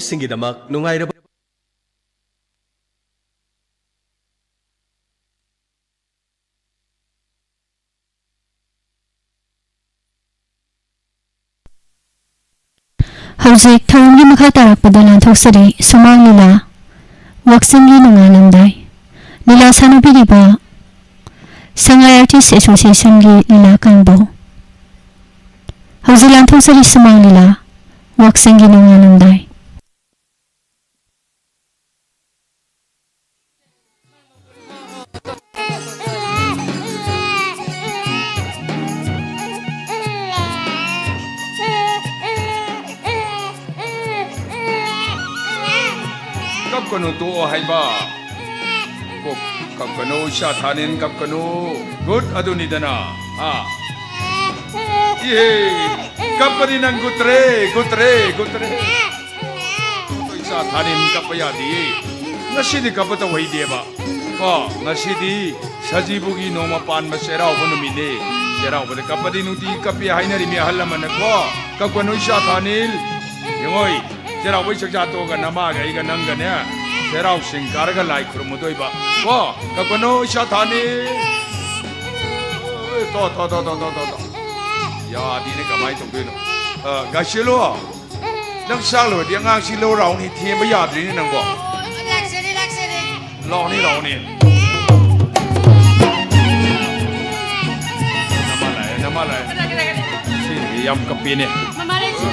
ꯁꯤꯡꯒꯤꯗꯃꯛ ꯅꯨꯡꯉꯥꯏꯔꯕ ꯍꯧꯖꯤꯛ ꯊꯧꯔꯝꯒꯤ ꯃꯈꯥ ꯇꯥꯔꯛꯄꯗ ꯂꯥꯟꯊꯣꯛꯆꯔꯤ ꯁꯨꯃꯥꯡ ꯂꯤꯂꯥ ꯋꯥꯛꯆꯤꯡꯒꯤ ꯅꯣꯡꯉꯥꯜꯂꯝꯗꯥꯏ ꯂꯤꯂꯥ ꯁꯥꯟꯅꯕꯤꯔꯤꯕ ꯁꯉꯥꯏ ꯑꯥꯔꯇꯤꯁ ꯑꯦꯁꯣꯁꯤꯌꯦꯁꯟꯒꯤ ꯂꯤꯂꯥ ꯀꯥꯡꯕꯨ ꯍꯧꯖꯤꯛ ꯂꯥꯟꯊꯣꯛꯆꯔꯤ ꯁꯨꯃꯥꯡ ꯂꯤꯂꯥ ꯋꯥꯛꯆꯤꯡꯒꯤ ꯅꯣꯡꯉꯥꯜꯂꯝꯗꯥꯏ Kapkanu to haiba ko kapkanu shathanin kapkanu good aduni dana ha ye kapani nan gutre to shathanin kapaya di ngasidi kapata wai de ba ko ngasidi sajibugi noma pan ma serau bonu mine serau ba kapadi nuti kapya hainari mi halamana ko kapkanu shathanil yengoi serau bai sakja to ga nama ga iga nang ga ne serau sing karga lai khrumu doi ba ko kapano shathani to ya di ne ka mai tong doi no ga shilo nang sang lo di ngang shilo rao ni thiem ba ya dri ni nang bo laksari lao ni nama lai si yam kapi ne mama le si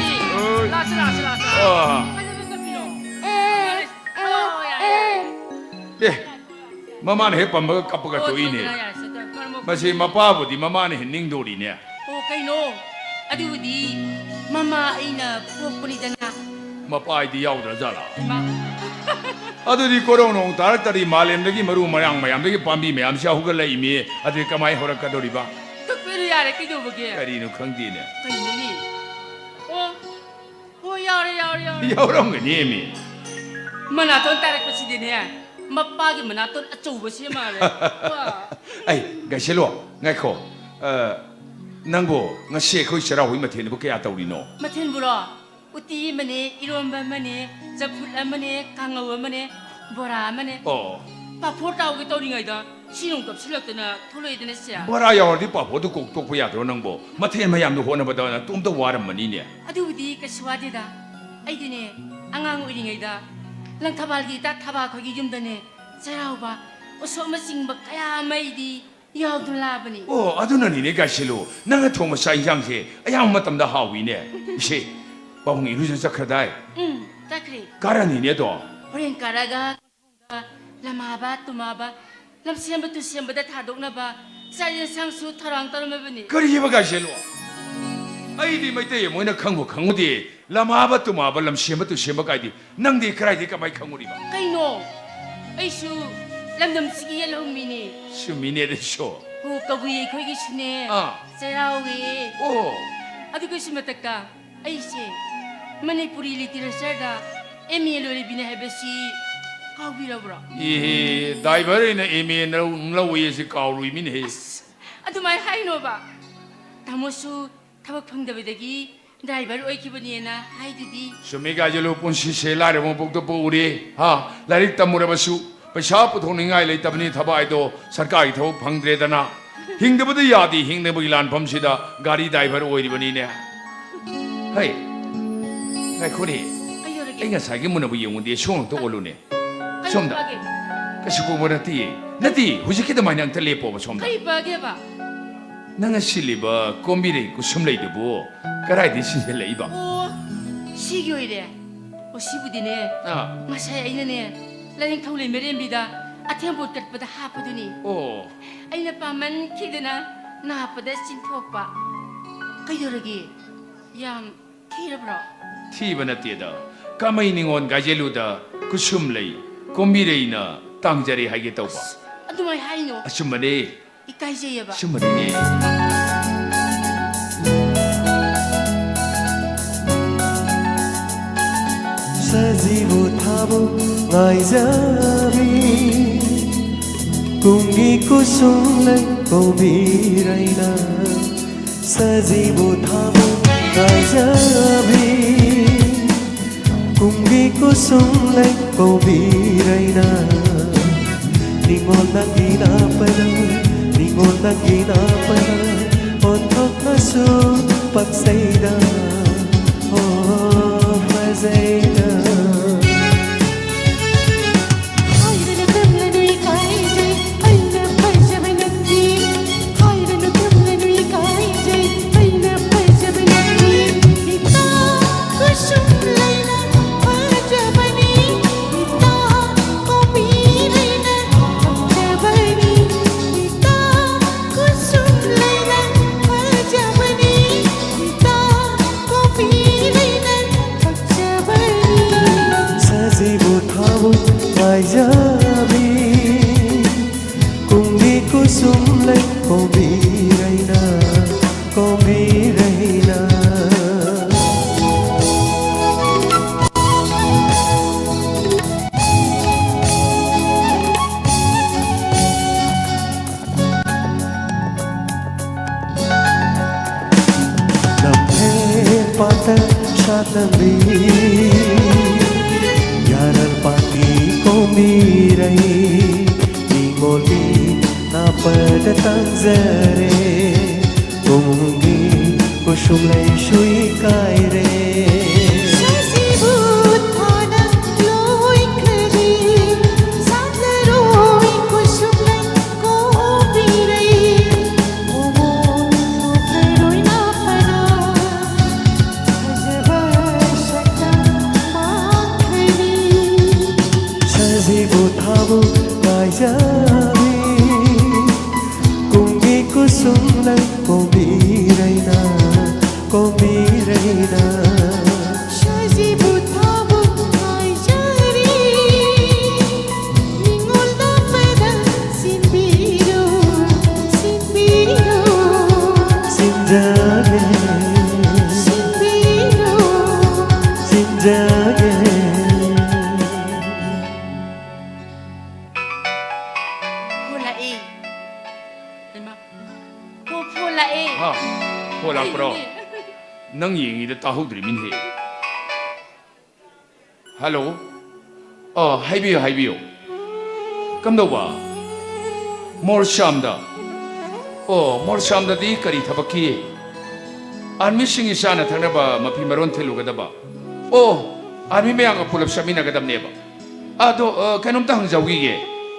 la Eh, mama ne pamba kapaga to ini. Masih mapa budi mama ne ning dori ne. Oh kaino adudi mama ina populi dana Mapa ai di yau da jala. Adu di korong nong tar tari malem lagi maru mayang mayam lagi pambi mayam sia huga lai mi adu kamai hora ka dori ba. to pero yare kido bage Kari no khang di ne. kaino ni oh yare Yau rong ni mi. mana ton tarak pasi din ya mappa gi mana ton achu basi ma le Ai, gaselo ngai ko. Nangbo ngase khoi sera hui mathen bu kya tawri no. mathen buro uti mane iromba mane japut amane kangaw mane bora mane Oh, pa phota gi tori ngai da sinong kap silak na tholoi dene sia bara yau di pa bodu kok tok ya do nangbo. Mathen mayam do hona ba da tum to waram mani ne. adudi ka swadida aidine angang uri ngai da lang thabal gi ta thaba khogi yumdane sarauba osoma singba kaya mai di yaudula bani Oh, aduna ni ne gaselo. Nang thoma sai yang se ayam matam da hawi ne. Se bawng iru sa sakradai. takri Karani ne do. horen karaga lamaba tumaba lam siamba tu siamba da thadok na ba sai sangsu tharang tarma bani Kari ba gaselo. Ai di mai te mo na khangbu khangbu di lama ba tu ma ba lam shema tu shema kai di nang di krai di ka mai khanguri ba. kaino aisu lamdam sigi yelom mini Su mi ne de sho. hu kagui khogi sine Ah. saraugi Oh, adugo simataka aise manipuri literature da emi lori bina hebesi kawbira bra driver ina eme na we se kauru mi ne. adumai haino ba tamosu tabak phangdabedagi driver oikibani na haidudi Sumi gaselo punsi se la re mo pok to puri. Ha, larik tamura basu. पैसा पुथोनिंगाई लेतबनी थबाई दो सरकारी थो फंगद्रे दना हिंगदबदु यादी हिंगदबु लानफम सिदा गाड़ी ड्राइवर ओइरिबनी ने हे नai खोनि ayore ai ngasai gi munabu yengudi song to olune somda bage kasibu morati nati hujiki da mainang tele po somda kai bage ba nanga siliba kombire ku sumlei debu karai di sinje leiba o sigyoire o sibudine ah masai ainane laning thole merembida athembot katpada hapaduni oh aina paman khidana na pada sinthokpa kaidoragi yam thirabra thiba nate da kamai ningon gajelu da kusum lei kombire ina tangjari haige tawba adumai haino asumane ikaijeyaba asumane सजीवो थाबो ngaइजाबी कुंगी कुसुमलाई कोबिरैना सजीवो थाबो ngaइजाबी Kung di ko sumlay ko biray na Ningon na ginapala Ningon na ginapala Ontok na pagsayda Oh, pagsayda Kung di ko sumlay ko biray na Ko biray na Lamhe patay siya nabi Yaran pati ko miray Ingoli na padatang zare Kung di ko sumlay siya'y kaire Kung di ko sumlay ko biray na Ko biray na Sinjage Sinjage Ha, hola pro. Nang yingi da tahudri min he. Hello. Oh, haibiyo. Kamdo ba? Mor shamda. Oh, mor shamda di kari thabaki. Army singi sana thangna ba mapi maron thelu gada ba. Oh, army me ang pulap shamina gadam ne ba. Ado kanom ta hangjawi ge.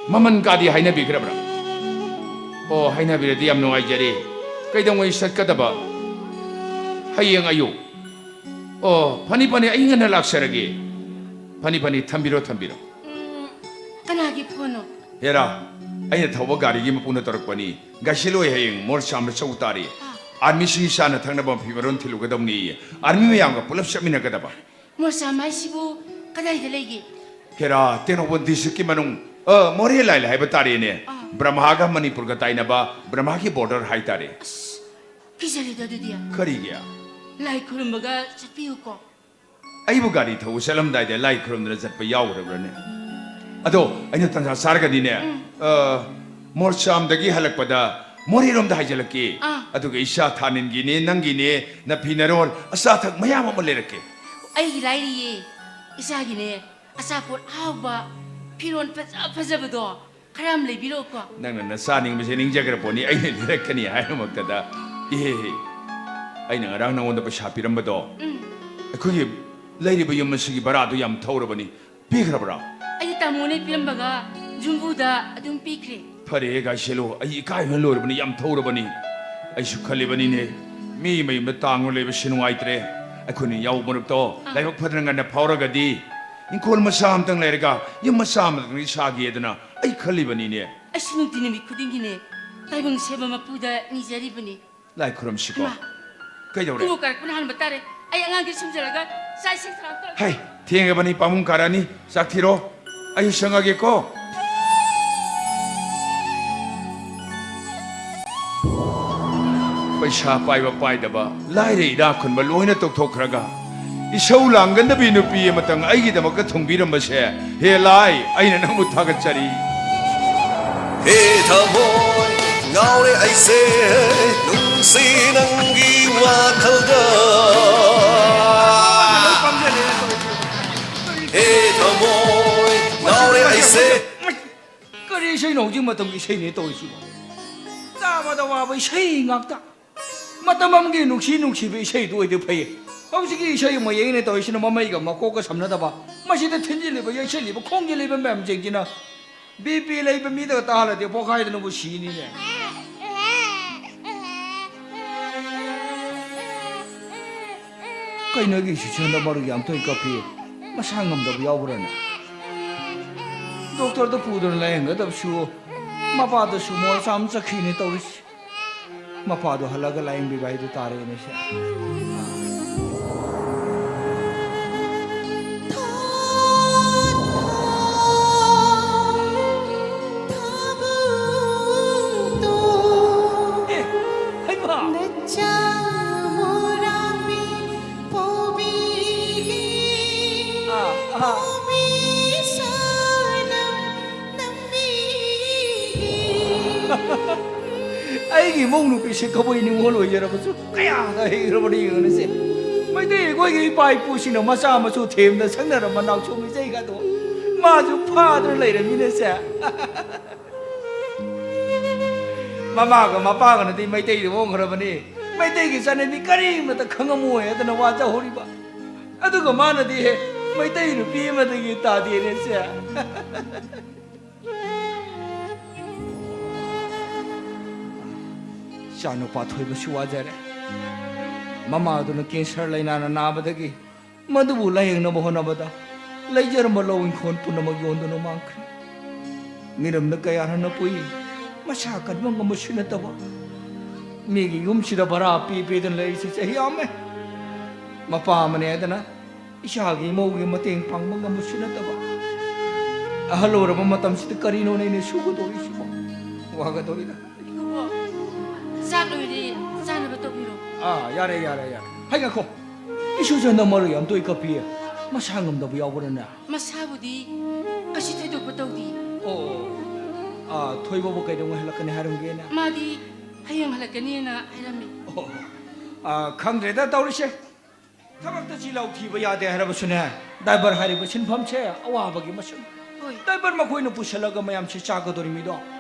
Maman ka di haina bi grabra. Oh, haina bi di am no ai jare. Kaidangway satkadaba hayang ayo oh pani ay nga nalaksaragi pani thambiro Kanagi puno. Hera ayna thawa gari gi mapuna tarakpani gasiloi hayang mor samra chautari army singi sana thangnaba phibaron thilugadamni army me yang pulap samina gadaba Morsa mai sibu kadai delegi. Hera tenobon disiki manung more lai lai batari ne Brahmaga Manipur ga tainaba Brahmagi border haitare Kisali da dia. Karigia Lai kurumbaga chapiu ko. Aibu gari thau salam dai de lai khrum na jat pa yaw rabrane ado aina tansa sarga dine mor cham dagi halak pada mori rom da hajalaki ado ge isha thanin gi ne nang gi ne na phinarol asa thak mayam am lerake Ai lai ri isa gi ne asa pot haba piron fazabado karam le biro ko. nang na saning me sening jagra poni aina lerakani haino maktada aina ngarang nang onda pa shapiram bado akhugi lairiba yum masigi baradu yam thawrabani pigrabra Ai tamone pirambaga jumbuda adum pikre. Fare ga shelo ai kai han lorabani yam thawrabani ai su khalibani ne mi mai matang leba sinuaitre akhuni yaw borup to laibak phadranga na phawragadi inkol masam tang lerga yum masam ni sagi edna ai khalibani ne Asinu dinami kudingine. Taibang seba mapuda ni jari bani. lai khuram siko kai dawre Kumu kar kunahan batare. Ay angang ki sumjalaga sai sing traktor. hai thienga bani pamung karani sakthiro ai sangage ko paisa paiba paidaba laire ida khunba loina tokthokraga isau langgan da binu pi matang ai gi damak thongbiram base he lai aina namu thagachari he thamoy ngaure aise nungsi nangi wakhalga 세 그리 이세이 나오지 마tam 이세이네 또 있어 나마다 와봐 이세이 ꯉꯥꯛꯇ 마tam am게 누시 이세이도 어디 파이 혹시 이세이 뭐 얘기네 또 있으나 마마이가 막고가 삼나다봐 마시다 텐질리고 예실리고 콩질리고 맴쟁지나 비비 레이브 미더 따라데 보카이도 너무 시니네 cái nơi gì chuyện đó bao giờ làm tôi cà phê mà sang ngầm đâu béo bữa nay doctor đó phụ đơn lại người đó xu mà bà đó xu mua sắm chắc khi này tao mà bà đó halla cái lại bị bay đó tare này sao hay mà 아이기 목누피 시커보 있는 걸로 여러분들 까야가 잃어버리는 거지 근데 거기 바이푸시는 마사마소 템다 상나라만 나오초미 제가도 마주 파들 레이를 미네세 마마가 마빠가는 디 마이테이도 온 거라버니 마이테이기 전에 미 까리마다 강어모에 되는 와자 호리바 아두가 많아디 마이테이는 비마다기 따디네세 शानु पाथोइब सुवाजरे ममादुन कैंसर लाइनाना नाबदगी मदुबु लायंगनब होनबदा लैजरम लौइन खोन पुनमग योंदनो मांख्रि मिरमन कयारन पुई मसा कदमंग मसिनतब मिगी युमसिदा बरा पीपेदन लैसे चहियामे मपा मनेदना इशागी मौगी मतेंग पांगमंग मसिनतब अहलोरब मतमसिद करिनो नेने सुगदोरिसिबो वागदोरिदा 싹 로이리 짠을 떠비로 아, 야래. 하이가 코. 이슈전 너머로 염도이 커피. 마상음도 비어버렸나. 마사부디 아시 태도 버터디 토이보보 가이동 할라까네 하는 게나. 마디 하영 할라까니나 하라미 강제다 따오리시. 타박도 지라우 티버야 돼 할아버지네. 다이버 하리버 신범체 아와버기 마신. 다이버 마코이는 부실라가 마얌치 짜거도리미도.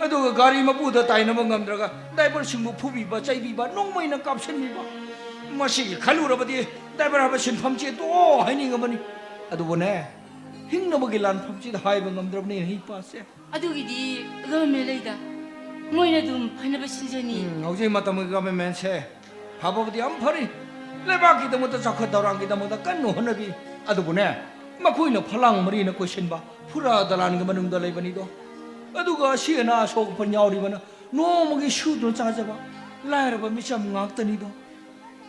aduga gari mapuda taina mangamdraga driver singmu phubiba chaibiba nongmaina kapsenmiba masi khalurabadi driver haba sinpham che to hainingamani adubone hingnabagi lan phamchi haiba ngamdrabni hi pase 아두기디 러멜레이다 모이나 좀 파나바 신전이 hauji matam game mense hababdi am phari lebaki damuta chakhadarang damuta kanno honabi adubone makoina phalang marina question ba pura dalan ga manungda leibani do aduga siena sok panyauribana nomogi shudro chajaba lairaba micham ngaktanido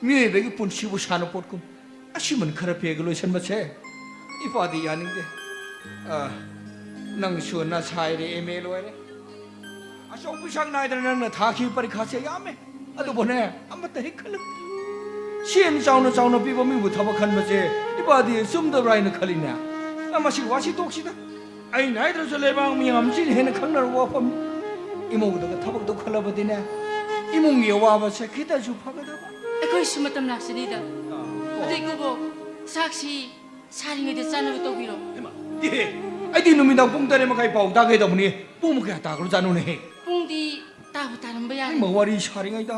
miebegi punsibu sano potkum asiman khara peglo senba che ipadi yaningde nang suana saire email ware asok bisang naidra nang thaki parikha se yame adu bone amata hikhalu sien chauna piba mi bu thaba khan bache ipadi sumda raina khalina amasi wasi toksida ai naidra solebang mi amjin hen khangnar wa pam imongda thabak do khalabadine imongi wa se khita ju phagada 에코이 스마탐 락스니다 어디고보 삭시 사링에데 짜는 떠비로 예 아이디 놈이다 뽕다리 마가이 파우 다게다 보니 뽕무게 다그로 자노네 뽕디 따부 따는 거야 뭐 와리 사링이다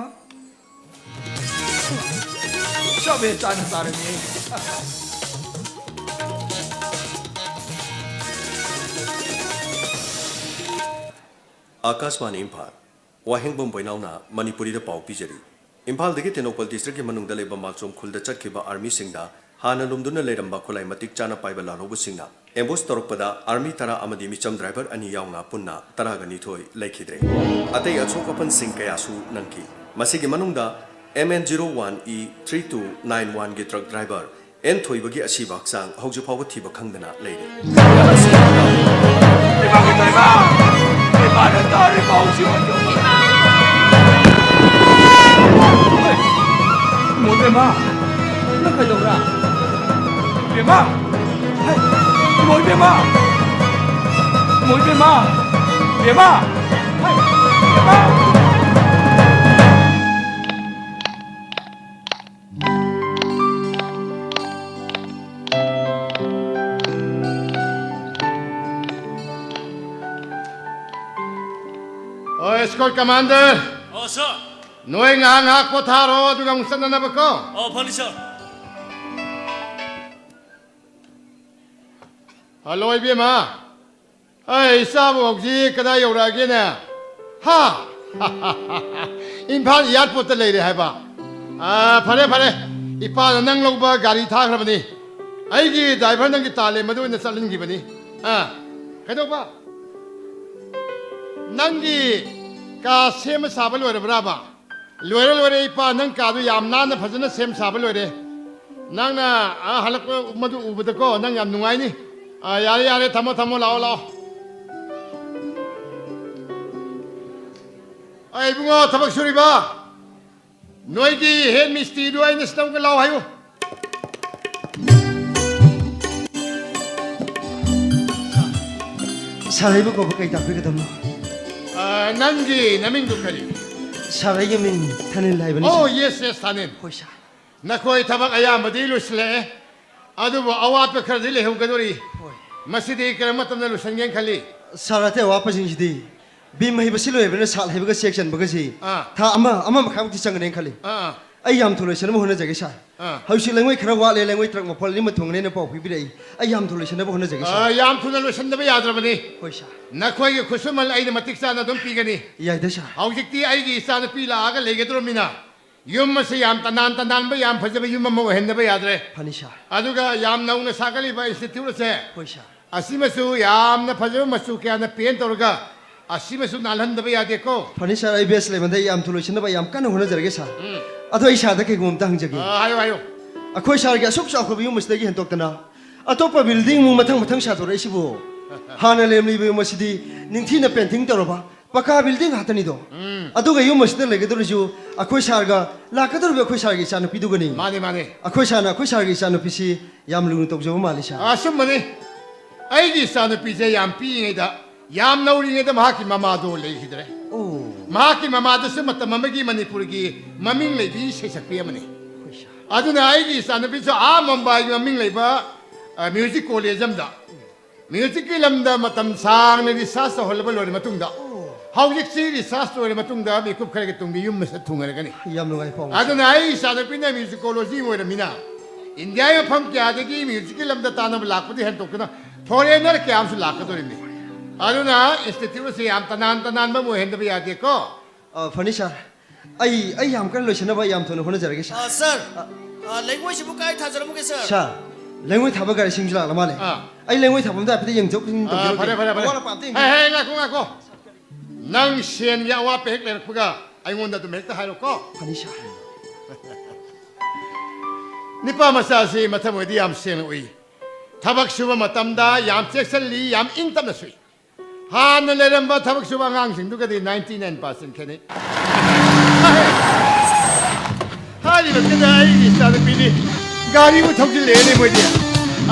샤베 짜는 사람이 आकाशवाणी इम्फाल वाहेंगबम बोइनाउना मणिपुरी पाव पीजरी इम्फाल तेनोपल डिस्ट्रिक्ट मनुंग लेब मालचोम खुल चटखिबा आर्मी सिंगदा हाना लुमदुना लेरंबा खुलाई मतिक चाना पाइबा लारोबसिंगना एम्बुस तोरकपदा आर्मी तरा अमदी मिचम ड्राइवर अनि याउना पुन्ना तरागनी थोय लेखिद्रे अतै अछोकपन सिंग कयासु नंकी मसिगे मनुंगदा MN01E 3291 गे ट्रक ड्राइवर एन थोइबगी असिबा हक्सांग हौजु फावो थिबा खंगदना लेरे Ibadah dari pausi wajo. Mau bema? Nak kau dora? Bema? Hai, mau bema? Mau bema? Bema? Hai, bema? escort commander. sir. Noy nga potharo aduga musanna na bako. Fani, sir. Hello ibema. Ai sabu ji kada yora ge na. Ha. Imphal airport le re hai ba. Phare. Ipa nang logba gari tha khrabani. Ai gi driver nang gi tale madu na salin gi bani. Kaido ba. Nang gi ka sem sabal ore braba. Lore ipa nang ka du yam na na phajana sem sabal ore. Nang na halak madu ubada ko nang yam nungai ni. Yare thamo lao. Ai bungo thabak suri ba. Noi gi head misti du ai nistam ko lao hayo. 사라이브 거부 까이 답비거든요. Nangi naming du kari. 사라이게 민 타는 라이브니. Oh yes tanin. 호샤. Nakoi thabak aya madi lusle. Adu bo awa pe khar dile hum kadori. Masidi karamat na lusangen khali. 사라테 와파진시디. 빔 하이버 실로에브는 살 하이버가 섹션 버거지. 아. 다 아마 마카무티 장은 칼리. ai yam thule sene mo hona jage sha hausi lengwai khara wa le lengwai trak mo phol ni mo thongne ne pau phi dei ai yam thule sene mo hona jage sha yam thule lo sende ba yadra bani hoi sha na khoi ge khusumal ai de matik sa na dum pi gani yai da sha haujikti ai gi sa na pi la ga le ge dro mina yum ma se yam tanan ba yam phaje ba yum mo hende ba yadre phani sha aduga yam nau na sakali ba institute se hoi sha asima su yam na phaje ma su kya na pen torga asima su nalan da ba yade ko phani sha ai bes le bandai yam thule sene ba yam kan hona jage sha अतो इशा दके गुम तंग जगी आयो अखोय सार के सुख साख बियु मसदगी हंतोक तना अतोप बिल्डिंग मु मथंग साथो रेसिबो हाना लेमली बे मसिदी निंथि न पेंटिंग तरोबा पका बिल्डिंग हातनी दो अदुगा यु मसद लेगे दरजु अखोय सार गा लाकदर बे अखोय सार गे चानु पिदुगनी माने अखोय सार गे चानु पिसि याम लुनु तोकजो मालिसा असम मने आई गी चानु पिजे याम पिङेदा याम नौरिङेदा माकी मामा दो लेखिदरे ओ माकी मामा दसु मतम मगी मणिपुर गी ममिंग लेबी सेसकपे मने अदुना आइगी सानबी जो आ मुंबई ममिंग लेबा म्यूजिक कॉलेज अमदा म्यूजिक की लमदा मतम सांग ने रिसर्च होलबल लोरे मतुंगदा हाउजिक सी रिसर्च लोरे मतुंगदा मेकुप खरे तुंगी युम से थुंगरे गनी याम लुगाई पोंग अदुना आई सानबी ने म्यूजिकोलॉजी मोरे मिना इंडिया में फम क्या दगी म्यूजिक की लमदा तानब लाकपति हन तोकना फॉरेनर के आम से लाकतोरिनी अरुना इंस्टीट्यूट से याम तनान बा मोहेंद बा यादे को फनी सर आई याम कर लोसन बा याम थोन होना जरगे सर लेंगोय सिबु काय थाजरमुगे सर सर लेंगोय थाबा गारि सिंजुला लमाले आई लेंगोय थाबम दा फते यंग जोक सिंग तम फरे हे ngako nang sien ya wa pe hek le phuga ai ngon da tu mek ta hai ro ko funny sir nipa masa si matham odi yam sen ui thabak suba matam da yam section li yam in tam na sui han le ram ba thabak suba ngang sing du ka di 99% khene hai ni ba da ai ni sa de pi ni gari mu thok ji le ni mo di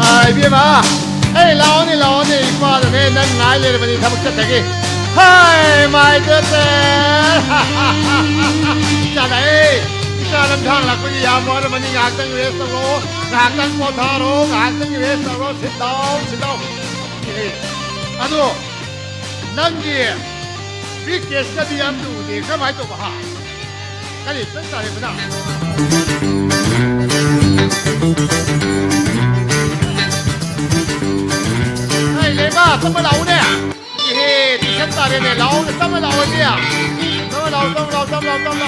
ai bi ma ai lao ni pa da ne nan ngai le ba ni thabak cha ta ge hai my goodness cha dai cha lam thang la ko ya mo da ma ni ngak tang re sa ro ngak tang po tha ro ngak tang re sa ro sit down ado nang gi big guest ka di am du de ka mai to ba ha ka ni san sa re ba na hai le ba sa ma lau ne he ti san ta re ne lau sa ma lau ne ya sa ma lau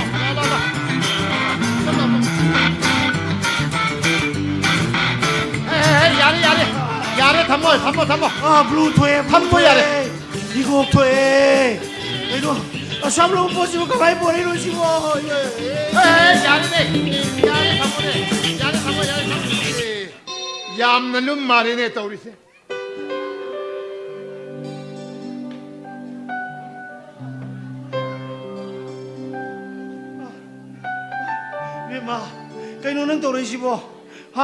야래 담모 아 블루토에 담모 야래 이거 토에 이거 샴로 보시고 가만히 보내는 시고 야래 담모 얌는 놈 말이네 또 우리세 마 그이노는 또르시고 하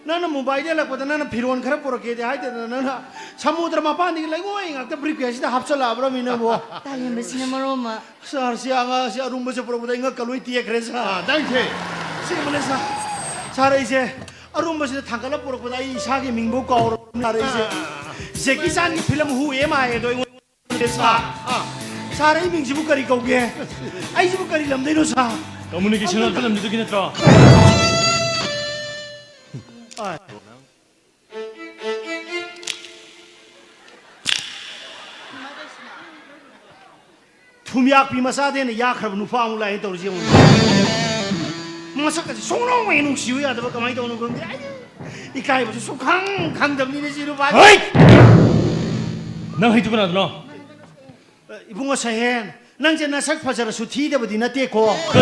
나는 모바일에 라고다 나는 비론 खरा पोरके दे हाय दे ना समुद्र मा पानी लगो इंगा त ब्रिकेस दा हप्सला ब्रो मिना बो तालिम बसिना मरोमा सर सियागा सि अरुम बसे प्रोबदा इंगा कलोई तिए खरेसा 당체 सि मलेसा सारे इसे अरुम बसे थांगला पोरकदा इसागे मिंगबो काउर नारे इसे जेकी सान की फिल्म हु एम आए दो सा 사라 이 밍지부 거리 거기에 아이 지부 거리 남대로 사 커뮤니케이션 할 사람 누구긴 했더라. 투미약 비마사데는 약하고 누파무 라인 떨어지 뭐 마사까지 송롱 왜 농시우야 더 가만히 도는 건데 아유 이까이 보지 속강 강덤니네 지로 봐 어이! 나 해두고 나더라. 이bungo sahen nang je na sak phajara su thi de bodi na te ko 그래.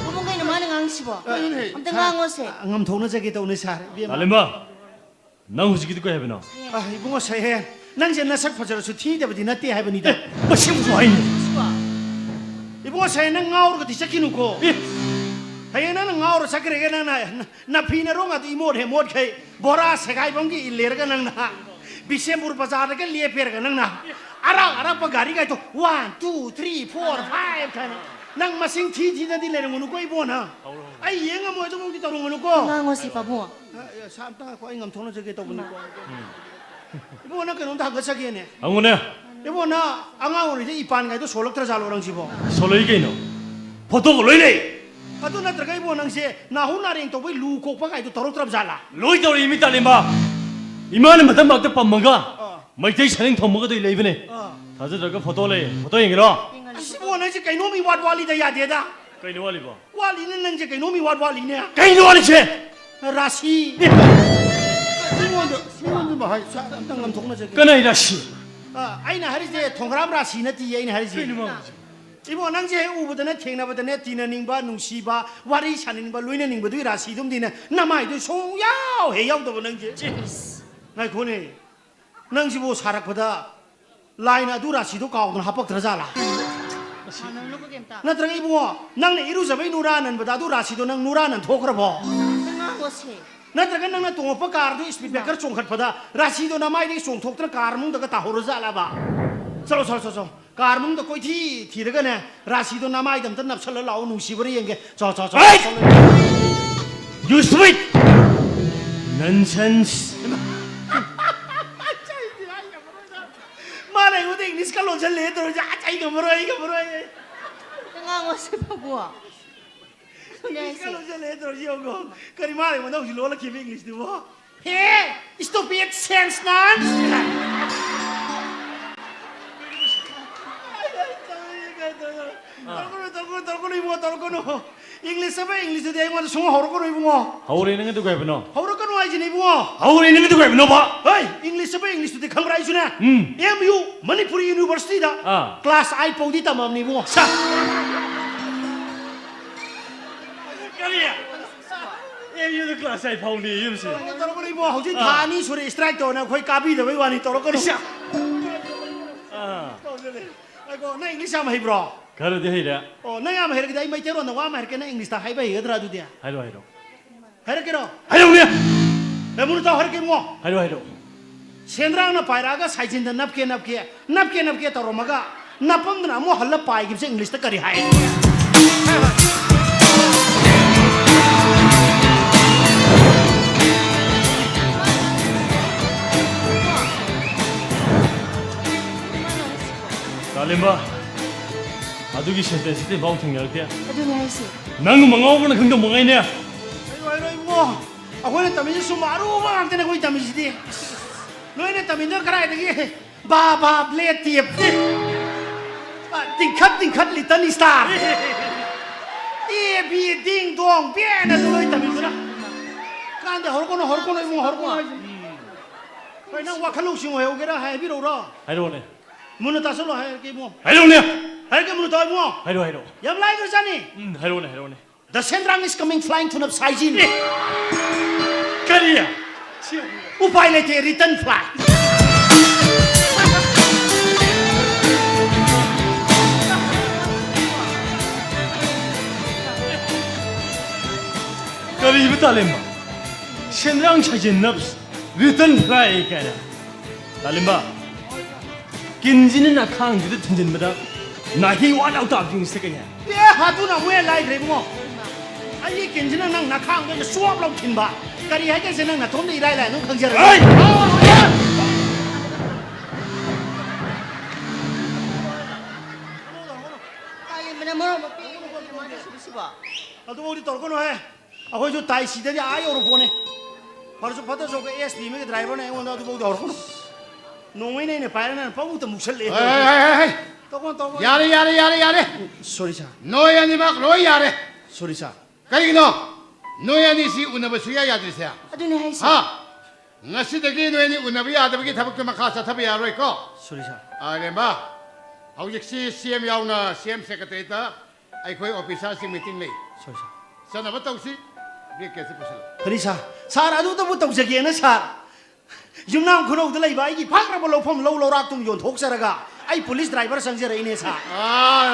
Bumong kayo naman ang angsibo. Ayun, Ang tangangos eh. ngam thona jagi to ne sar bi ma 달림바. 나 후지기도 거 해보나. ibungo sahen nang je na sak phajara su thi de bodi na te hai bani da 뭐시 무슨 와인이? ibungo sahen nang ngaur ko ti sakinu ko hay na nang ngaur sakre ga na phina ronga ti mod he mod khai bora sagai bongi iler ga nang na bisembur bazar ga lie per ga nang na arang pa gari ga to 1 2 3 4 5 kana nang masing thi na di le ngunu ko ibona ai yenga mo to mo ti to ngunu ko Tangangos eh, pabungo. samta ko ngam thona jage to buni ko ibona ka non da ga sage ne angone. ibona anga ori de ipan ga to solok tra jalo rang sibo 솔로 이게 너. 포토 로이네. adu na tra ga ibona nang se na hu na reng to bai lu ko pa ga to torok tra jala 로이 더 이미 달림바. 이만은 마담 막대 밤먹가. 마이테이 사행 더 먹어도 이레이브네. 다들 저거 포토래. 포토 얘기라. ibona je kai no mi wat wali da ya de da 그이노 와리바. wali ne nang je kai no mi wat wali ne 그이노 와리체. rashi 시원도 뭐 하이 tang ngam thona jage 끊어 이라시. ai na hari je thongram rashi na ti ai na hari je ibo nang je ubudana thengna badana tina ningba nungsiba wari saninba loina ningba dui rasi dum dina namai du song yao he yao do nang je ngai khone nang sibo sarak pada laina du rasi do kaw na hapak tra jala Anong luko game ta? na tra ibo nang ne iru jabai nuranan bada du rasi do nang nuranan thokra bo Tangangos eh. na tra nang na tongo pa kar du speed breaker chong khat pada rasi do namai di chong thok tra kar mung da ka ta hor jala ba chalo car मुंग तो कोई थी रगा ने राशि तो नाम आई दम तो नपसल लाओ नुसी बरी येंगे चो You stupid. Nonsense. मारे वो तो इंग्लिश का लोचन ले तो जा चाहिए कमरो Tangangos eh, pabungo. इंग्लिश का लोचन ले तो जियो को करी मारे वो तो उसी लोला की भी इंग्लिश दे वो हे stupid sense nonsense 떨거노 잉글리시 봐 잉글리시 대 이거 송 하루거노 이봉어 하울에 있는 게 누가 해보노? 하루거노 아이지 이봉어 하울에 있는 게 누가 해보노 봐? 어이 잉글리시 봐 잉글리시 대 강라이 주네 MU 머니푸리 유니버시티다 클래스 아이 포디 담am니 이봉어 자 까리야. MU도 클래스 아이 파운디 유무시. 떨거노 이봉어 호지 다니 소리 스트라이크 도나 거의 까비도 왜 와니 떨거노 아이고 나 잉글리시 한번 해보라 가르디 해라. nang am herke dai mai tero na wa ma herke na english ta hai bai hedra du dia 하이로 하이로. herke ro 하이로 우리야. e mun ta herke mo 하이로 하이로. sendrang na paira ga saijin da napke to romaga napam na mo halla pai gi se english ta kari hai 달림바. 아두기 싫대 시대 마운팅 열게. Adun nga isi. 난그 망하고는 긍정 뭐가 있냐? ai mo akhoi na tamin su maru ma ang tena koi tamin di loi na tamin da krai de ba blade tiep ting khat little star e bi ding dong bien na loi tamin da kan de hor kono mo hor kono kai na wa khalu sing ho ge ra hai bi ro ra 하이로네. mun ta so lo hai ke mo 하이로네. hai ke mun ta mo 하이로 하이로. yam lai do jani 하이로네 하이로네. the sendrang is coming flying to Saijin 까리야. upai le te return flight 까리 이부 달림바. 신랑 차진 납스. 리턴 플라이 까라. 달림바. 긴지는 나캉지도 튼진마다 나히 와나우도 앞중이 세계냐. ye hatu na we lai re mo ai kin jina nang na khang ge suap long thin ba kari hai ke se nang na thom ni rai lai nong khang jar 에이! ꯑꯗꯨꯐꯥꯎꯗꯤ ꯇꯧꯔꯛꯀꯅꯨꯍꯦ ꯑꯩꯈꯣꯏꯁꯨ ꯇꯥꯏ ꯁꯤꯗꯗꯤ ꯑꯥ ꯌꯧꯔꯛꯄꯣꯅꯦ ꯐꯔꯁꯨ ꯐꯠꯇ꯭ꯔꯁꯨ S P ꯑꯃꯒꯤ ꯗ꯭ꯔꯥꯏꯚꯔꯅ ꯑꯩꯉꯣꯟꯗ ꯑꯗꯨꯐꯥꯎꯗꯤ ꯍꯧꯔꯛꯀꯅꯨ ꯅꯣꯡꯃꯩꯅ ꯑꯩꯅ ꯄꯥꯏꯔꯅ ꯄꯥꯎꯇ ꯃꯨꯛꯁꯜꯂꯛꯑꯦ ꯇꯧꯀꯣ ꯌꯥꯔꯦ ꯌꯥꯔꯦ ꯌꯥꯔꯦ ꯌꯥꯔꯦ ꯁꯣꯔꯤ ꯁꯥꯔ ꯅꯣꯏ ꯑꯅꯤꯃꯛ ꯂꯣꯏ ꯌꯥꯔꯦ ꯁꯣꯔꯤ ꯁꯥꯔ ꯀꯔꯤꯒꯤꯅꯣ ꯅꯣꯏ ꯑꯅꯤꯁꯤ ꯎꯅꯕ ꯁꯨꯡꯌꯥ ꯌꯥꯗ꯭ꯔꯤꯁꯦ ꯑꯗꯨꯅꯦ ꯍꯥꯏꯁꯦ ꯍꯥ ꯉꯁꯤꯗꯒꯤ ꯅꯣꯏ ꯑꯅꯤ ꯎꯅꯕ ꯌꯥꯗꯕꯒꯤ ꯊꯕꯛꯇꯣ ꯃꯈꯥ ꯆꯠꯊꯕ ꯌꯥꯔꯣꯏꯀꯣ ꯁꯣꯔꯤ ꯁꯥꯔ ꯑꯔꯦꯝꯕ ꯍꯧꯖꯤꯛꯁꯤ ꯁꯤएम ꯌꯥꯎꯅ ꯁꯤएम ꯁꯦꯀ꯭ꯔꯦꯇꯔꯤꯗ ꯑꯩꯈꯣꯏ ꯑꯣꯐꯤꯁꯥꯔꯁꯤꯡ ꯃꯤꯇꯤꯡ ꯂꯩ ꯁꯣꯔꯤ ꯁꯥꯔ ꯆꯠꯅꯕ ꯇꯧꯁꯤ ꯕ꯭ꯔꯤꯛꯀꯦꯁꯤ ꯄꯨꯁꯜꯂꯨ ꯀꯔꯤ ꯁꯥꯔ ꯁꯥꯔ ꯑꯗꯨꯇꯕꯨ ꯇꯧꯖꯒꯦꯅ ꯁꯥꯔ ꯌꯨꯝꯅꯥꯝ ꯈꯨꯅꯧꯗ ꯂꯩꯕ ꯑꯩꯒꯤ ꯐꯥꯈ꯭ꯔꯕ ꯂꯧꯐꯝ ꯂꯧ ꯂꯧꯔꯥꯛꯇꯨꯝ ꯌꯣꯟꯊꯣꯛꯆꯔꯒ ꯑꯩ ꯄꯨꯂꯤꯁ ꯗ꯭ꯔꯥꯏꯚꯔ ꯆꯪꯖꯔꯛꯏꯅꯦ ꯁꯥꯔ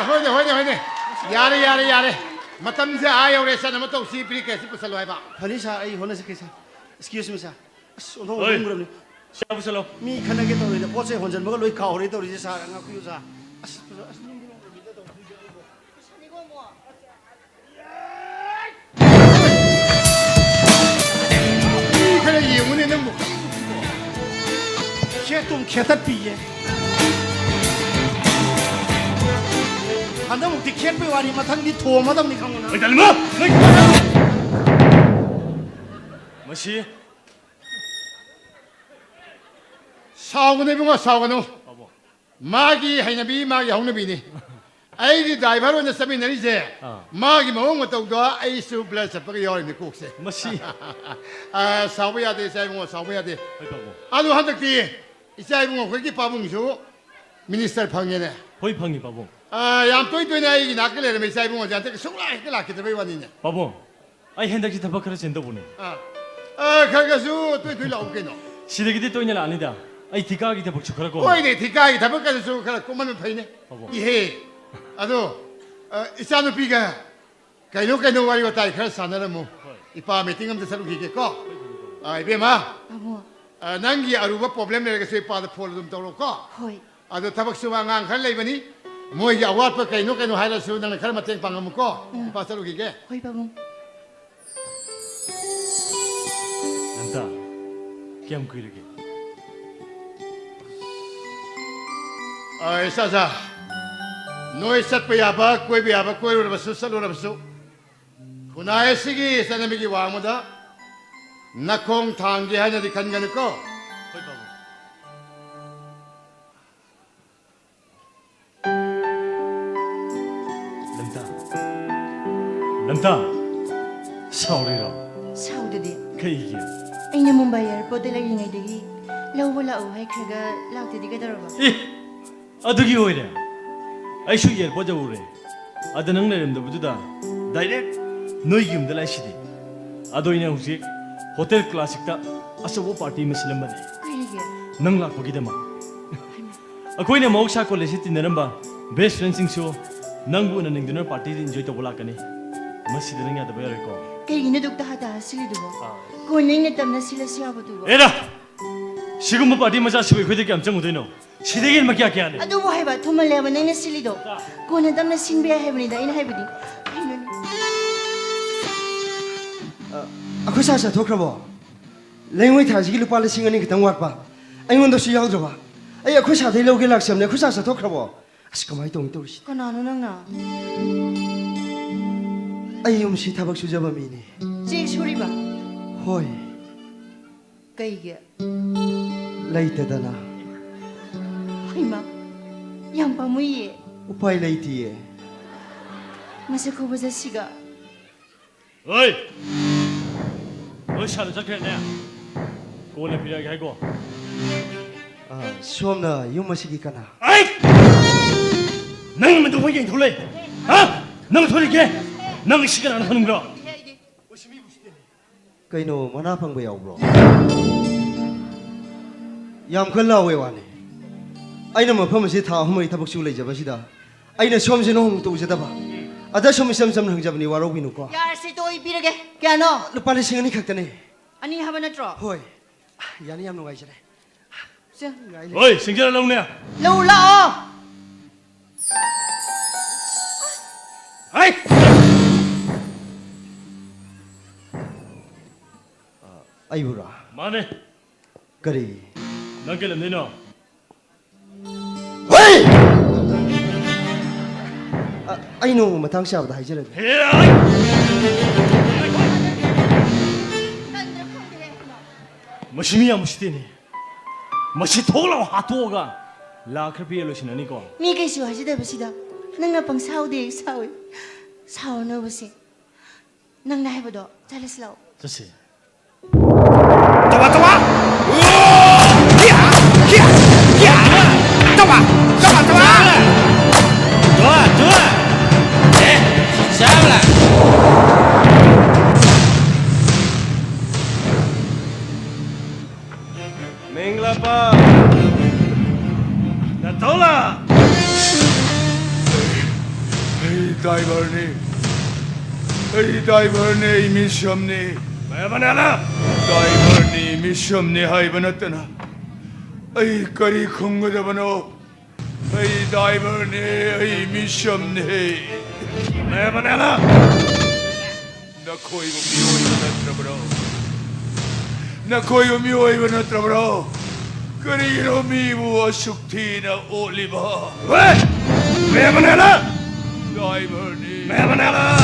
ꯍꯣꯏꯅꯦ ꯍꯣꯏꯅꯦ ꯍꯣꯏꯅꯦ ꯌꯥꯔꯦ ꯌꯥꯔꯦ ꯌꯥꯔꯦ ꯃꯇꯝꯁꯦ ꯌꯧꯔꯦ ꯆꯠꯅꯕ ꯇꯧꯁꯤ ꯕ꯭ꯔꯤꯛꯀꯦꯁꯤ ꯄꯨꯁꯜꯂꯨ ꯍꯥꯏꯕ ꯐꯅꯤ ꯁꯥꯔ ꯑꯩ ꯍꯣꯠꯅꯖꯒꯦ ꯁꯥꯔ ꯑꯦꯛꯁꯀ꯭ꯌꯨꯁ ꯃꯤ ꯁꯥꯔ ꯑꯁ ꯑꯣꯟꯊꯣꯛꯈ꯭ꯔꯕꯅꯤ ꯃꯤ ꯈꯟꯅꯒꯦ ꯇꯧꯔꯤꯗ ꯄꯣꯠ ꯆꯩ ꯍꯣꯟꯖꯟꯕꯒ ꯂꯣꯏ ꯀꯥꯎꯔꯦ ꯇꯧꯔꯤꯁꯦ ꯁꯥꯔ ꯉꯥꯛꯄꯤꯌꯨ ꯁꯥꯔ ꯑꯁ ꯈꯔ ꯌꯦꯡꯉꯨꯅꯦ ꯅꯪꯕꯨ ꯈꯦꯠꯇꯨꯝ ꯈꯦꯠꯇꯠꯄꯤꯌꯦ ꯍꯟꯗꯛꯃꯨꯛꯇꯤ ꯈꯦꯠꯄꯩ ꯋꯥꯅꯤ ꯃꯊꯪꯗꯤ ꯊꯣꯝꯃꯗꯕꯅꯤ ꯈꯪꯉꯨꯅ ꯃꯁꯤ ꯁꯥꯎꯒꯅꯨ ꯏꯕꯨꯡꯉꯣ ꯁꯥꯎꯒꯅꯨ ꯃꯥꯒꯤ ꯍꯩꯅꯕꯤ ꯃꯥꯒꯤ ꯍꯧꯅꯕꯤꯅꯤ ꯑꯩꯒꯤ ꯗ꯭ꯔꯥꯏꯚꯔ ꯑꯣꯏꯅ ꯆꯠꯃꯤꯟꯅꯔꯤꯁꯦ ꯃꯥꯒꯤ ꯃꯑꯣꯡ ꯃꯇꯧꯗꯣ ꯑꯩꯁꯨ ꯕ꯭ꯂꯔ ꯆꯠꯄꯒ ꯌꯥꯎꯔꯤꯅꯤ ꯀꯣꯛꯁꯦ ꯃꯁꯤ ꯁꯥꯎꯕ ꯌꯥꯗꯦ ꯏꯆꯥ ꯏꯕꯨꯡꯉꯣ ꯁꯥꯎꯕ ꯌꯥꯗꯦ ꯑꯗꯨ ꯍꯟꯗꯛꯇꯤ ꯏꯆꯥ ꯏꯕꯨꯡꯉꯣ ꯑꯩꯈꯣꯏꯒꯤ ꯄꯥꯕꯨꯡꯁꯨ ꯃꯤꯅꯤꯁꯇꯔ ꯐꯪꯉꯦꯅꯦ ꯍꯣꯏ ꯐꯪꯉꯤ ꯄꯥꯕꯨꯡ ꯌꯥꯝ ꯇꯣꯏ ꯇꯣꯏꯅ ꯑꯩꯒꯤ ꯅꯥꯛꯇ ꯂꯩꯔꯝꯃꯦ ꯏꯆꯥ ꯏꯕꯨꯡꯉꯣꯁꯦ ꯍꯟꯗꯛ ꯁꯨꯡꯂꯥꯛ ꯍꯦꯛꯇ ꯂꯥꯛꯈꯤꯗꯕꯩ ꯋꯥꯅꯤꯅꯦ ꯄꯥꯕꯨꯡ ꯑꯩ ꯍꯟꯗꯛꯁꯤ ꯊꯕꯛ ꯈꯔ ꯆꯦꯟꯗꯧꯕꯅꯦ ꯈꯔ ꯈꯔꯁꯨ ꯇꯣꯏ ꯇꯣꯏ ꯂꯥꯛꯎ ꯀꯩꯅꯣ ꯁꯤꯗꯒꯤꯗꯤ ꯇꯣꯏꯅ ꯂꯥꯛꯑꯅꯤꯗ ꯑꯩ ꯊꯤꯀꯥꯒꯤ ꯊꯕꯛꯁꯨ ꯈꯔ ꯀꯣ ꯍꯣꯏꯅꯦ ꯊꯤꯀꯥꯒꯤ ꯊꯕꯛ ꯀꯩꯁꯨ ꯈꯔ ꯀꯣꯝꯃꯟꯕ ꯐꯩꯅꯦ ꯏꯍꯦ ꯑꯗꯣ ꯏꯆꯥꯅꯨꯄꯤꯒ ꯀꯩꯅꯣ ꯋꯥꯔꯤ ꯋꯥꯇꯥꯏ ꯈꯔ ꯁꯥꯟꯅꯔꯝꯃꯨ ꯏꯄꯥ ꯃꯤꯇꯤꯡ ꯑꯝꯇ ꯆꯠꯂꯨꯈꯤꯒꯦꯀꯣ ꯏꯕꯦꯝꯃ ꯅꯪꯒꯤ ꯑꯔꯨꯕ ꯄ꯭ꯔꯣꯕ꯭ꯂꯦꯝ ꯂꯩꯔꯒꯁꯨ ꯏꯄꯥꯗ ꯐꯣꯟ ꯑꯗꯨꯝ ꯇꯧꯔꯣꯀꯣ ꯍꯣꯏ ꯑꯗꯣ ꯊꯕꯛ ꯁꯨꯕ ꯑꯉꯥꯡ ꯈꯔ ꯂꯩꯕꯅꯤ ꯃꯣꯏꯒꯤ ꯑꯋꯥꯠꯄ ꯀꯩꯅꯣ ꯍꯥꯏꯔꯁꯨ ꯅꯪꯅ ꯈꯔ ꯃꯇꯦꯡ ꯄꯥꯡꯉꯝꯃꯨꯀꯣ ꯏꯄꯥ ꯆꯠꯂꯨꯈꯤꯒꯦ ꯍꯣꯏ ꯄꯥꯕꯨꯡ ꯅꯟꯇꯥ ꯀꯌꯥꯝ ꯀꯨꯏꯔꯒꯦ ꯏꯆꯥ ꯅꯣꯏ ꯆꯠꯄ ꯌꯥꯕ ꯀꯣꯏꯕ ꯌꯥꯕ ꯀꯣꯏꯔꯨꯔꯕꯁꯨ ꯆꯠꯂꯨꯔꯕꯁꯨ ꯈꯨꯟꯅꯥꯏ ꯑꯁꯤꯒꯤ ꯆꯠꯅꯕꯤꯒꯤ ꯋꯥꯡꯃꯗ ꯅꯈꯣꯡ ꯊꯥꯡꯒꯦ ꯍꯥꯏꯅꯗꯤ ꯈꯟꯒꯅꯨꯀꯣ ꯍꯣꯏ ꯄꯥꯕꯨꯡ ꯅꯟꯇꯥ ꯁꯥꯎꯔꯤꯔꯣ ꯁꯥꯎꯗꯗꯤ ꯀꯩꯒꯤ ꯑꯩꯅ ꯃꯨꯝꯕꯥꯏ ꯑꯦꯌꯔꯄꯣꯔꯠꯇ ꯂꯩꯔꯤꯉꯩꯗꯒꯤ ꯂꯧꯕ ꯂꯥꯛꯎ ꯍꯥꯏꯈ꯭ꯔꯒ ꯂꯥꯛꯇꯗꯤ ꯀꯩꯗꯧꯔꯕ ꯑꯗꯨꯒꯤ ꯑꯣꯏꯔꯦ ꯑꯩꯁꯨ ꯑꯦꯌꯔꯄꯣꯔꯠ ꯌꯧꯔꯨꯔꯦ ꯑꯗ ꯅꯪ ꯂꯩꯔꯝꯗꯕꯗꯨꯗ ꯗꯥꯏꯔꯦꯛ ꯅꯣꯏꯒꯤ ꯌꯨꯝꯗ ꯂꯥꯛꯏꯁꯤꯗꯤ ꯑꯗꯣ ꯑꯩꯅ ꯍꯧꯖꯤꯛ ꯍꯣꯇꯦꯜ ꯀ꯭ꯂꯥꯁꯤꯛꯇ ꯑꯆꯧꯕ ꯄꯥꯔꯇꯤ ꯑꯃ ꯁꯤꯜꯂꯝꯕꯅꯦ ꯀꯔꯤꯒꯤ ꯅꯪ ꯂꯥꯛꯄꯒꯤꯗꯃꯛ ꯑꯩꯈꯣꯏꯅ ꯃꯍꯧꯁꯥ ꯀꯣꯂꯦꯖꯇ ꯇꯤꯟꯅꯔꯝꯕ ꯕꯦꯁ ꯐ꯭ꯔꯦꯟꯁꯤꯡꯁꯨ ꯅꯪꯕꯨ ꯎꯅꯅꯤꯡꯗꯨꯅ ꯄꯥꯔꯇꯤꯗ ꯏꯟꯖꯣꯏ ꯇꯧꯕ ꯂꯥꯛꯀꯅꯤ ꯃꯁꯤꯗ ꯅꯪ ꯌꯥꯗꯕ ꯌꯥꯔꯣꯏꯀꯣ ꯀꯩꯒꯤꯅꯣ ꯗꯨꯛꯇ ꯍꯥꯇꯥ ꯁꯤꯜꯂꯤꯗꯨꯕꯣ ꯀꯣꯟꯅ ꯑꯩꯅ ꯇꯝꯅ ꯁꯤꯜꯂꯁꯤ ꯌꯥꯕꯗꯨꯕꯣ ꯑꯦꯔꯥ ꯁꯤꯒꯨꯝꯕ ꯄꯥꯔꯇꯤ ꯃꯆꯥꯁꯤꯕꯨ ꯑꯩꯈꯣꯏꯗ ꯀꯌꯥꯝ ꯆꯪꯉꯨꯗꯣꯏꯅꯣ ꯁꯤꯗꯒꯤ ꯍꯦꯟꯕ ꯀꯌꯥꯅꯤ ꯑꯗꯨꯕꯨ ꯍꯥꯏꯕ ꯊꯨꯃꯜꯂꯦꯕ ꯅꯪꯅ ꯁꯤꯜꯂꯤꯗꯣ ꯀꯣꯟꯅ ꯇꯝꯅ ꯁꯤꯟꯕ ꯌꯥꯏ ꯍꯥꯏꯕꯅꯤꯗ ꯑꯩꯅ ꯍꯥꯏꯕꯗꯤ ꯀꯩꯅꯣꯅꯦ ꯑꯩꯈꯣꯏ ꯁꯥꯔ ꯆꯠꯊꯣꯛꯈ꯭ꯔꯕꯣ ꯂꯩꯉꯣꯏ ꯊꯥꯁꯤꯒꯤ ꯂꯨꯄꯥ 2,000 ꯈꯤꯇꯪ ꯋꯥꯠꯄ ꯑꯩꯉꯣꯟꯗꯁꯨ ꯌꯥꯎꯗ꯭ꯔꯕ ꯑꯩ ꯑꯩꯈꯣꯏ ꯁꯥꯔꯗꯩ ꯂꯧꯒꯦ ꯂꯥꯛꯆꯕꯅꯦ ꯑꯩꯈꯣꯏ ꯁꯥꯔ ꯆꯠꯊꯣꯛꯈ꯭ꯔꯕꯣ ꯑꯁ ꯀꯃꯥꯏꯅ ꯇꯧꯔꯤꯁꯤ ꯀꯅꯥꯅꯣ ꯅꯪꯅ ꯑꯩ ꯌꯨꯝꯁꯤ ꯊꯕꯛ ꯁꯨꯖꯕ ꯃꯤꯅꯤ ꯆꯦꯛ ꯁꯨꯔꯤꯕ ꯍꯣꯏ ꯀꯩꯒꯤ ꯂꯩꯇꯗꯅ ꯍꯩꯃ ꯌꯥꯝ ꯄꯥꯝꯃꯨꯏꯌꯦ ꯎꯄꯥꯏ ꯂꯩꯇꯤꯌꯦ ꯃꯁꯛ ꯈꯨꯕ ꯆꯠꯁꯤꯒ ꯍꯣꯏ ꯅꯣꯏ ꯁꯥꯟꯅ ꯆꯠꯈ꯭ꯔꯦꯅꯦ ꯀꯣꯟꯅ ꯄꯤꯔꯛꯑꯒꯦ ꯍꯥꯏꯀꯣ ꯁꯣꯝꯅ ꯌꯨꯝ ꯑꯁꯤꯒꯤ ꯀꯅꯥ ꯑꯩ ꯅꯪ ꯃꯗꯨ ꯌꯦꯡꯊꯣꯛꯂꯦ ꯍꯥ ꯅꯪ ꯊꯣꯛꯂꯤꯒꯦ ꯅꯪ ꯁꯤ ꯀꯅꯥꯅ ꯈꯪꯕ꯭ꯔꯣ ꯀꯩꯅꯣ ꯃꯅꯥ ꯐꯪꯕ ꯌꯥꯎꯕ꯭ꯔꯣ ꯌꯥꯝ ꯀꯟꯅ ꯂꯥꯎꯋꯦ ꯋꯥꯅꯤ ꯑꯩꯅ ꯃꯐꯝ ꯑꯁꯤ ꯊꯥ 3 ꯊꯕꯛ ꯁꯨ ꯂꯩꯖꯕꯁꯤꯗ ꯑꯩꯅ ꯁꯣꯝꯁꯦ ꯅꯣꯡ ꯇꯧꯖꯗꯕ ꯑꯗ ꯁꯨꯝ ꯏꯆꯝ ꯆꯝꯅ ꯍꯪꯖꯕꯅꯤ ꯋꯥꯔꯧꯕꯤꯅꯨꯀꯣ ꯌꯥꯔꯁꯤ ꯇꯣ ꯑꯩ ꯄꯤꯔꯒꯦ ꯀꯌꯥꯅꯣ ꯂꯨꯄꯥ 2,000 ꯈꯛꯇꯅꯦ ꯑꯅꯤ ꯍꯥꯏꯕ ꯅꯠꯇ꯭ꯔꯣ ꯍꯣꯏ ꯌꯥꯅꯤ ꯌꯥꯝ ꯅꯨꯡꯉꯥꯏꯖꯔꯦ ꯍꯣꯏ ꯁꯤꯡꯖꯔ ꯂꯧꯅꯦ ꯂꯧ ꯂꯥꯛꯑꯣ ꯍꯥꯏ ꯑꯩꯕꯨꯔꯥ ꯃꯥꯅꯦ ꯀꯔꯤ ꯅꯪ ꯀꯩ ꯂꯝꯗꯩꯅꯣ 아이노 마탕 샤브다 하이저래. 머시미야 무시디니. 머시 토글라 하토가 라크피엘로시나니고. Mi kay siya sida ba sida? Nang napang saudi sawi. Sao no ba si? Nang nahi ba do? Chalis law. 저씨. 맹라빠. 나 돌아. 에이 다이버니 에이 다이버니 미션니 매바나라. 다이버니 미션니 하이버나떠나 에이 거리 공거다바노 에이 다이버니 에이 미션니 매바나라. 나 코이고 미오이버나떠브로 나 코이고 미오이버나떠브로 그리로 미부어 숙티나 올리바 왜? 매바나라. 다이버니 매바나라.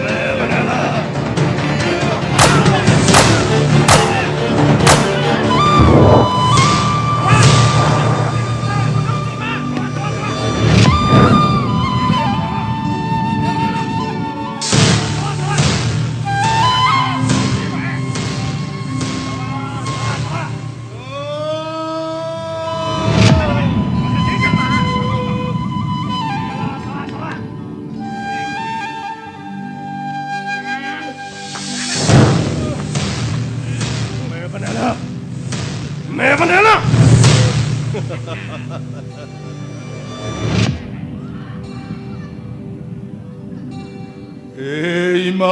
매바나라. 에이마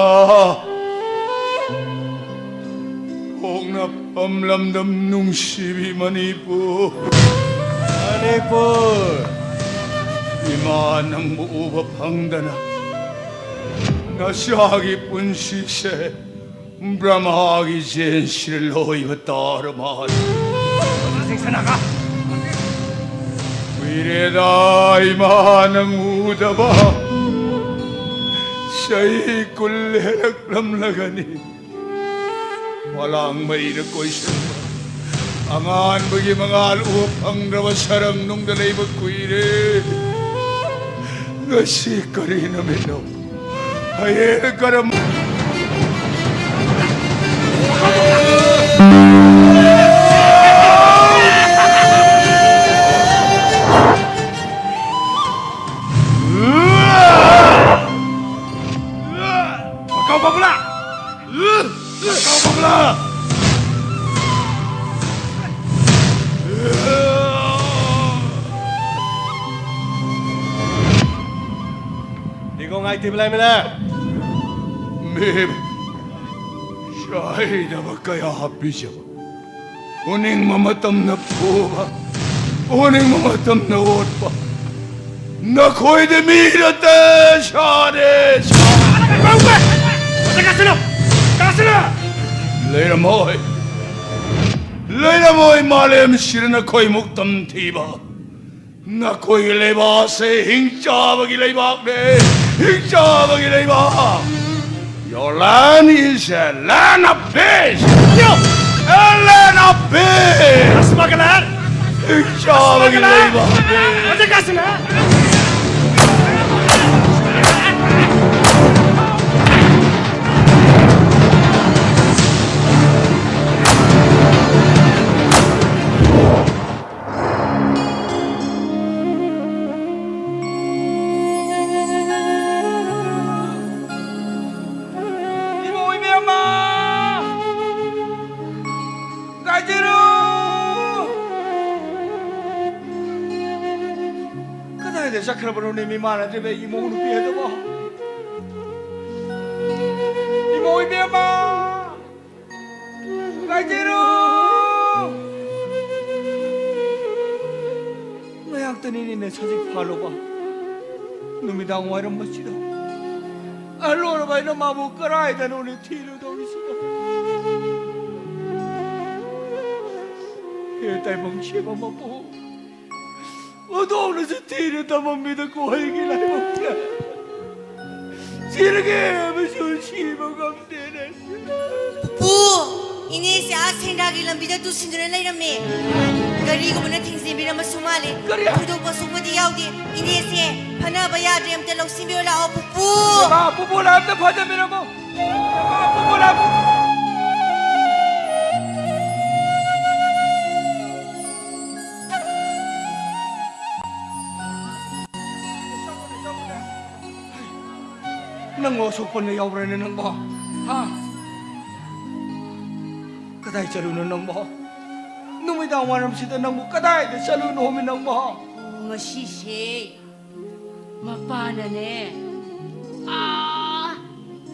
홍납밤람담 뭉시비마니뿌 아니뿔. 이만한 무법항다나 나시하기 뿐시세 브라마하기 젠시를 너희가 따르마하니 생선아가. 위레다 이만한 우다바 샤이 꿀레락 람라가니 walang mairekoy angan bagi mangal upang rawa sarang nung dalay magkuire ngasi ka rin namin no ay karam Kau pula. Kau pula. Di ko ngai tiblay mo na. Mib siya na magkaya happy siya ba uning mamatam na po ba uning mamatam na wot pa nakoy de mirate siya de siya Leila mo'y malem siya na ko'y muktam tiba na ko'y leba se hingcha bagilay ne hingcha bagilay ba Your land is a land of peace a land of peace Mas magalan. hingcha bagilay ba Ada kasi na. Sakrabroni mi mana debe imo unu piedo ba. Imo ibe ba. Kajero. Ngayak tani ne sajik phalo ba. Numidang wairam machiro. Alor ba no mabu karai da no ni thilu do isino. He tai mong cheba ma po. 어두운에서 뒤를 담아미다 고하기를 해볼게 지르게 무슨 시범감대네 부 이네시 아생다기 람비다 두신드는 레이라메 가리고는 팅신비라마 수말레 구도버 수부디 야우디 이네시 파나바야 드엠테 록신비올라 어 부부 마 부부람도 파자미라모 부부람 nang osok pun yaw rin nang mo ha kadai chalu nang mo numi da waram sida nang mo kadai da chalu no mi nang mo ngasishi mapanane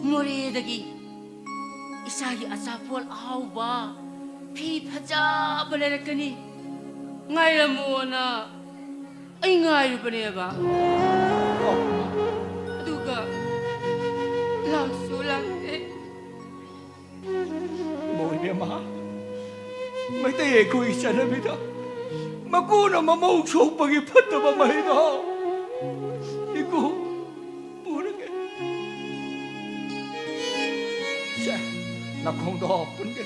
moredagi isagi asapol ahawba pi phaja balerakani ngairamona ai ngairu baneba aduga langsulang boy be ma mai te ku isana mi da makuna mamau chok pagi phatta ba mai da iku purage cha na khong do pun ge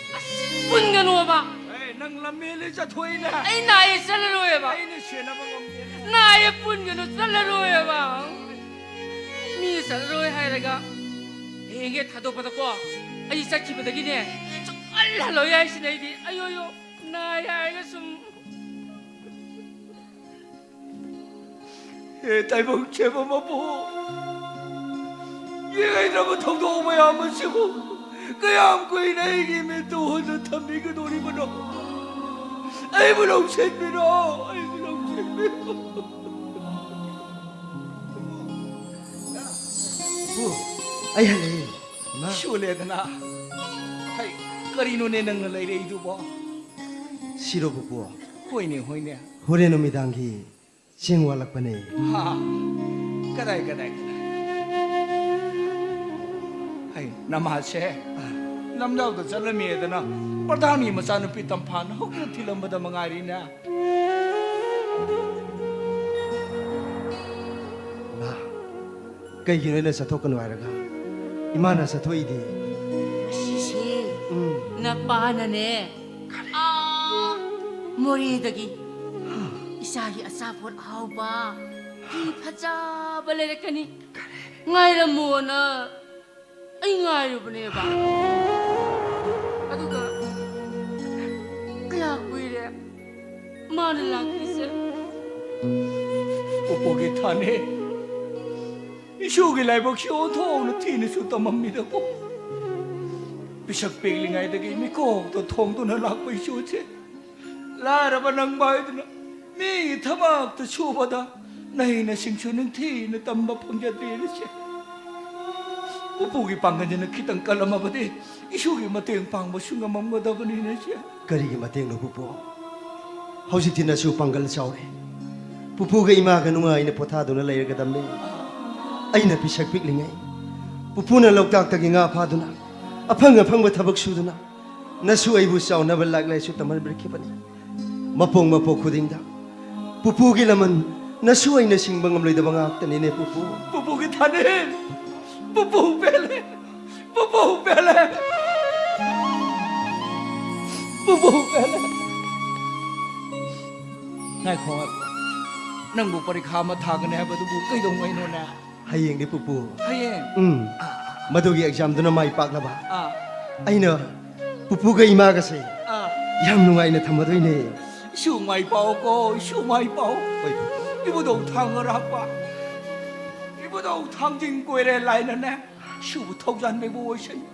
pun gano ba ai nang lamele cha thoi na ai nai salaloe ba ai ne shena ba ngom ne nai pun gano salaloe ba mi salaloe hairaga enge thadopata ko ai sakibadagine alhaloy ai sinaidi ayoyo nai haiga sum tai bông che ba ma bo ye ai na ba thong do ma ya ma si ko ka yam koi nai gi me to ho da tham mi ga do ri ba no ai bu long chen mi no ai bu long chen mi 부 아이할래 마 shu le da na hai kari no ne nang lai re du bo 싫어 부부 hoi ne 호레 놈이당기 징왈락바네 ha kadai kadai hai nama che nam dau da chala mi da na pradhan ni ma sa nu pi tam phan ho ke thilam ba da mangai ri na 마 그이기는 사토건 와라가 이마나 사토이디 shishi na panane moredagi isagi asapol ahawba pi phaja balerakani ngairamona ai ngairu baneba aduga kaya kuire mana langise popogi thane ishugi lai bok sho tho nu thi ni su tamam mi da ko bisak pegling ai da gi mi ko to thong to na lak pai shu che la ra ba nang bai da mi thamak to chu ba da nai na sing chu ning thi na tam ba phang ja de ni che popogi pang ga na khitang kalama ba de ishugi ma teng pang ba sunga mam ga da ba ni na che 그리기 마땡 부부 허식티나 수 방갈 차오레 부부가 이마가 누가 이네 포타도나 레이르가담네 아이나 비샥 빅링아이 부부나 럭닥닥이 가 파도나 아팡가 팡바 타박 수도나 나수 아이부 싸우나 발락라이수 담을 브리키바니 마퐁 마포 쿠딩다 부부기 라면 나수 아이나 싱방am 로이다 방악다니네 부부 popogi thane popo pele popo pele ngai khong nang bu parikha ma tha gane ba du bu kai dong ngai no na 하이앵디 부부 haye 마도기 exam도나 마이 빡라바 a 아이나 부부가 이마가세 a 얌 누가이나 담아도이네 shu mai pao ko shu mai pao 어이 ibu dong thang ra pa ibu dong thang jing kwe re lai na na shu bu thok jan me bu shin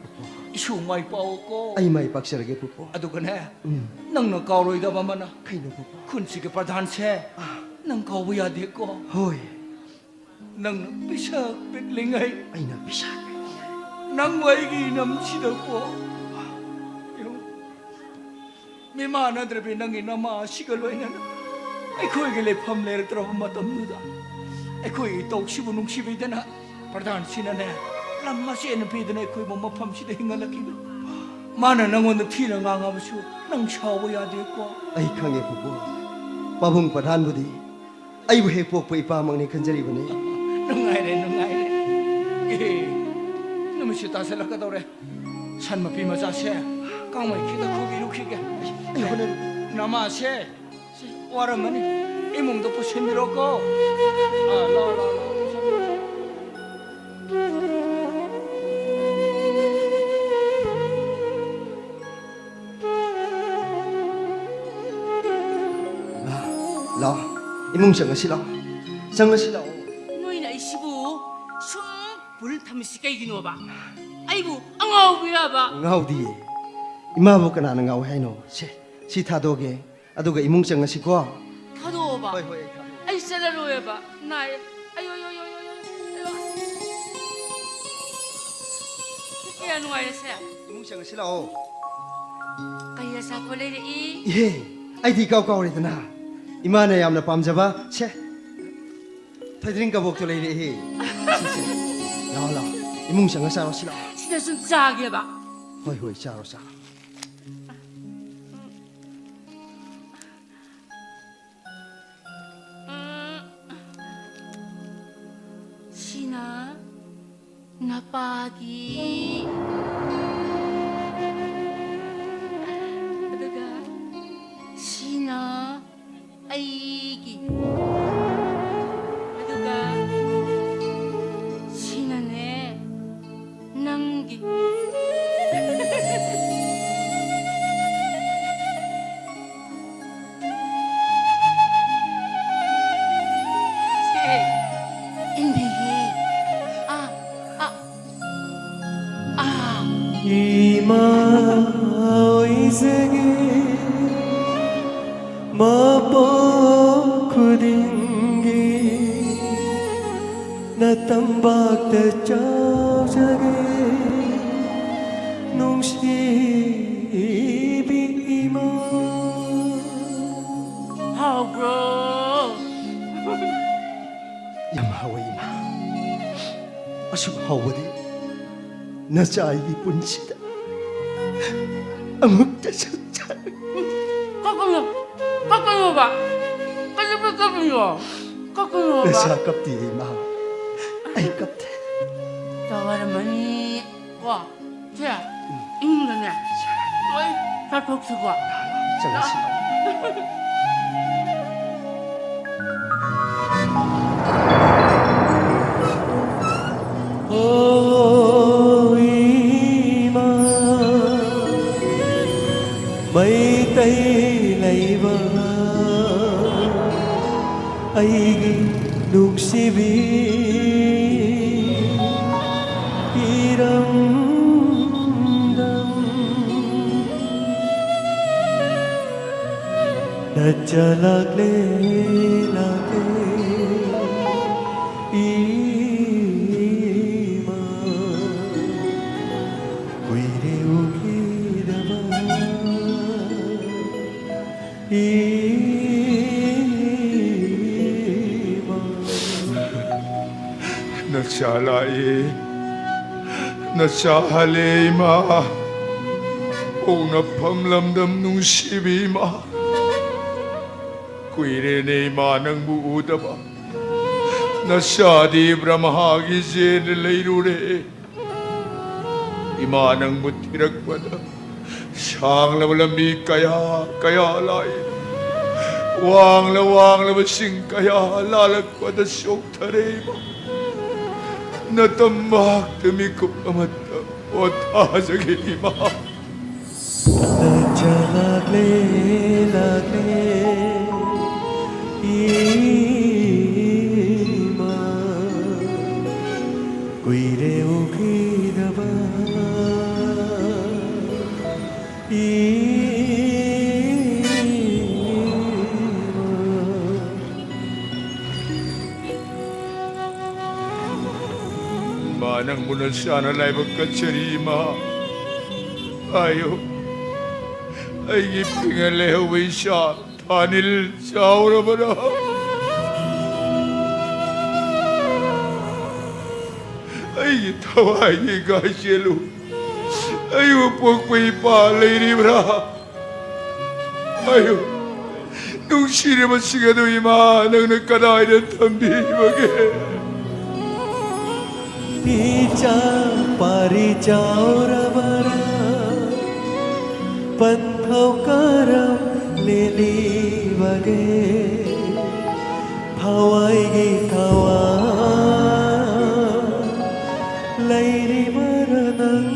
shu mai pao ko 아이 마이 빡셔라게 부부 adu gane nang na kaw roi da ba ma na 카이노 부부 kun si ke pradhan che nang kaw bu ya de ko 호이 nang bisa pit lingai 아이나 비샥 nang wai gi nam chi da ko me ma na dre be nang ina ma shi ga loi na ai khoi ge le pham le tra ma tam nu da ai khoi to shi bu nung shi be da na pradhan si na ne lam ma se na pe da na khoi ma pham shi da hinga la ki ma na nang on da thi na nga nga ba su nang chao bu ya de ko 아이 강의 부부 빠붕 빠단 부디 ꯑꯩꯕꯨ ꯍꯦꯛ ꯄꯣꯛꯄ ꯏꯄꯥꯃꯛꯅꯤ ꯈꯟꯖꯔꯤꯕꯅꯤ ꯅꯨꯡꯉꯥꯏꯔꯦ ꯅꯨꯡꯉꯥꯏꯔꯦ ꯅꯨꯃꯤꯠꯁꯤ ꯇꯥꯁꯜꯂꯛꯀꯗꯧꯔꯦ ꯁꯟ ꯃꯄꯤ ꯃꯆꯥꯁꯦ ꯀꯥꯡꯃꯩ ꯈꯤꯇ ꯈꯨꯕꯤꯔꯨꯈꯤꯒꯦ ꯅꯃꯥꯁꯦ ꯋꯥꯔꯝꯃꯅꯤ 이몽도 부신비로고 라 이몽 정하시라 정하시라 너희는 이시부 숨 불을 타면서 깨기노 봐. 아이고 앙아우야 봐. ngaudi imabu kana ngau haino si thadoge aduga imung 정하시고 타도 봐. hoi hoi 아이 살아로야 봐. 나 아요요요요. 야 누가이세야? imung 정하시라 까이야 사콜레리 이. 예 아이디 까우까우리드나 이만에 얌나 빰자바 체 타드링 까복도 레이리 해 나와라 imung 정하시라 시라 진짜 좀 짜게 봐. hoi hoi charo sa 신아 나빠기 그다가 신아 아이기 그다가 신아네 남기 이마의생에 마법쿠딩기 나땀박다 짜자게 농시비이마 How bro yamhawa ima asum hawadi 나자이 뿐치다 아무것도 좋다 깎아요 봐 깎아요 깎아요 나자 깝디 이마 아이 깝대 나와라마니 와 쟤야 이문가네 어이 잘 복수고 정신 mây tây lạy vờ aigi nuksibi iram dam nachalakle lake ima kuire ukidaba Nachalai Nachahale ima Una pamlamdam nung shibi ma Kuirene ma nang buuda ba Nashadi brahmagi jen leirure Ima nang mutirak pada Shang la lambi kaya lai Wang la basing kaya lalak pada syok tarema Natamak temikup amata Otazagi ima nachalakle lake ima kuire ukidaba Manang munal siya na laibag katsarima Ayo Ay ipingalehaway siya Tanil siya ora ba na Ay taway ikasilo Ayo pagpay palay ni bra Ayo 둥실이면 시계도 이마 너는 까다이는 덤비먹에 नीचा पारी जाओरवरा पंथवकारम लेली वगे भावाई थावा लैरी मरनंग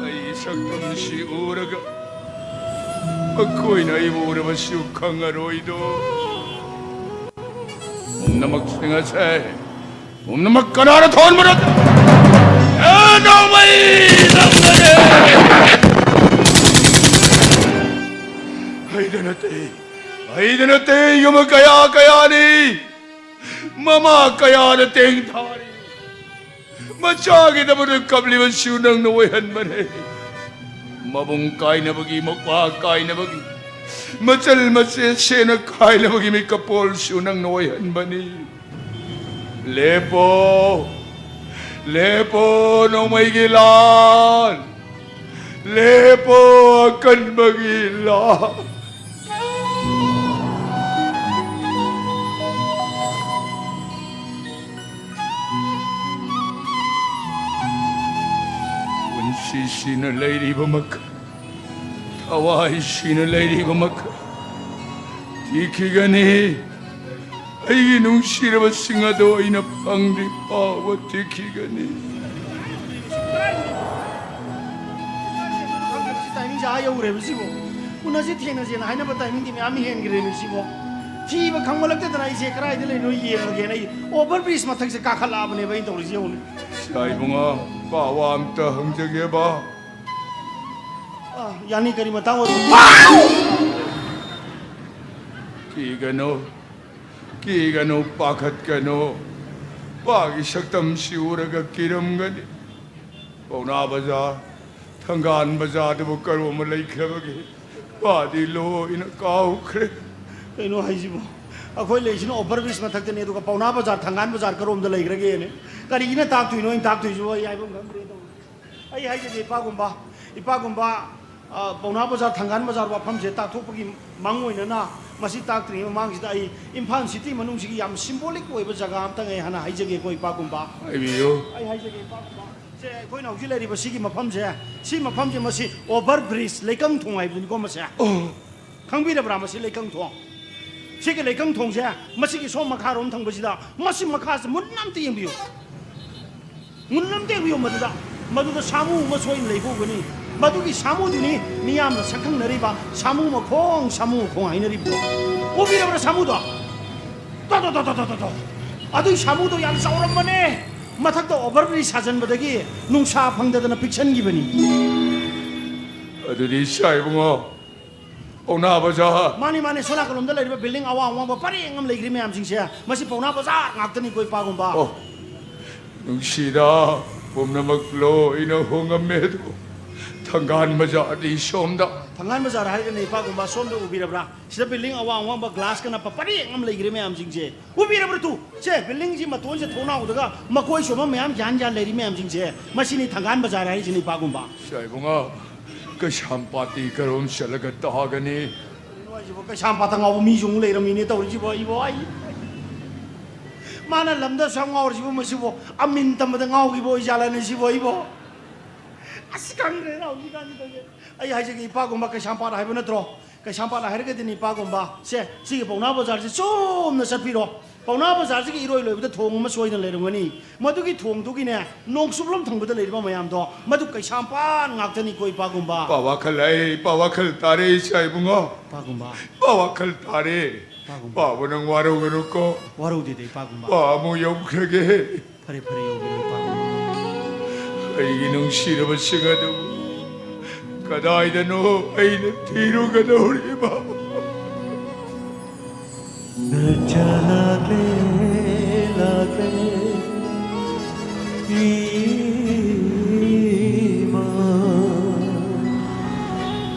ꯑꯩ ꯁꯛꯇꯝꯁꯤ ꯎꯔꯒ ꯃꯈꯣꯏꯅ ꯑꯩꯕꯨ ꯎꯔꯕꯁꯨ ꯈꯪꯉꯔꯣꯏꯗꯣ ꯄꯨꯝꯅꯃꯛꯁꯤꯡ ꯑꯁꯦ ꯄꯨꯝꯅꯃꯛ ꯀꯅꯥꯅ ꯊꯣꯟꯕꯅꯣ ꯅꯣꯡꯃꯩ ꯅꯝꯒꯅꯤ ꯑꯩꯗ ꯅꯠꯇꯦ ꯌꯨꯝ ꯀꯌꯥ ꯀꯌꯥꯅꯤ ꯃꯃꯥ ꯀꯌꯥꯅ ꯇꯦꯡꯊꯥꯔꯤ ꯃꯆꯥꯒꯤꯗꯃꯛꯇ ꯀꯞꯂꯤꯕꯁꯨ ꯅꯪꯅ ꯑꯣꯏꯍꯟꯕꯅꯦ ꯃꯕꯨꯡ ꯀꯥꯏꯅꯕꯒꯤ ꯃꯧꯄꯥ ꯀꯥꯏꯅꯕꯒꯤ ꯃꯆꯜ ꯃꯆꯦ ꯁꯦꯅ ꯀꯥꯏꯅꯕꯒꯤ ꯃꯤꯀꯄꯣꯜꯁꯨ ꯅꯪꯅ ꯑꯣꯏꯍꯟꯕꯅꯤ ꯂꯦꯞꯄꯣ ꯂꯦꯞꯄꯣ ꯅꯣꯡꯃꯩꯒꯤ ꯂꯥꯟ ꯂꯦꯞꯄꯣ ꯑꯀꯟꯕꯒꯤ ꯂꯥꯟ ꯄꯨꯟꯁꯤꯁꯤꯅ ꯂꯩꯔꯤꯕ ꯃꯈꯩ ꯊꯋꯥꯏꯁꯤꯅ ꯂꯩꯔꯤꯕ ꯃꯈꯩ ꯊꯤꯈꯤꯒꯅꯤ ꯑꯩꯒꯤ ꯅꯨꯡꯁꯤꯔꯕꯁꯤꯡ ꯑꯗꯣ ꯑꯩꯅ ꯐꯪꯗ꯭ꯔꯤ ꯐꯥꯎꯕ ꯊꯤꯈꯤꯒꯅꯤ 타이밍 자 여우래버시고 우나지 태너지나 하이나바 타이밍 디미 아미 헨그래버시고 티바 강말락데드나 이제 그라이들레 노이에게나 오버브리스 마탁세 까칼라브네 바인 도리지 오늘 사이봉아 빠와 암따 흥정해봐 아 야니 그리 마타고 끼가노 빠갓가노 빠기 석담 시우라가 기름가니 보나 바자 탕간 바자도 부끄러움을 레이크라게 바디로 이나 까우 그래 कहीं हाइजिबो अखोई लेजिनो ओवरब्रिज में थकते नहीं तो पौना बाजार थंगान बाजार करो उमदा लेग रगे ने करी इने ताक तुइनो इन ताक तुइजो याइबो गंब्रे तो आई हाइ जे इपा गुंबा पौना बाजार थंगान बाजार वाफम जे ताक थोपगी मांगोइना ना मसी ताक त्रि मांग सिदा आई इम्फाल सिटी मनुंग सिगी याम सिम्बोलिक ओइबो जगह am तंगे हना हाइ जगे कोई इपा गुंबा आइबियो आई हाइ जगे इपा गुंबा से कोई नौजी लेरिबो सिगी मफम जे सी मफम जे मसी ओवरब्रिज लेकंग थोंग आइबो को मसे खंगबिरब्रा मसी लेकंग थोंग सिगे लेकंग थोंगसे मसिगी सोम मखारोम थंगबसिदा मसि मखास मुन्नम तियंबियो मदुदा सामु मसोइन लेबोगनी मदुगी सामुदुनी मियाम सखंग नरिबा सामु मखों हाइनरिबो ओबिरबरा सामुदो तो अदुई सामुदो याम सावरमने मथक्तो ओभरब्रिज साजनबदगी नुंसा फंगदना पिक्सनगिबनी अदुदी साइबुंगो पौना बाजार माने सोना कलमदा लेरिबा बिल्डिंग आवा आवा परेंगम लेग्री मैम सिंगसे मसि पौना बाजार ngakतनी कोई पागुंबा नुंसीदा पुमनमक लो इना होंगमेदो थंगान बाजार दी सोमदा थंगान बाजार हाइ ने पागुंबा सोमदो उबिरबरा सिदा बिल्डिंग आवा आवा ग्लास कना परेंगम लेग्री मैम सिंगसे उबिरबरा तू से बिल्डिंग जी मतोन से थोना उदगा मकोई सोमा मैम जान लेरी मैम सिंगसे मसिनी थंगान बाजार हाइ जिनी पागुंबा साइबुंगा कशाम्पाती करोम चलग तागने कशाम्पाता गाव मीजुंग लेरमिने तौरिजिबो इबो आई माना लमदा संगावरजिबो मसिबो अमिन तमदा गावगिबो इजालाने सिबो इबो असकांग्रे राउजी गानी तगे आई हाइजेगी पागुंबा कशाम्पाता हाइबो नत्रो कशाम्पाता हाइरगदिनी पागुंबा से सिगे पौना बाजार से सोमना सपिरो पौना बाजार से इरोय लोइबदा थोंग म सोइना लेरंगनी मदुगी थोंग दुगिने नोंगसुब्लम थंगबदा लेरिबा मयामदो मदु कशाम्पान ngaktani koi pagumba पावाखल तारे साइबुंगा pagumba पावाखल तारे पावनंग वारो गरुको waru de pagumba पामु यौखगे फरे योबिरो pagumba ꯑꯩꯒꯤ ꯅꯨꯡꯁꯤꯔꯕ ꯁꯤꯡ ꯑꯗꯨ ꯀꯗꯥꯏꯗꯅꯣ ꯑꯩꯅ ꯊꯤꯔꯨꯒꯗꯧꯔꯤꯕ नचा लागले ईमा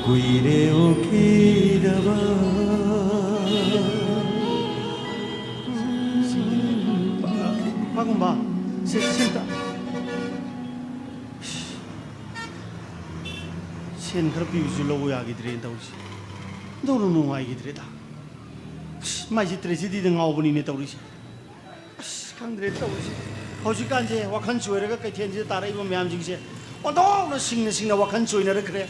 कुइरे उखिरबा pagumba senta sen khar pi ju lo ya gi dre tawsi 너는 농아이기들이다. 마치 트레지디도 나오보니네 떠오르지. 강들에 떠오르지. 거기까지 와칸 조회가 그때인지 따라 이거 매암징세. 너는 싱나 와칸 조이나를 그래.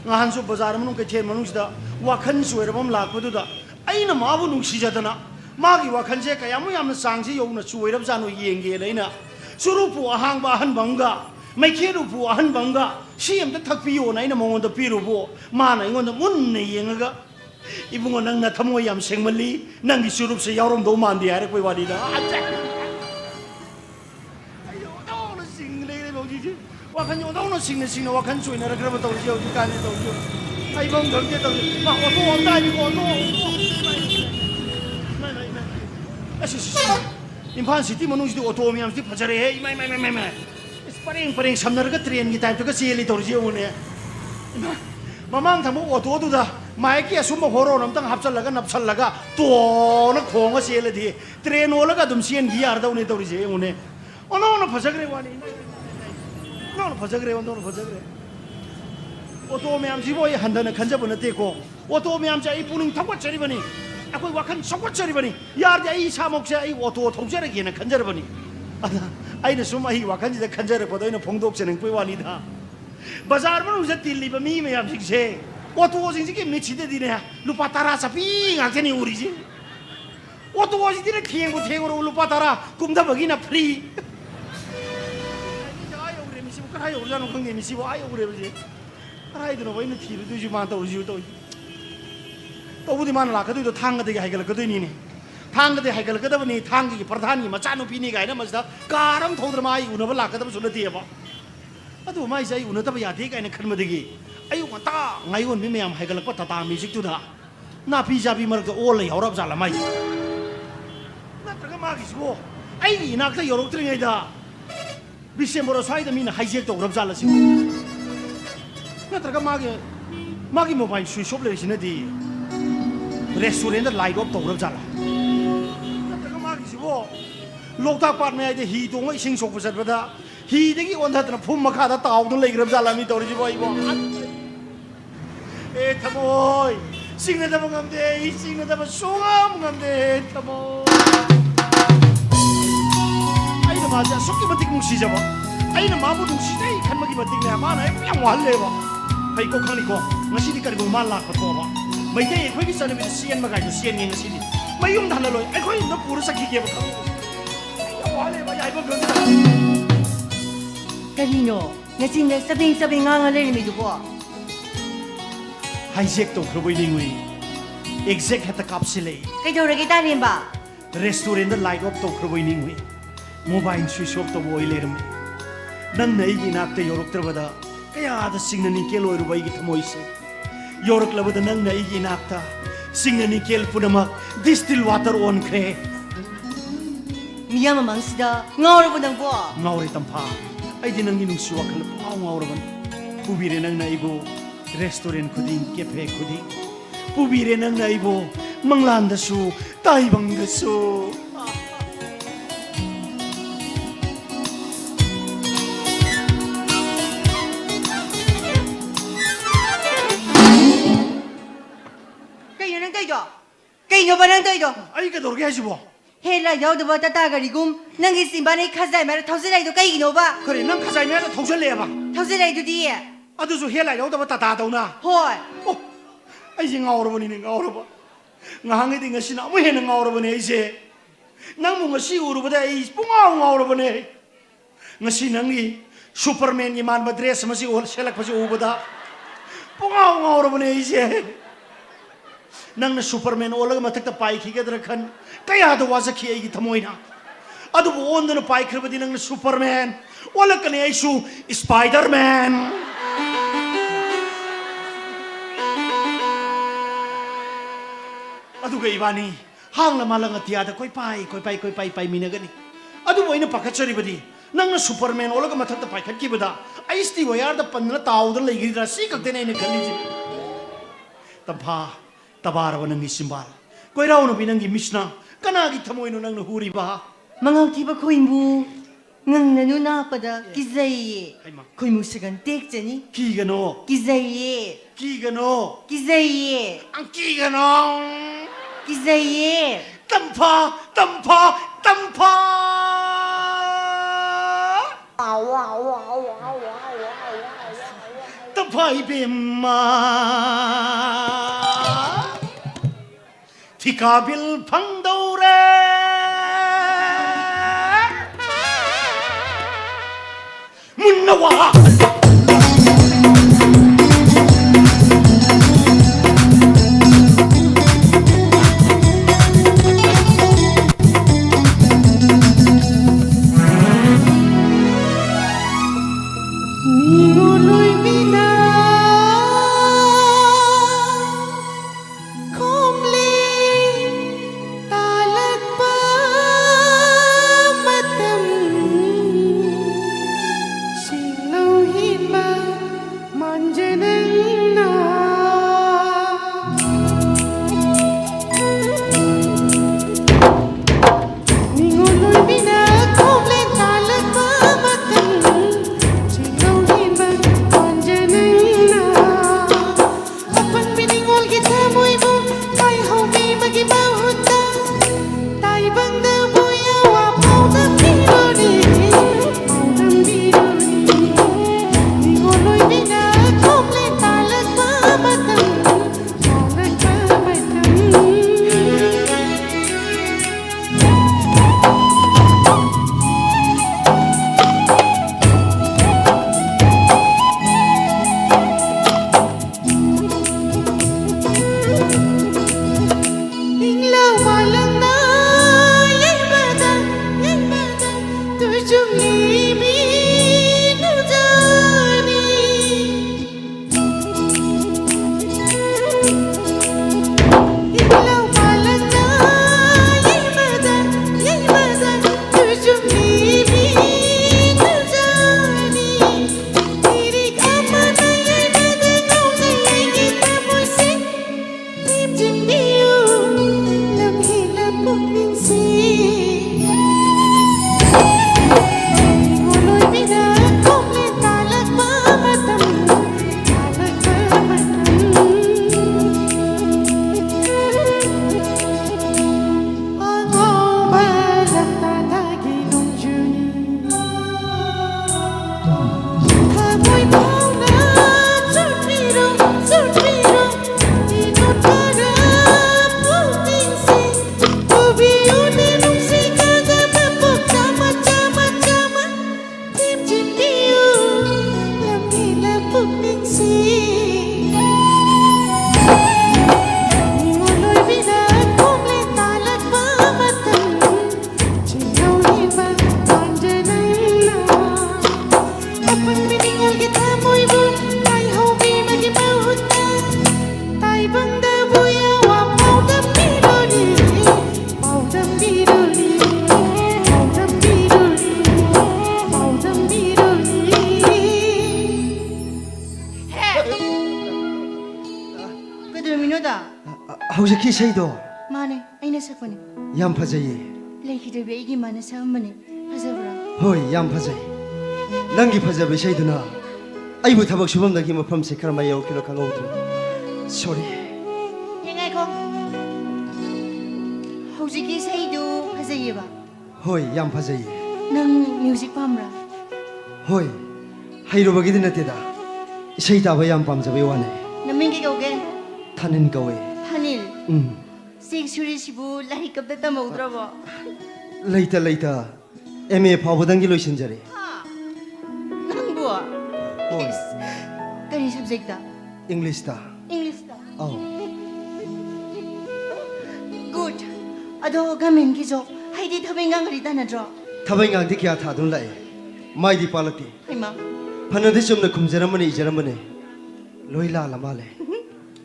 한수 바자르면 그때 만웅시다 와칸 조회를 보면 락거두다. 아이는 마부 농시자더나. 마기 와칸제 가야무야는 상시 요는 조회를 자노 이행게래나. 수루부 아항바 한방가. 마이케루부 아한방가. 시험도 탁비요 나이는 몽원도 비루부. 마나 이건도 문네 이행가. 이bungo nang natamo yam sengmali nang disurup sa yarom do mandi are koi wadi da ayo do no sing le lo ji wa kan yo do no sing na wa kan chui na ra gra to ji ji kan ni to ji ai bong dong je to ma wa to wa dai ni ko to mai ashi impan city manu ji auto mi am ji phajare he mai is paring samnar ga train gi type to ga seli to ji one mamang thamu auto du da 마이키 숨어 호로 넘당 합살라가 납살라가 또는 공어 시엘디 트레인 올라가 좀 시엔 기아르다 오네 도리지 오네 오노 버저그레 와니 노노 버저그레 온노 버저그레 오토메 암 지보이 한다는 간접은 어때고 오토메 암 자이 부능 턱과 처리버니 아고 와칸 속과 처리버니 야르자 이 사목자 이 오토 통제르기는 간절버니 아이는 숨어이 와칸지다 간절을 보도이는 봉독자는 뿌이와니다 바자르는 우자 딜리바 미메 암 식세 Oto sing sing mechide dire lupa tara sapi ngake ni uriji. Oto sing dire thieng lupa tara kumda bagi na free. Ayo ure misi bukan ayo urjan ukang ni misi bo ayo ure biji. Ayo itu nopo ini thiru tu cuma tahu urji tu. Tahu di mana lah kado itu thang kado haikal kado ini. Thang kado haikal kado ni thang ki perdana ni macam nu pini kaya na macam karam thau drama ayo nopo lah kado sudah tiap. Aduh mai saya uno tapi ya tiap kaya ni kerma degi. Ayo mata ngayon mi mayam haikal ko tata music tu dah. Na pizza bi mereka oleh orang jalan mai. Na terka magi sih. Ayo nak tu yorok teringai dah. Bisa merosai dah mina hijack tu orang jalan sih. Na terka magi mobile switch off le sini di restoran dah light off tu orang jalan. Na terka magi sih. Lok tak part mai ada hidung ai sing sok besar pada. Hidungi orang tu na pun makan dah tahu tu lagi orang jalan mi tu orang jiwa ibu. 타모이 싱내다 먹는데 이 싱내다 먹 소가 먹는데 타모 아이는 맞아 속기 버티기 묵시자 봐 아이는 마부 묵시자 이 간먹이 버티기 마나 뿅 할래 봐 아이 꼭 하니까 ngasi니까 이거 말라 거 봐. 매대 거기 사는 데 시엔 마가이도 시엔 게 ngasi니. 마용 달라로 아이 거기 너 부르사 기게 봐. 야 와래 봐. 야 이거 병다. Karino, ngasi sabing nga le mi dubo. Hijack to kroboy ningwi. Exact hata kapsile. Kay do ragi tanin ba? Restaurant the light up to kroboy ningwi. Mobile switch off to boy lerme. Nang naigi nakte yorok trabada. Kaya ada singna nikel oiru bai git moise. Yorok labada nang naigi nakta. Singna nikel punamak distill water on kre. Miya mamang sida ngawro budang bo. Ngawre tampa. Ay di nang ginung suwa kalap ngawro ban. Pubire nang naibo. Restoran kuding cafe kuding pubire nang naibo manglanda su taibang su kayo ba nang tayo ay ka dorge hasibo hela yaw do ba tatagarikum nang isimbani khazai mara thausilai do kai gino ba kare nang khazai mara thausilai ba thausilai do di adusu hela yaw do ba tata dauna hoi oh ay sing ngawro ni ngawro ba ngahangi ding sina mo hen ngawro ne ise nang mo ngasi uru ba dai pungaw ngawro ne ngasi nangi superman ni man ba dress masi ol selak pasi ubada pungaw ngawro ne ise nang na superman olag matak ta pai khige dra khan kaya do waza khi ai thamoina adu bo on na pai khrbadi nang na superman olag kane ai su spiderman adu ga ibani hang la malang atia da koi pai minagani adu bo ina pakachari badi nang na superman olag matak ta pai khaki bada ai sti wo yar da panna taw da legi dra si kakte nei ne khalli ji tabha tabar wanang isimbal koi raw no binang misna kana gi thamoy no nang huri ba mangaw ti ba koi mu ngang nanu na pada kizai koi mu sigan tek jani ki gano kizai 끼가노 기자예 안 끼가노 기자예 땀파 땀파 이뱀마 티카빌 방도래 문나와 hꯧꯖꯤꯛꯀꯤ ꯏꯁꯩꯗꯣ 마네 아이나 사건이 ꯌꯥꯝ ꯐꯖꯩꯌꯦ 레이키도 베이기 마네 사음마네 하자브라 ꯍꯣꯏ ꯌꯥꯝ ꯐꯖꯩ ꯅꯪꯒꯤ ꯐꯖꯕ ꯏꯁꯩꯗꯨꯅ ꯑꯩꯕꯨ ꯊꯕꯛ ꯁꯨꯐꯝꯗꯒꯤ ꯃꯐꯝꯁꯦ ꯀꯔꯝꯕ ꯌꯧꯔꯛꯈꯤꯅꯣ ꯈꯪꯍꯧꯗ꯭ꯔꯦ ꯁꯣꯔꯤ ꯌꯦꯡꯉꯥꯏꯈꯣ ꯍꯧꯖꯤꯛꯀꯤ ꯏꯁꯩꯗꯨ ꯐꯖꯩꯌꯦꯕ ꯍꯣꯏ ꯌꯥꯝ ꯐꯖꯩꯌꯦ ꯅꯪ ꯃ꯭ꯌꯨꯖꯤꯛ ꯄꯥꯝꯕ꯭ꯔꯥ ꯍꯣꯏ ꯍꯩꯔꯨꯕꯒꯤꯗꯤ ꯅꯠꯇꯦꯗ ꯏꯁꯩ ꯇꯥꯕ ꯌꯥꯝ ꯄꯥꯝꯖꯕꯩ ꯋꯥꯅꯦ ꯅꯃꯤꯡ ꯀꯩ ꯀꯧꯒꯦ ꯊꯥꯅꯤꯟ ꯀꯧꯋꯦ 타닐 음 섹슈리시부 라이컵 때 먹더라고 레이타 MA 파고단기 로신자리 낭부 ሆይ 까리 subject다 잉글리시다 잉글리시다 አዎ good 아도 가면 기죠 하이디 더뱅강 그리다 나죠 타바잉강디 기아 타돈 라이 마이디 팔라티 하이마 파는데 좀더 굶자라머니 이자라머니 로이라 라말레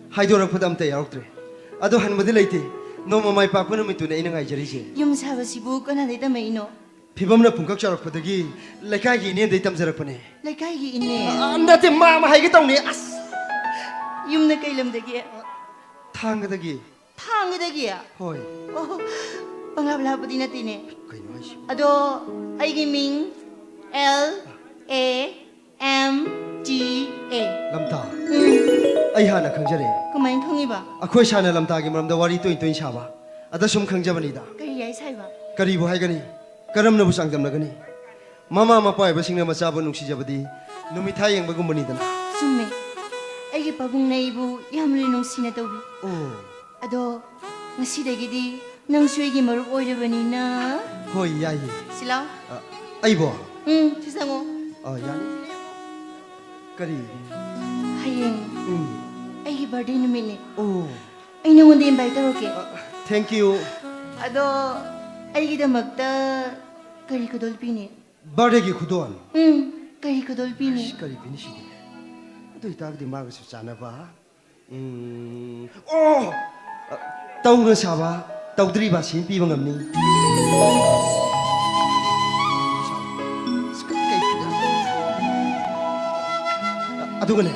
하이도락보다 암때 야옥드레 아도 한마디 레이티 너무 많이 바꾸는 미투네 이는 아이저리지 용사바시부 꺼나내다 메이노 비범나 분각자락보다기 레카기 이니엔 데이tam자락보네 레카이기 있네 안다테 마마 하이게 땅네 아스 юм나 까일럼대기 탕가다기 탕그대기야 호이 방라블라부디 나티네 그이노 하시 아도 아이기 밍 L A M G A 람타 ꯑꯩ ꯍꯥꯟꯅ ꯈꯪꯖꯔꯦ ꯀꯃꯥꯏꯅ ꯈꯪꯉꯤꯕ ꯑꯩꯈꯣꯏ ꯁꯥꯟꯅ ꯂꯝꯇꯥꯒꯤ ꯃꯔꯝꯗ ꯋꯥꯔꯤ ꯇꯣꯏ ꯇꯣꯏ ꯁꯥꯕ ꯑꯗ ꯁꯨꯝ ꯈꯪꯖꯕꯅꯤꯗ ꯀꯔꯤ ꯌꯥꯏ ꯁꯥꯏꯕ ꯀꯔꯤꯕꯨ ꯍꯥꯏꯒꯅꯤ ꯀꯔꯝꯅꯕꯨ ꯆꯥꯡꯗꯝꯅꯒꯅꯤ ꯃꯃꯥ ꯃꯄꯥ ꯑꯣꯏꯕꯁꯤꯡꯅ ꯃꯆꯥꯕꯨ ꯅꯨꯡꯁꯤꯖꯕꯗꯤ ꯅꯨꯃꯤꯠꯊꯥ ꯌꯦꯡꯕꯒꯨꯝꯕꯅꯤꯗꯅ ꯆꯨꯝꯃꯦ ꯑꯩꯒꯤ ꯄꯥꯕꯨꯡꯅ ꯑꯩꯕꯨ ꯌꯥꯝꯅ ꯅꯨꯡꯁꯤꯅ ꯇꯧꯕꯤ ꯑꯣ ꯑꯗꯣ ꯉꯁꯤꯗꯒꯤꯗꯤ ꯅꯪꯁꯨ ꯑꯩꯒꯤ ꯃꯔꯨꯞ ꯑꯣꯏꯔꯕꯅꯤꯅ ꯍꯣꯏ ꯌꯥꯏꯌꯦ ꯁꯤꯂꯥꯎ ꯑꯩꯕꯣ ꯁꯤꯁꯪꯉꯣ ꯌꯥꯅꯤ ꯀꯔꯤ ꯍꯌꯦꯡ ꯑꯩꯒꯤ ꯕꯥꯔꯗꯦ ꯅꯨꯃꯤꯠꯅꯦ ꯑꯣ ꯑꯩ ꯅꯉꯣꯟꯗ ꯏꯟꯚꯥꯏꯠ ꯇꯧꯔꯛꯀꯦ ꯊꯦꯡꯛ ꯌꯨ ꯑꯗꯣ ꯑꯩꯒꯤꯗꯃꯛꯇ ꯀꯔꯤ ꯈꯨꯗꯣꯜ ꯄꯤꯅꯤ ꯕꯥꯔꯗꯦꯒꯤ ꯈꯨꯗꯣꯜ ꯀꯔꯤ ꯈꯨꯗꯣꯜ ꯄꯤꯅꯤ ꯀꯔꯤ ꯄꯤꯅꯤ ꯁꯤꯗꯤ ꯑꯗꯨ ꯑꯣꯏꯇꯥꯔꯒꯗꯤ ꯃꯥꯒꯁꯨ ꯆꯥꯅꯕ ꯑꯣ ꯇꯧꯅ ꯁꯥꯕ ꯇꯧꯗ꯭ꯔꯤꯕ ꯁꯤ ꯄꯤꯕ ꯉꯝꯅꯤ ꯑꯗꯨꯒꯅꯦ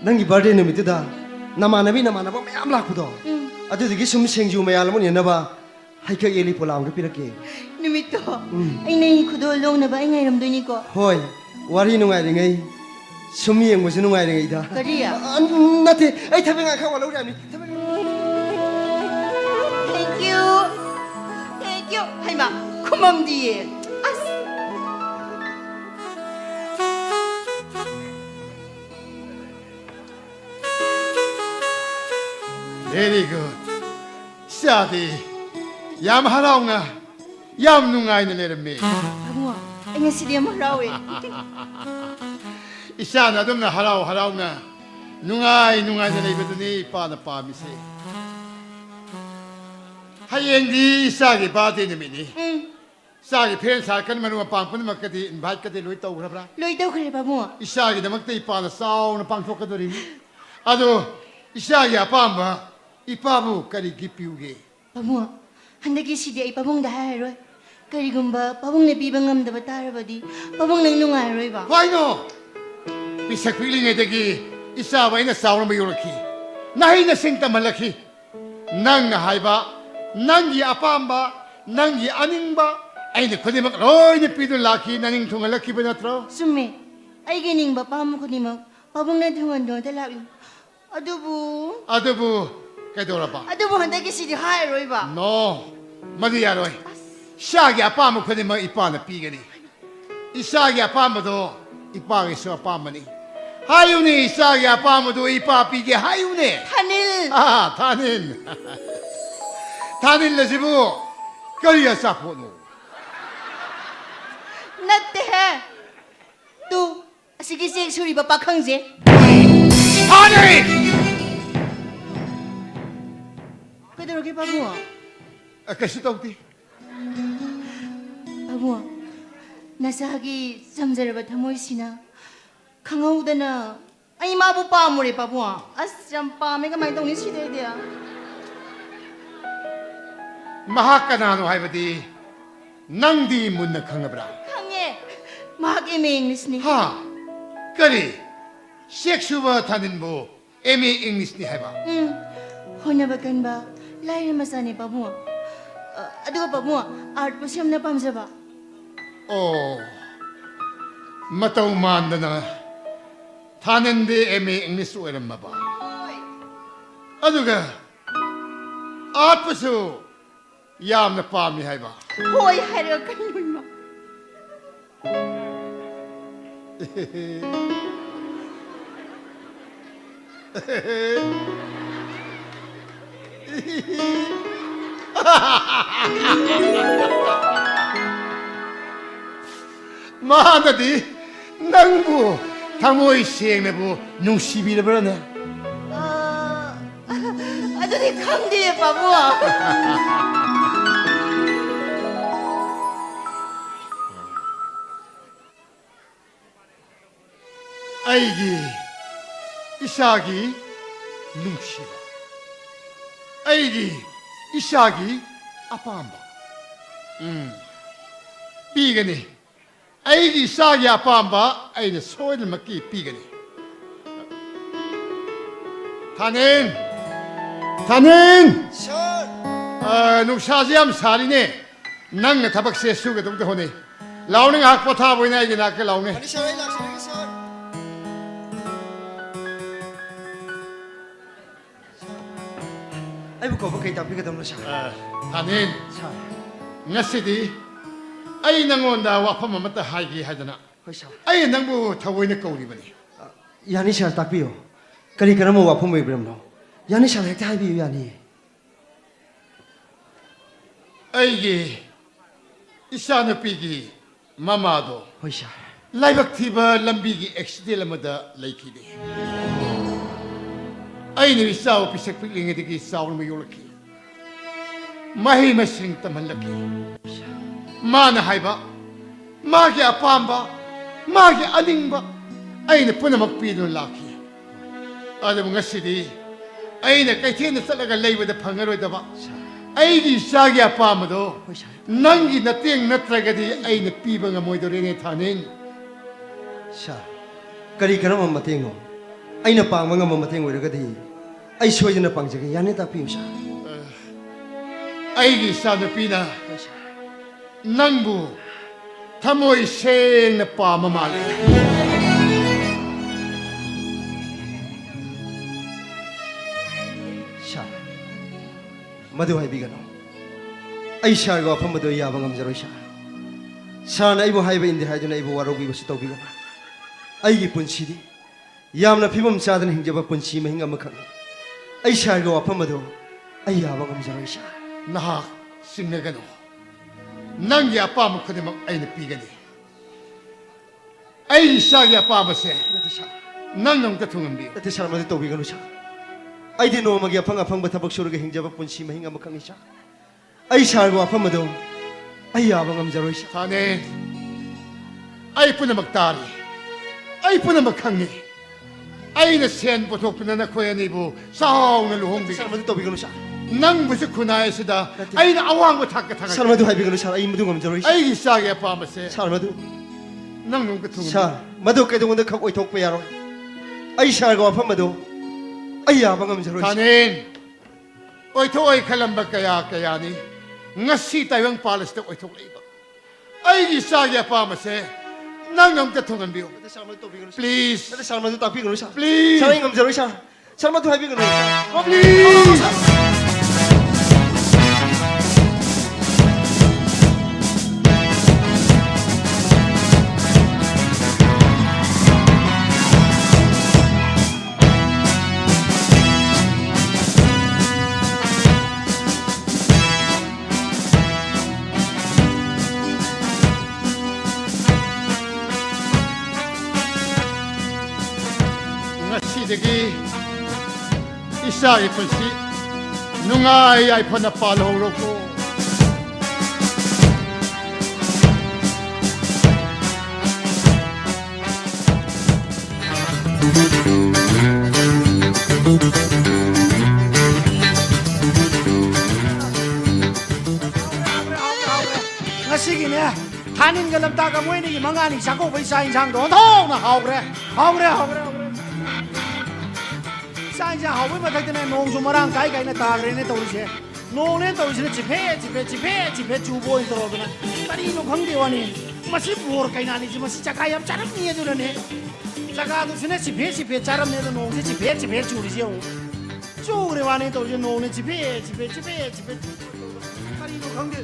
ꯅꯪꯒꯤ ꯕꯥꯔꯗꯦ ꯅꯨꯃꯤꯠꯇꯨꯗ ꯅꯃꯥꯟꯅꯕ ꯃꯌꯥꯝ ꯂꯥꯛꯄꯗꯣ ꯑꯗꯨꯗꯒꯤ ꯁꯨꯝ ꯁꯤꯡꯖꯨ ꯃꯌꯥꯜ ꯑꯃ ꯎꯅꯅꯕ ꯍꯩꯀꯛ ꯌꯦꯂꯤ ꯄꯣꯂꯥ ꯑꯃꯒ ꯄꯤꯔꯛꯀꯦ ꯅꯨꯃꯤꯠꯇꯣ ꯑꯩꯅ 이 ꯈꯨꯗꯣꯜ ꯂꯧꯅꯕ ꯑꯩ ꯉꯥꯏꯔꯝꯗꯣꯏꯅꯤꯀꯣ ꯍꯣꯏ ꯋꯥꯔꯤ ꯅꯨꯡꯉꯥꯏꯔꯤꯉꯩ ꯁꯨꯝ ꯌꯦꯡꯕꯁꯨ ꯅꯨꯡꯉꯥꯏꯔꯤꯉꯩꯗ ꯀꯔꯤ ꯅꯠꯇꯦ ꯑꯩ ꯊꯕꯛ ꯉꯥꯏ ꯈꯔ ꯋꯥꯠꯍꯧꯔꯤꯕꯅꯤ ꯊꯦꯡꯛ ꯌꯨ ꯍꯩꯃꯥ ꯈꯨꯃꯝꯗꯤꯌꯦ ꯑꯁ Very good. Sadi, yam harauna, yam nungai na lerme. ꯄꯥꯕꯨꯡ ꯑꯩ ꯉꯁꯤꯗꯤ ꯌꯥꯝ ꯍꯔꯥꯎꯋꯦ Isana adum na harauna, nungai na lebeduni pa na pamise. Hayeng di isagi bati ni mini. Sagi pen sa kan manu pangpun makati invite kati lui tau grabra. ꯂꯣꯏ ꯇꯧꯈ꯭ꯔꯦ ꯄꯥꯕꯨꯡ Isagi na magta ipa na sao na pangthok kadori. Ado isagi apamba ipabu kari gipiuge. ꯄꯥꯕꯨꯡ ꯍꯟꯗꯛꯀꯤꯁꯤꯗꯤ ꯑꯩ ꯄꯥꯕꯨꯡꯗ ꯍꯥꯏꯔꯔꯣꯏ ꯀꯔꯤꯒꯨꯝꯕ ꯄꯥꯕꯨꯡꯅ ꯄꯤꯕ ꯉꯝꯗꯕ ꯇꯥꯔꯕꯗꯤ ꯄꯥꯕꯨꯡ ꯅꯪ ꯅꯨꯡꯉꯥꯏꯔꯔꯣꯏꯕ Why no? Pisak piling ay dagi isa ba ina sauna mayuraki. Nahi na singta malaki. Nang haiba, nang yi apamba, nang yi aningba. Ay na kuni makroy ni pido laki naning tungalaki ba natro? ꯆꯨꯝꯃꯦ ꯑꯩꯒꯤ ꯅꯤꯡꯕ ꯄꯥꯝꯕ ꯈꯨꯗꯤꯡꯃꯛ ꯄꯥꯕꯨꯡꯅ ꯊꯨꯡꯍꯟꯗꯨꯅꯇ ꯂꯥꯛꯂꯤ Adubu kaidora ba? ꯑꯗꯨꯕꯨ ꯍꯟꯗꯛꯀꯤꯁꯤꯗꯤ ꯍꯥꯏꯔꯔꯣꯏꯕ No, madi yaroy. Shagi apamba kuni ma ipa na pigani. Isagi apamba do ipa iso apamba ni. Hayuni isagi apamba do ipa pige hayuni. 하늘 타닌. 타닌 레지부. 거리야 사포노. ꯅꯠꯇꯦꯍꯦ ꯇꯨ ꯑꯁꯤꯒꯤ ꯆꯦꯛ ꯁꯨꯔꯤꯕ ꯄꯥꯈꯪꯁꯦ 타닌! ꯀꯩꯗꯧꯔꯒꯦ ꯄꯥꯕꯨꯡ Kasi tawti. ꯄꯥꯕꯨꯡ ꯅꯁꯥꯒꯤ ꯆꯝꯖꯔꯕ ꯊꯃꯣꯏꯁꯤꯅ ꯈꯪꯍꯧꯗꯅ ꯑꯩ ꯃꯥꯕꯨ ꯄꯥꯝꯃꯨꯔꯦ ꯄꯥꯕꯨꯡ ꯑꯁ ꯌꯥꯝ ꯄꯥꯝꯃꯦ ꯀꯃꯥꯏꯅ ꯇꯧꯅꯤ ꯁꯤꯗꯩꯗꯤ Mahakanano haibadi. Nangdi munna khangabra. ꯈꯪꯉꯦ ꯃꯍꯥꯛ ꯑꯦꯝ ꯑꯦ ꯏꯪꯂꯤꯁꯅꯤ Ha. Kari. Sheksuba tanin mo. Emi English ni haiba. ꯍꯣꯠꯅꯕ ꯀꯟꯕ ꯂꯥꯏꯔ ꯃꯆꯥꯅꯦ ꯄꯥꯕꯨꯡ ꯑꯗꯨꯒ ꯄꯥꯕꯨꯡ ꯑꯥꯔꯠꯄꯨꯁꯨ ꯌꯥꯝꯅ ꯄꯥꯝꯖꯕ Oh. Matau mandana. Taninde Emi English oiramaba. Aduga. Atpasu. Yamna pami haiba. ꯍꯣꯏ ꯍꯥꯏꯔꯒ ꯀꯩꯅꯣ ꯏꯃꯥ Manadi, nangbu, thamoi sengnabu nungsibirabana. ꯑꯗꯨꯗꯤ ꯈꯪꯗꯦ ꯄꯥꯕꯨꯡ Aigi, isagi, nungsiba. Aigi, isagi, apamba. Pigani. Aigi isagi apamba, aina soil maki pigani. Tanin! Tanin! Sir! Nungsaziam sarine. Nang na tabak se suga dong hone. Launing hakpotha boina aigi nakka laune. Sir, ay laksana sir. buộc cậu phải tập cái đồng là sao 타닌 sao ngasi디 ai nangonda wafam amata haigi hadana hơi sao ai nangbu thawoina kauribani yani sao tập biểu cái này mà vào phong bì bìm đâu yani sao lại thay biểu yani aigi isanapigi mamado hơi sao laibak thiba lambigi accident amada laikidi ai ni sao pisak piling digi saul mayulaki mahi masing tamalaki mana haiba magi apamba magi aningba aina punamak pidun laki ada ngasidi aina kaithena salaga leibada phangaroidaba aigi sagi apamado nangi nateng natragadi aina piba ngamoidorene thanin sao cái mà mateng không anh là bằng mà mateng rồi cái gì anh xui cho nó bằng cái yani tập biểu sao aigi sanapina nangbu thamoi seng na pa mamali sao madu hai bi gano ai shar go pham madu ya bangam jaroi sha sa na ibo hai ba indi hai jona ibo waro bi basi tobi gana ai gi punchi di yam na phimam cha dan hingjaba punchi ma hinga makhan ai shar go pham madu ai ya bangam jaroi sha nahak sinagano nangi apam khodimak aina pigani ai sagi apam se nati sha nang nang ta thungam bi nati sha madu tobi gano sha ai di no ma gi phang ba thabak sur ga hingjaba punchi ma hinga makhan sha ai shar go pham madu ai ya bangam jaroi sha thane ai punamak tari ai punamak khangi aina sen pothok pinana khoyani bu saw na luhong bi sha madu tobi gano sha nang busi khunai sida aina awang ba thak ka thak sha madu hai bi gano sha ai madu ngam jaroi sha ai sagi apam se sha madu nang nung ka thungam 샤 마도 깨동은데 갖고 이톡 빼야로 아이 샤가 와파 마도 아이야 방금 저러 타닌 오이토이 칼람바 kaya ni ngasi tayong palastok oitok leiba ai gi sagya pamase nang nang ka thongan biu please 근데 샤마도 딱 비그노 샤 please 샤이 ngam 저러 샤 샤마도 하이 비그노 샤 oh please ngasidagi isa ipunsi nungai ay panapalhoro ko ngasigine tanin galam ta ka moini gi mangani sako bai sa insang do thong na haugre sa insang hau bai ma thak ne nong su marang kai kai na ta re ne to se nong ne to se chipe chu boi to na tari no khang de wani masi bor kai na ni ji masi chaka yam charam ni du ne chaka du se ne chipe charam ne do nong se chipe chu ri se o chu re wani to se nong ne chipe tari no khang de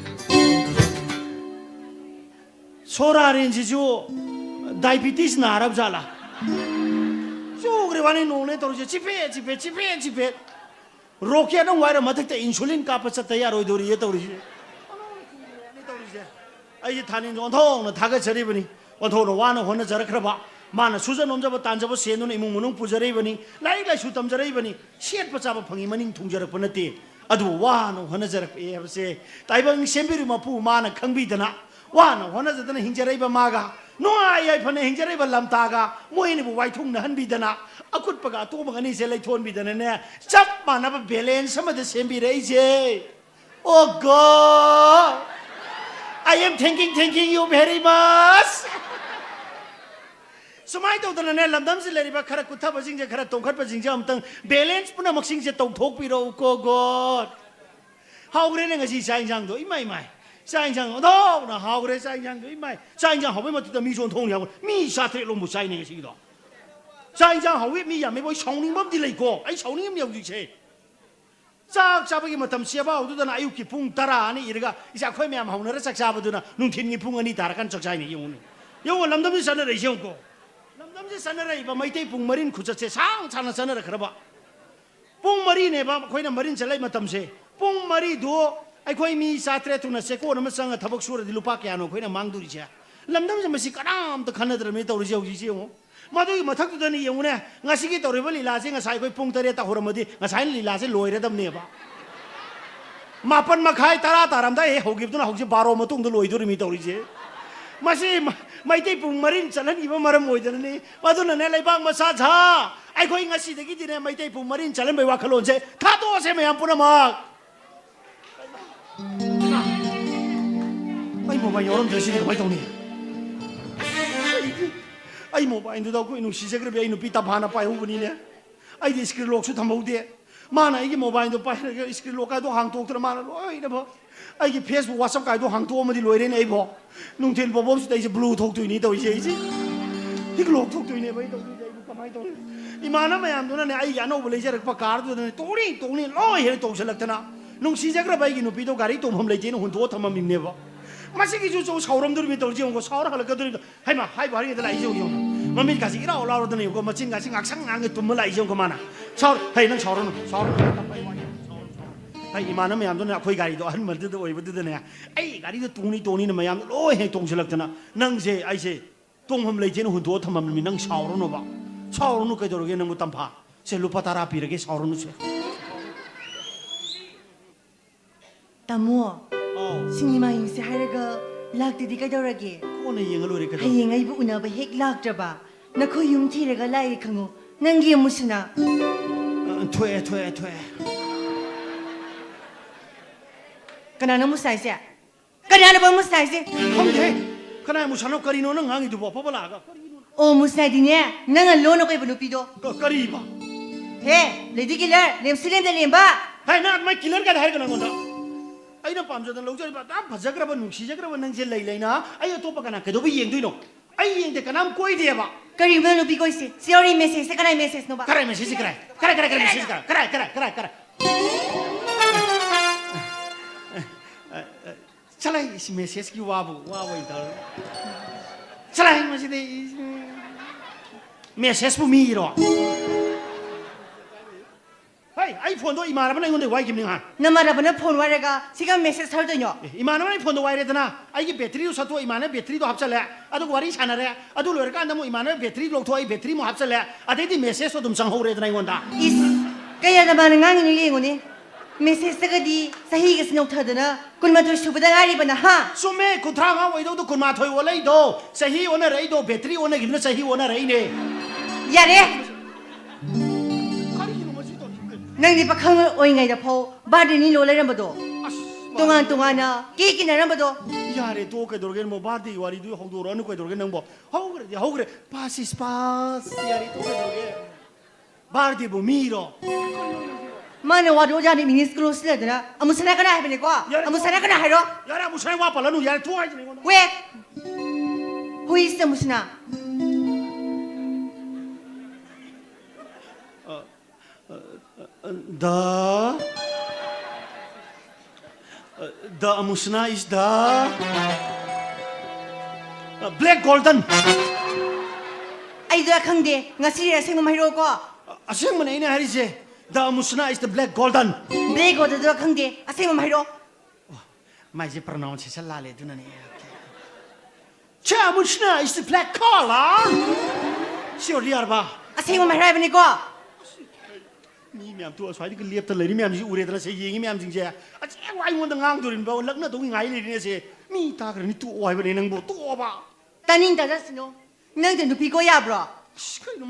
소라린 지주 다이비티스 나랍 잘라 쪼그레 와니 노네 떨어져 집에 로켓은 와이라 마탁때 인슐린 까빠서 야로이 도리 예도리 아이 타닌 온통나 다가 저리버니 온통로 와는 혼나 저렇게봐 마나 수전 놈잡아 딴잡아 세누는 이몽문웅 부저리버니 라이라 슈담 저리버니 시엣 버잡아 펑이 머닝 통저럭 버너티 아두 와는 혼나 저렇게 예버세 다이방 셈비리마 부 마나 강비드나 와나 원하자더니 hinjareiba maga noai ai phane hinjareiba lamtaga moini bu wai thung na hanbidana akut paga to magani se lai thon bidana ne chap mana ba balance samada sembi rei je oh god I am thanking you very much sumai to dana ne lamdam se leriba khara kutha bajing je khara tongkhat bajing je amtang balance puna maksing je tong thok pi ro ko god haugre ne ngasi sai jang do imai sai 장너 나 하고래 sai 장그 이마이 sai 장 하고 뭐 듣다 미존 통하고 미 사트를 못 sai 네 시기도 sai 장 하고 미 야매 뭐 성ning 범디 레고 아이 성ning 명 주체 ꯆꯥꯛ ꯆꯥꯕꯒꯤ ꯃꯇꯝ ꯁꯦꯕꯥꯎꯗꯨꯗꯅ ꯑꯌꯨꯛꯀꯤ ꯄꯨꯡ 10 ꯏꯔꯒ ꯏꯁꯥ ꯑꯩꯈꯣꯏ ꯃꯌꯥꯝ ꯍꯧꯅꯔ ꯆꯥꯛ ꯆꯥꯕꯗꯨꯅ ꯅꯨꯡꯊꯤꯟꯒꯤ ꯄꯨꯡ 2 ꯇꯥꯔꯀꯥꯟ ꯆꯥꯛ ꯆꯥꯏꯅꯤ ꯌꯦꯡꯉꯨꯅꯦ ꯌꯦꯡꯉꯣ ꯂꯝꯗꯝꯁꯤ ꯆꯠꯅꯔꯛꯏꯁꯦ ꯌꯦꯡꯉꯨꯀꯣ ꯂꯝꯗꯝꯁꯤ ꯆꯠꯅꯔꯛꯏꯕ ꯃꯩꯇꯩ ꯄꯨꯡ ꯃꯔꯤꯟ ꯈꯨꯆꯠꯁꯦ ꯁꯥꯡ ꯁꯥꯡꯅ ꯆꯠꯅꯔꯛꯈ꯭ꯔꯕ ꯄꯨꯡ 4네ꯕ ꯑꯩꯈꯣꯏꯅ ꯃꯔꯤꯟ ꯆꯠꯂꯛꯏ ꯃꯇꯝꯁꯦ ꯄꯨꯡ 4ꯗꯨ ꯑꯩꯈꯣꯏ ꯃꯤ 7 ꯊꯨꯅ ꯆꯦꯀꯣꯟ ꯑꯃ ꯆꯪꯉ ꯊꯕꯛ ꯁꯨꯔꯗꯤ ꯂꯨꯄꯥ ꯀꯌꯥꯅꯣ ꯑꯩꯈꯣꯏꯅ ꯃꯥꯡꯗꯣꯔꯤꯁꯦ ꯂꯝꯗꯝꯁꯦ ꯃꯁꯤ ꯀꯅꯥꯝꯇ ꯈꯟꯅꯗ꯭ꯔꯕꯅꯤ ꯇꯧꯔꯤꯁꯦ ꯍꯧꯖꯤꯛꯁꯦ ꯌꯦꯡꯉꯣ ꯃꯗꯨꯒꯤ ꯃꯊꯛꯇꯨꯗꯅꯤ ꯌꯦꯡꯉꯨꯅꯦ ꯉꯁꯤꯒꯤ ꯇꯧꯔꯤꯕ ꯂꯤꯂꯥꯁꯦ ꯉꯁꯥꯏ ꯑꯩꯈꯣꯏ ꯄꯨꯡ 8ꯇ ꯍꯧꯔꯝꯃꯗꯤ ꯉꯁꯥꯏꯅ ꯂꯤꯂꯥꯁꯦ ꯂꯣꯏꯔꯗꯕꯅꯦꯕ 9:30 10 ꯇꯥꯔꯝꯗꯥꯏ ꯍꯧꯈꯤꯕꯗꯨꯅ ꯍꯧꯖꯤꯛ 12 ꯃꯇꯨꯡꯗ ꯂꯣꯏꯗꯣꯔꯤꯃꯤ ꯇꯧꯔꯤꯁꯦ ꯃꯁꯤ ꯃꯩꯇꯩ ꯄꯨꯡ ꯃꯔꯤꯟ ꯆꯠꯍꯟꯈꯤꯕ ꯃꯔꯝ ꯑꯣꯏꯗꯅꯅꯤ ꯃꯗꯨꯅꯅꯦ ꯂꯩꯕꯥꯛ ꯃꯆꯥ ꯓꯥ ꯑꯩꯈꯣꯏ ꯉꯁꯤꯗꯒꯤꯗꯤꯅꯦ ꯃꯩꯇꯩ ꯄꯨꯡ ꯃꯔꯤꯟ ꯆꯠꯍꯟꯕꯒꯤ ꯋꯥꯈꯜꯂꯣꯟꯁꯦ ꯊꯥꯗꯣꯛꯑꯁꯦ ꯃꯌꯥꯝ ꯄꯨꯝꯅꯃꯛ ꯑꯩ ꯃꯣꯕꯥꯏꯜ ꯌꯥꯎꯔꯝꯗ꯭ꯔꯁꯤꯗꯤ ꯀꯃꯥꯏꯅ ꯇꯧꯅꯤ ꯑꯩ ꯃꯣꯕꯥꯏꯜꯗꯨꯗ ꯑꯩꯈꯣꯏ ꯅꯨꯡꯁꯤꯖꯈ꯭ꯔꯕꯤ ꯑꯩ ꯅꯨꯄꯤ ꯇꯝꯐꯥꯅ ꯄꯥꯏꯍꯧꯕꯅꯤꯅꯦ ꯑꯩꯗꯤ ꯏꯁꯀ꯭ꯔꯤꯟ ꯂꯣꯛꯁꯨ ꯊꯝꯍꯧꯗꯦ ꯃꯥꯅ ꯑꯩꯒꯤ ꯃꯣꯕꯥꯏꯜꯗꯣ ꯄꯥꯏꯔꯒ ꯏꯁꯀ꯭ꯔꯤꯟ ꯂꯣꯛ ꯀꯥꯏꯗꯣ ꯍꯥꯡꯇꯣꯛꯇꯅ ꯃꯥꯅ ꯂꯣꯏꯅꯃꯛ ꯑꯩꯒꯤ ꯐꯦꯁꯕꯨꯛ ꯋꯥꯆꯞ ꯀꯥꯏꯗꯣ ꯍꯥꯡꯇꯣꯛꯑꯃꯗꯤ ꯂꯣꯏꯔꯦꯅꯦ ꯑꯩꯕꯣ ꯅꯨꯡꯊꯤꯜ ꯄꯣꯕꯣꯝꯁꯤꯗ ꯑꯩꯁꯦ ꯕ꯭ꯂꯨ ꯊꯣꯛꯇꯣꯏꯅꯤ ꯇꯧꯔꯤꯁꯦ ꯑꯩꯁꯦ ꯍꯤꯛ ꯂꯣꯛ ꯊꯣꯛꯇꯣꯏꯅꯦꯕ ꯑꯩ ꯇꯧꯔꯤꯁꯦ ꯑꯩꯕꯨ ꯀꯃꯥꯏꯅ ꯇꯧꯅꯤ ꯏꯃꯥꯟꯅꯕ ꯃꯌꯥꯝꯗꯨꯅꯅꯦ ꯑꯩꯒꯤ ꯑꯅꯧꯕ ꯂꯩꯖꯔꯛꯄ ꯀꯥꯔꯗꯨꯗꯅꯦ ꯇꯣꯡꯅꯤ ꯂꯣꯏ ꯍꯦꯛ ꯇꯣꯡꯁꯤꯜꯂꯛꯇꯅ ꯅꯨꯡꯁꯤꯖꯈ꯭ꯔꯕ ꯑꯩꯒꯤ ꯅꯨꯄꯤꯗꯣ ꯒꯥꯔꯤ ꯇꯣꯡꯐꯝ ꯂꯩꯇꯦꯅ ꯍꯨꯟꯗꯣꯛꯑ ꯊꯝꯃꯝꯃꯤꯅꯦꯕ ꯃꯁꯤꯒꯤꯁꯨ ꯁꯥꯎꯔꯝꯗꯣꯔꯤꯕꯅꯤ ꯇꯧꯔꯤꯁꯦ ꯌꯦꯡꯉꯣ ꯁꯥꯎꯔ ꯍꯜꯂꯛꯀꯗꯣꯔꯤꯕ ꯍꯩꯃ ꯍꯥꯏꯕ ꯍꯥꯏꯔꯤꯉꯩꯗ ꯂꯥꯛꯏꯁꯦ ꯌꯦꯡꯉꯣ ꯃꯃꯤꯠꯀꯥꯁꯤ ꯏꯔꯥꯎ ꯂꯥꯎꯔꯗꯅ ꯌꯦꯡꯉꯣ ꯃꯆꯤꯟꯒꯥꯁꯤ ꯉꯥꯛꯁꯪ ꯉꯥꯡꯒ ꯇꯨꯝꯃ ꯂꯥꯛꯏꯁꯦ ꯌꯦꯡꯉꯣ ꯃꯥꯅ ꯍꯩ ꯅꯪ ꯁꯥꯎꯔꯅꯨ ꯑꯩ ꯏꯃꯥꯟꯅꯕ ꯃꯌꯥꯝꯗꯨꯅ ꯑꯩꯈꯣꯏ ꯒꯥꯔꯤꯗꯣ ꯑꯍꯟꯕꯗꯨꯗ ꯑꯣꯏꯕꯗꯨꯗꯅꯦ ꯑꯩ ꯒꯥꯔꯤꯗꯣ ꯇꯣꯡꯅꯤ ꯃꯌꯥꯝꯗꯣ ꯂꯣꯏ ꯍꯦꯛ ꯇꯣꯡꯁꯤꯜꯂꯛꯇꯅ ꯅꯪꯁꯦ ꯑꯩꯁꯦ ꯇꯣꯡꯐꯝ ꯂꯩꯇꯦꯅ ꯍꯨꯟꯗꯣꯛꯑ ꯊꯝꯃꯝꯃꯤ ꯅꯪ ꯁꯥꯎꯔꯅꯨꯕ ꯁꯥꯎꯔꯅꯨ ꯀꯩꯗꯧꯔꯒꯦ ꯅꯪꯕꯨ ꯇꯝꯐꯥ ꯁꯦ ꯂꯨꯄꯥ 10 ꯄꯤꯔꯒꯦ ꯁꯥꯎꯔꯅꯨꯁꯦ ꯇꯥꯃꯣ ꯁꯤꯅꯤꯃꯥ ꯌꯦꯡꯁꯦ ꯍꯥꯏꯔꯒ ꯂꯥꯛꯇꯗꯤ ꯀꯩꯗꯧꯔꯒꯦ ꯀꯣꯟꯅ ꯌꯦꯡꯉ ꯂꯣꯏꯔꯦ ꯀꯩꯗꯧꯔꯒꯦ ꯍꯌꯦꯡ ꯑꯩꯕꯨ ꯎꯅꯕ ꯍꯦꯛ ꯂꯥꯛꯇ꯭ꯔꯕ ꯅꯈꯣꯏ ꯌꯨꯝ ꯊꯤꯔꯒ ꯂꯥꯛꯑꯦ ꯈꯪꯉꯣ ꯅꯪꯒꯤ ꯑꯃꯨꯁꯤꯅ ꯊꯣꯛꯑꯦ ꯀꯅꯥꯅ ꯃꯨꯁꯥꯏꯁꯦ ꯀꯅꯥꯅꯕ ꯃꯨꯁꯥꯏꯁꯦ ꯈꯪꯗꯦ ꯀꯅꯥ ꯃꯨꯁꯥꯅꯣ ꯀꯔꯤꯅꯣ ꯅꯪ ꯉꯥꯡꯉꯤꯗꯨꯕꯣ ꯑꯐꯕ ꯂꯥꯛꯑꯒ ꯑꯣ ꯃꯨꯁꯥꯏꯗꯤꯅꯦ ꯅꯪꯅ ꯂꯣꯟꯅ ꯀꯣꯏꯕ ꯅꯨꯄꯤꯗꯣ ꯀꯔꯤꯕ ꯍꯦ ꯂꯩꯗꯤ ꯀꯤꯂꯔ ꯂꯦꯝꯁꯤꯂꯦꯝꯗ ꯂꯦꯝꯕ ꯍꯥꯏ ꯅꯪ ꯑꯗꯨꯃꯥꯏꯅ ꯀꯤꯂꯔ ꯀꯥꯏꯗ ꯍꯥꯏꯔꯒ ꯅꯪꯉꯣꯟꯗ ꯑꯩꯅ ꯄꯥꯝꯖꯗꯅ ꯂꯧꯖꯔꯤꯕ ꯌꯥꯝ ꯐꯖꯈ꯭ꯔꯕ ꯅꯨꯡꯁꯤꯖꯈ꯭ꯔꯕ ꯅꯪꯁꯦ ꯂꯩꯅ ꯑꯩ ꯑꯇꯣꯞꯄ ꯀꯅꯥ ꯀꯩꯗꯧꯕ ꯌꯦꯡꯗꯣꯏꯅꯣ ꯑꯩ ꯌꯦꯡꯗꯦ ꯀꯅꯥꯝ ꯀꯣꯏꯗꯦꯕ ꯀꯔꯤꯒꯨꯝꯕ ꯅꯨꯄꯤ ꯀꯣꯏꯁꯦ ꯁꯤꯌꯣꯔꯤ ꯃꯦꯁꯦꯖꯁꯦ ꯀꯅꯥꯏ ꯃꯦꯁꯦꯖꯅꯣꯕ ꯀꯔꯥꯏ ꯃꯦꯁꯦꯖꯁꯤ ꯀꯔꯥꯏ ꯃꯦꯁꯦꯖ ꯀꯔꯥꯏ ꯆꯂꯥꯏ ꯏꯁ ꯃꯦꯁꯦꯖꯀꯤ ꯋꯥꯕꯨ ꯏꯇꯥꯎ ꯆꯂꯥꯏ ꯃꯁꯤꯗꯤ ꯃꯦꯁꯦꯖꯄꯨ ꯃꯤꯔꯣ ꯍꯩ ꯑꯩ ꯐꯣꯟꯗꯣ ꯏꯃꯥꯟꯅꯕꯅ ꯑꯩꯉꯣꯟꯗ ꯋꯥꯏꯈꯤꯕꯅꯤ ꯉꯍꯥꯟ ꯅꯃꯥꯟꯅꯕꯅ ꯐꯣꯟ ꯋꯥꯏꯔꯒ ꯁꯤꯒ ꯃꯦꯁꯦꯖ ꯊꯥꯔꯗꯣꯏꯅꯣ 이만하면 폰도 와이래더나 아이게 배터리도 사토 이만해 배터리도 합살래 아도 와리 사나래 아도 로르까 안다모 이만해 배터리 록토 이 배터리 뭐 합살래 아데디 메시지도 좀 상호래더나 이건다 이스 그야 나만은 강인이 얘기니 메시지가디 사히가 스노터드나 군마토 슈부다 가리바나 하 소메 구트랑아 와이도도 군마토이 원래도 사히 오너레이도 배터리 오너 기는 사히 오너레이네 야래 ꯅꯪꯗꯤ ꯄꯥꯈꯪ ꯑꯣꯏꯉꯩꯗ ꯐꯥꯎ ꯕꯥꯔꯗꯦꯅꯤ ꯂꯣ ꯂꯩꯔꯝꯕꯗꯣ ꯇꯣꯉꯥꯟꯅ ꯀꯦꯛ ꯏꯟꯅꯔꯝꯕꯗꯣ 야래 또 그dor게 뭐 바디 와리도 호도라는 그dor게 능 뭐. 하고 그래. 파시스파스 야리 또 그dor게. 바디 뭐 미로. 마네 와도 자니 미니스크로 쓰려드나 아무 사나가나 해보니까 아무 사나가나 하러 야라 무슨 와 발라노 야래 또 하지 이거. 왜 호이스 무슨아 The amusna is the black golden. 아이도 강대 ngasi 생음 하려고 아생만 애네 하리지. The amusna is the black golden. black golden 강대 생음 하려 마이제 pronounce 살라레 두나네. 자 amusna is the black color. 시오리아바. 생음 하려 해보니까 니 냠 또 swai 그 lepta lari 냠 ji uredra se yengi 냠 jingje a che wai ngon da ngang dorin ba lakna do ngai le ne se mi ta kra ni tu wai ba ne nang bo to ba 따님 다자스노 너한테 누피고 야브라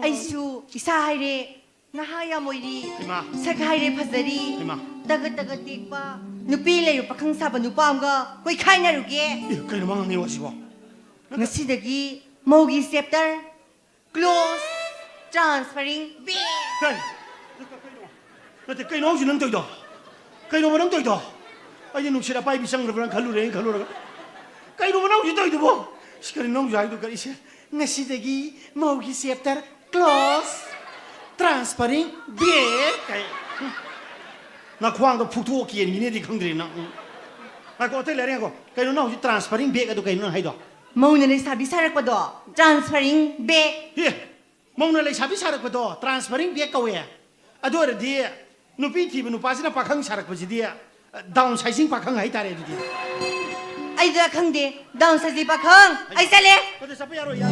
아이수 이사하이레 나하야 모이리 사카하이레 파자리 따가따가 띠빠 누피레요 파캉사바 누빠암가 거이 카이나루게 그래 망ang ni wasibo ngasidagi mogi septar close transferring be 나한테 cây nó gì nâng tôi đó cây nó mà nâng tôi đó ai nhưng sẽ bay bị sang rồi đang khálù đấy cây nó mà nâng gì tôi đó bố 시간이 너무 잘 도 그리시 ngasidagi mogi septar close transferring be 나 khoang 도 푹 기엔 미네디 ꯈꯪꯗ꯭ꯔꯤ나 아고 어때 레랭고 그이노 나 혹시 트랜스퍼링 베이크 도 그이노 하이도 ꯃꯧꯅ ꯂꯩꯁꯥꯕꯤ ꯁꯥꯔꯛꯄꯗꯣ ꯇ꯭ꯔꯥꯟꯁꯐꯔꯤꯡ ꯕꯦꯛ 예 ꯃꯧꯅ ꯂꯩꯁꯥꯕꯤ ꯁꯥꯔꯛꯄꯗꯣ 트랜스퍼링 베이크 ꯀꯧꯋꯦ ꯑꯗꯨ ꯑꯣꯏꯔꯗꯤ ꯅꯨꯄꯤ ꯊꯤꯕ ꯅꯨꯄꯥꯁꯤꯅ ꯄꯥꯈꯪ ꯁꯥꯔꯛꯄꯁꯤꯗꯤ ꯗꯥꯎꯟ ꯁꯥꯏꯖꯤꯡ ꯄꯥꯈꯪ ꯍꯥꯏꯇꯥꯔꯦ ꯑꯗꯨꯗꯤ ꯑꯩꯗ ꯈꯪꯗꯦ ꯗꯥꯎꯟ ꯁꯥꯏꯖꯤꯡ ꯄꯥꯈꯪ ꯑꯩ ꯆꯠꯂꯦ 어디 잡아 야로 야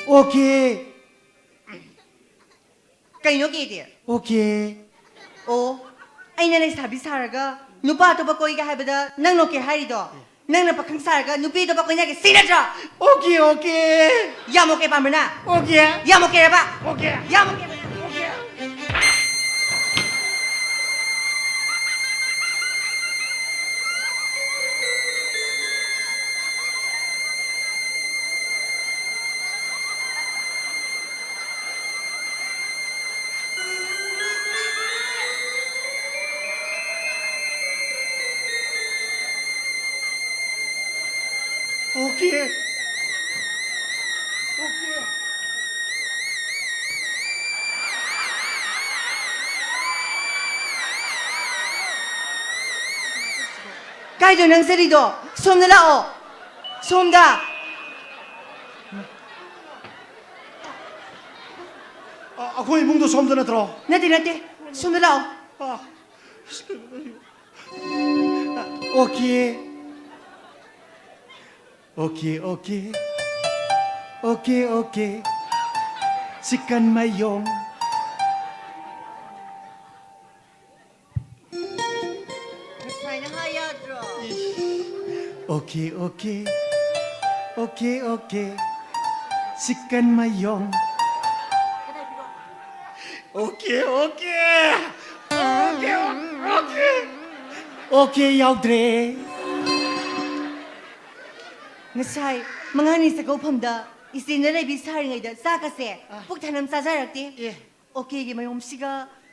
오케이 ꯀꯩꯅꯣ ꯀꯦꯗꯤ 오케이 ꯑꯣ ꯑꯩꯅ ꯂꯩꯁꯥꯕꯤ ꯁꯥꯔꯒ ꯅꯨꯄꯥ ꯑꯇꯣꯞꯄ ꯀꯣꯏꯒꯦ ꯍꯥꯏꯕꯗ ꯅꯪ ꯅꯣꯛꯀꯦ ꯍꯥꯏꯔꯤꯗꯣ ꯅꯪꯅ ꯄꯥꯈꯪ ꯁꯥꯔꯒ ꯅꯨꯄꯤ ꯑꯇꯣꯞꯄ ꯀꯣꯏꯅꯒꯦ ꯁꯤ ꯅꯠꯇ꯭ꯔꯣ 오케이 오케이 ꯌꯥꯝ ꯑꯣꯀꯦ ꯄꯥꯝꯕ꯭ꯔꯅ 오케이 ꯌꯥꯝ ꯑꯣꯀꯦꯔꯕ 오케이 ꯌꯥꯝ ꯑꯣꯀꯦ 오케이 오케이 ꯀꯥꯏꯗꯣ ꯅꯪ ꯆꯠꯂꯤꯗꯣ ꯁꯣꯝꯗ ꯂꯥꯛꯑꯣ ꯁꯣꯝꯗ ꯑꯩꯈꯣꯏ 이몽도 솜도 너트로 ꯅꯠꯇꯦ ꯅꯠꯇꯦ ꯁꯣꯝꯗ ꯂꯥꯛꯑꯣ 오케이 오케이 오케이 오케이 오케이 시간 마용 ꯉꯁꯥꯏꯅ ꯍꯥꯏ ꯌꯥꯗ꯭ꯔꯣ 오케이 오케이 오케이 오케이 시간 마용 오케이 오케이 오케이 오케이 오케이 야우드레 ꯉꯁꯥꯏ ꯃꯉꯥꯅꯤ ꯆꯥꯛꯀꯧꯐꯝꯗ ꯏꯆꯦꯅ ꯂꯩꯕꯤ ꯁꯥꯔꯤꯉꯩꯗ ꯆꯥꯛꯀꯁꯦ ꯄꯨꯛ ꯊꯟꯅ ꯆꯥꯖꯔꯛꯇꯦ ꯑꯣꯀꯦꯒꯤ ꯃꯌꯣꯝꯁꯤꯒ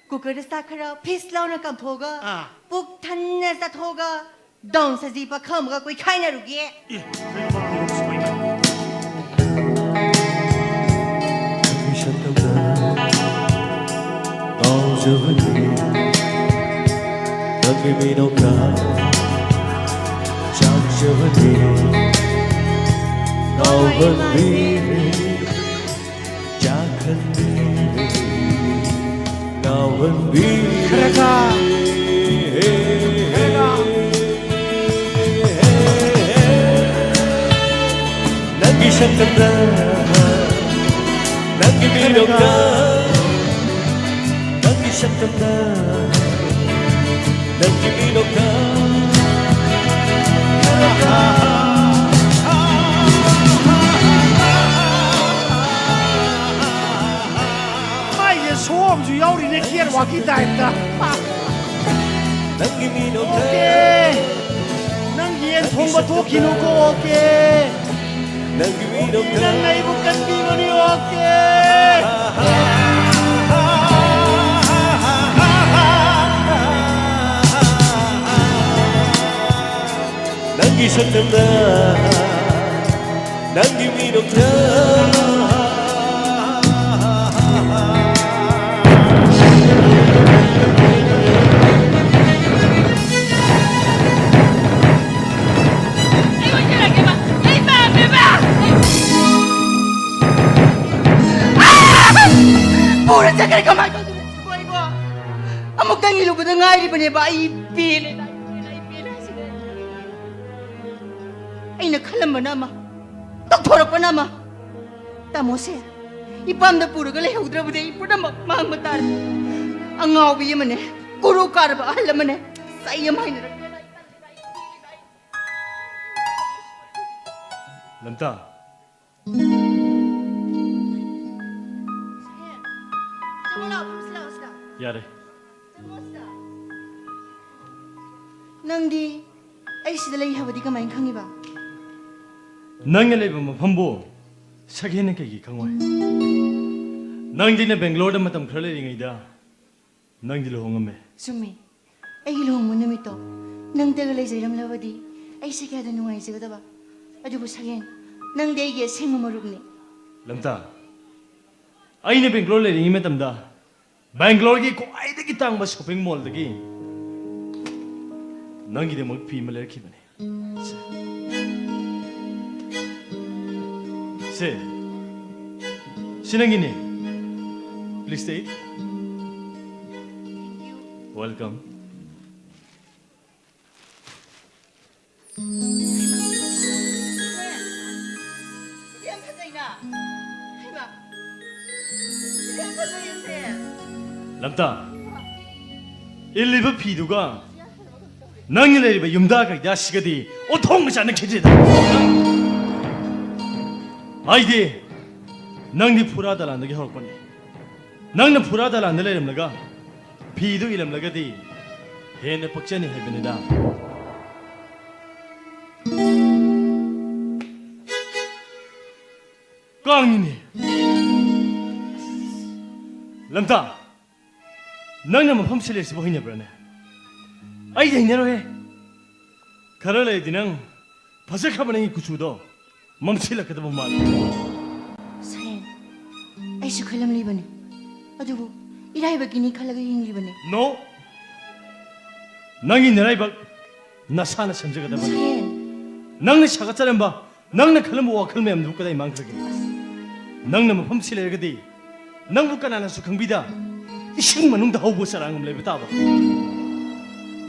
ꯀꯨꯀꯔꯗ ꯆꯥꯛ ꯈꯔ ꯐꯤꯁ ꯂꯥꯎꯅ ꯀꯥꯝꯊꯣꯛꯑꯒ ꯄꯨꯛ ꯊꯟꯅ ꯆꯥꯊꯣꯛꯑꯒ ꯗꯥꯎꯟ ꯁꯖꯤ ꯄꯥꯈꯪ ꯑꯃꯒ ꯀꯣꯏꯈꯥꯏꯅꯔꯨꯒꯦ ሸተውታ አውጀብኝ ነግቢኖካ ቻጀብኝ ናውበኒ ጃከኒ ናውበኒ 그래가 ነጊ ሸተውታ ነግቢኖካ ነጊ ሸተውታ ነግቢኖካ 마이게 소음주 야우리네 키엘 와기다 했다 너기미노카 오케이 난 기엔 통과 도끼 놓고 오케이 너기미노카 난 나이 북한 비거리 오케이 너기 셔텐다 너기미노카 Pura sakit kamay ko dito sa buhay ko. Amok kang ilubod na nga rin ba niya ba? Ay, pili na. Ay, nagkalam ba nama? Doktor pa nama? Tamo siya. Ipam na puro ka layaw drabo na ipur na mahang matar. Ang ngawi yaman eh. Kuro ka ba? Alam man eh. Sa iya mahay na. lamta yare Nangdi, ay sila lang habadi ka maing kangi ba? ꯅꯪꯅ ꯂꯩꯕ ꯃꯐꯝꯕꯨ ꯁꯛꯍꯦꯟꯅ ꯀꯩꯒꯤ ꯈꯪꯉꯣꯏ ꯅꯪꯗꯤꯅ ꯕꯦꯡꯒ꯭ꯂꯣꯔꯗ ꯃꯇꯝ ꯈꯔ ꯂꯩꯔꯤꯉꯩꯗ ꯅꯪꯗꯤ ꯂꯨꯍꯣꯡꯉꯝꯃꯦ Sumi, ay luhong mo namito. Nang tagal ay sayram lawadi, ay sikada nungay sigadaba. Adubo sakin, nang daygi sing marugni. lamta ꯑꯩꯅ ꯕꯦꯡꯒ꯭ꯂꯣꯔ ꯂꯩꯔꯤꯉꯩ ꯃꯇꯝꯗ ꯕꯦꯡꯒ꯭ꯂꯣꯔꯒꯤ ꯈ꯭ꯋꯥꯏꯗꯒꯤ ꯇꯥꯡꯕ ꯁꯣꯄꯤꯡ ꯃꯣꯜꯗꯒꯤ ꯅꯪꯒꯤꯗꯃꯛ ꯐꯤ ꯑꯃ ꯂꯩꯔꯛꯈꯤꯕꯅꯤ ꯁꯤ ꯅꯪꯒꯤꯅꯤ Please stay. Welcome. Yan fazayna. Hayba. Yan fazayse. lamta illiba phiduga nang leriba yumda ka ya sigadi othong chana khijida aide nang ni pura dalan dagi horpani nang na pura dalan da lerim laga phidu ilam lagadi hene pakchani haibinida kangini lamta nangna mafam sile sibo hina brane ai dei nero he kharale dinang phase khabani kuchudo mamsila kadaba mal Sayen. Ay su khalam libani. Adubu irai bagini khalaga yin libani. no nangi nerai bak nasana samjaga da bani Sayen. nangna chaga charamba nangna khalam wa khal mem du kadai mang thagi nangna mafam sile gadi nangbu kanana su khangbida ising manung da hawbo sarangam lebe taba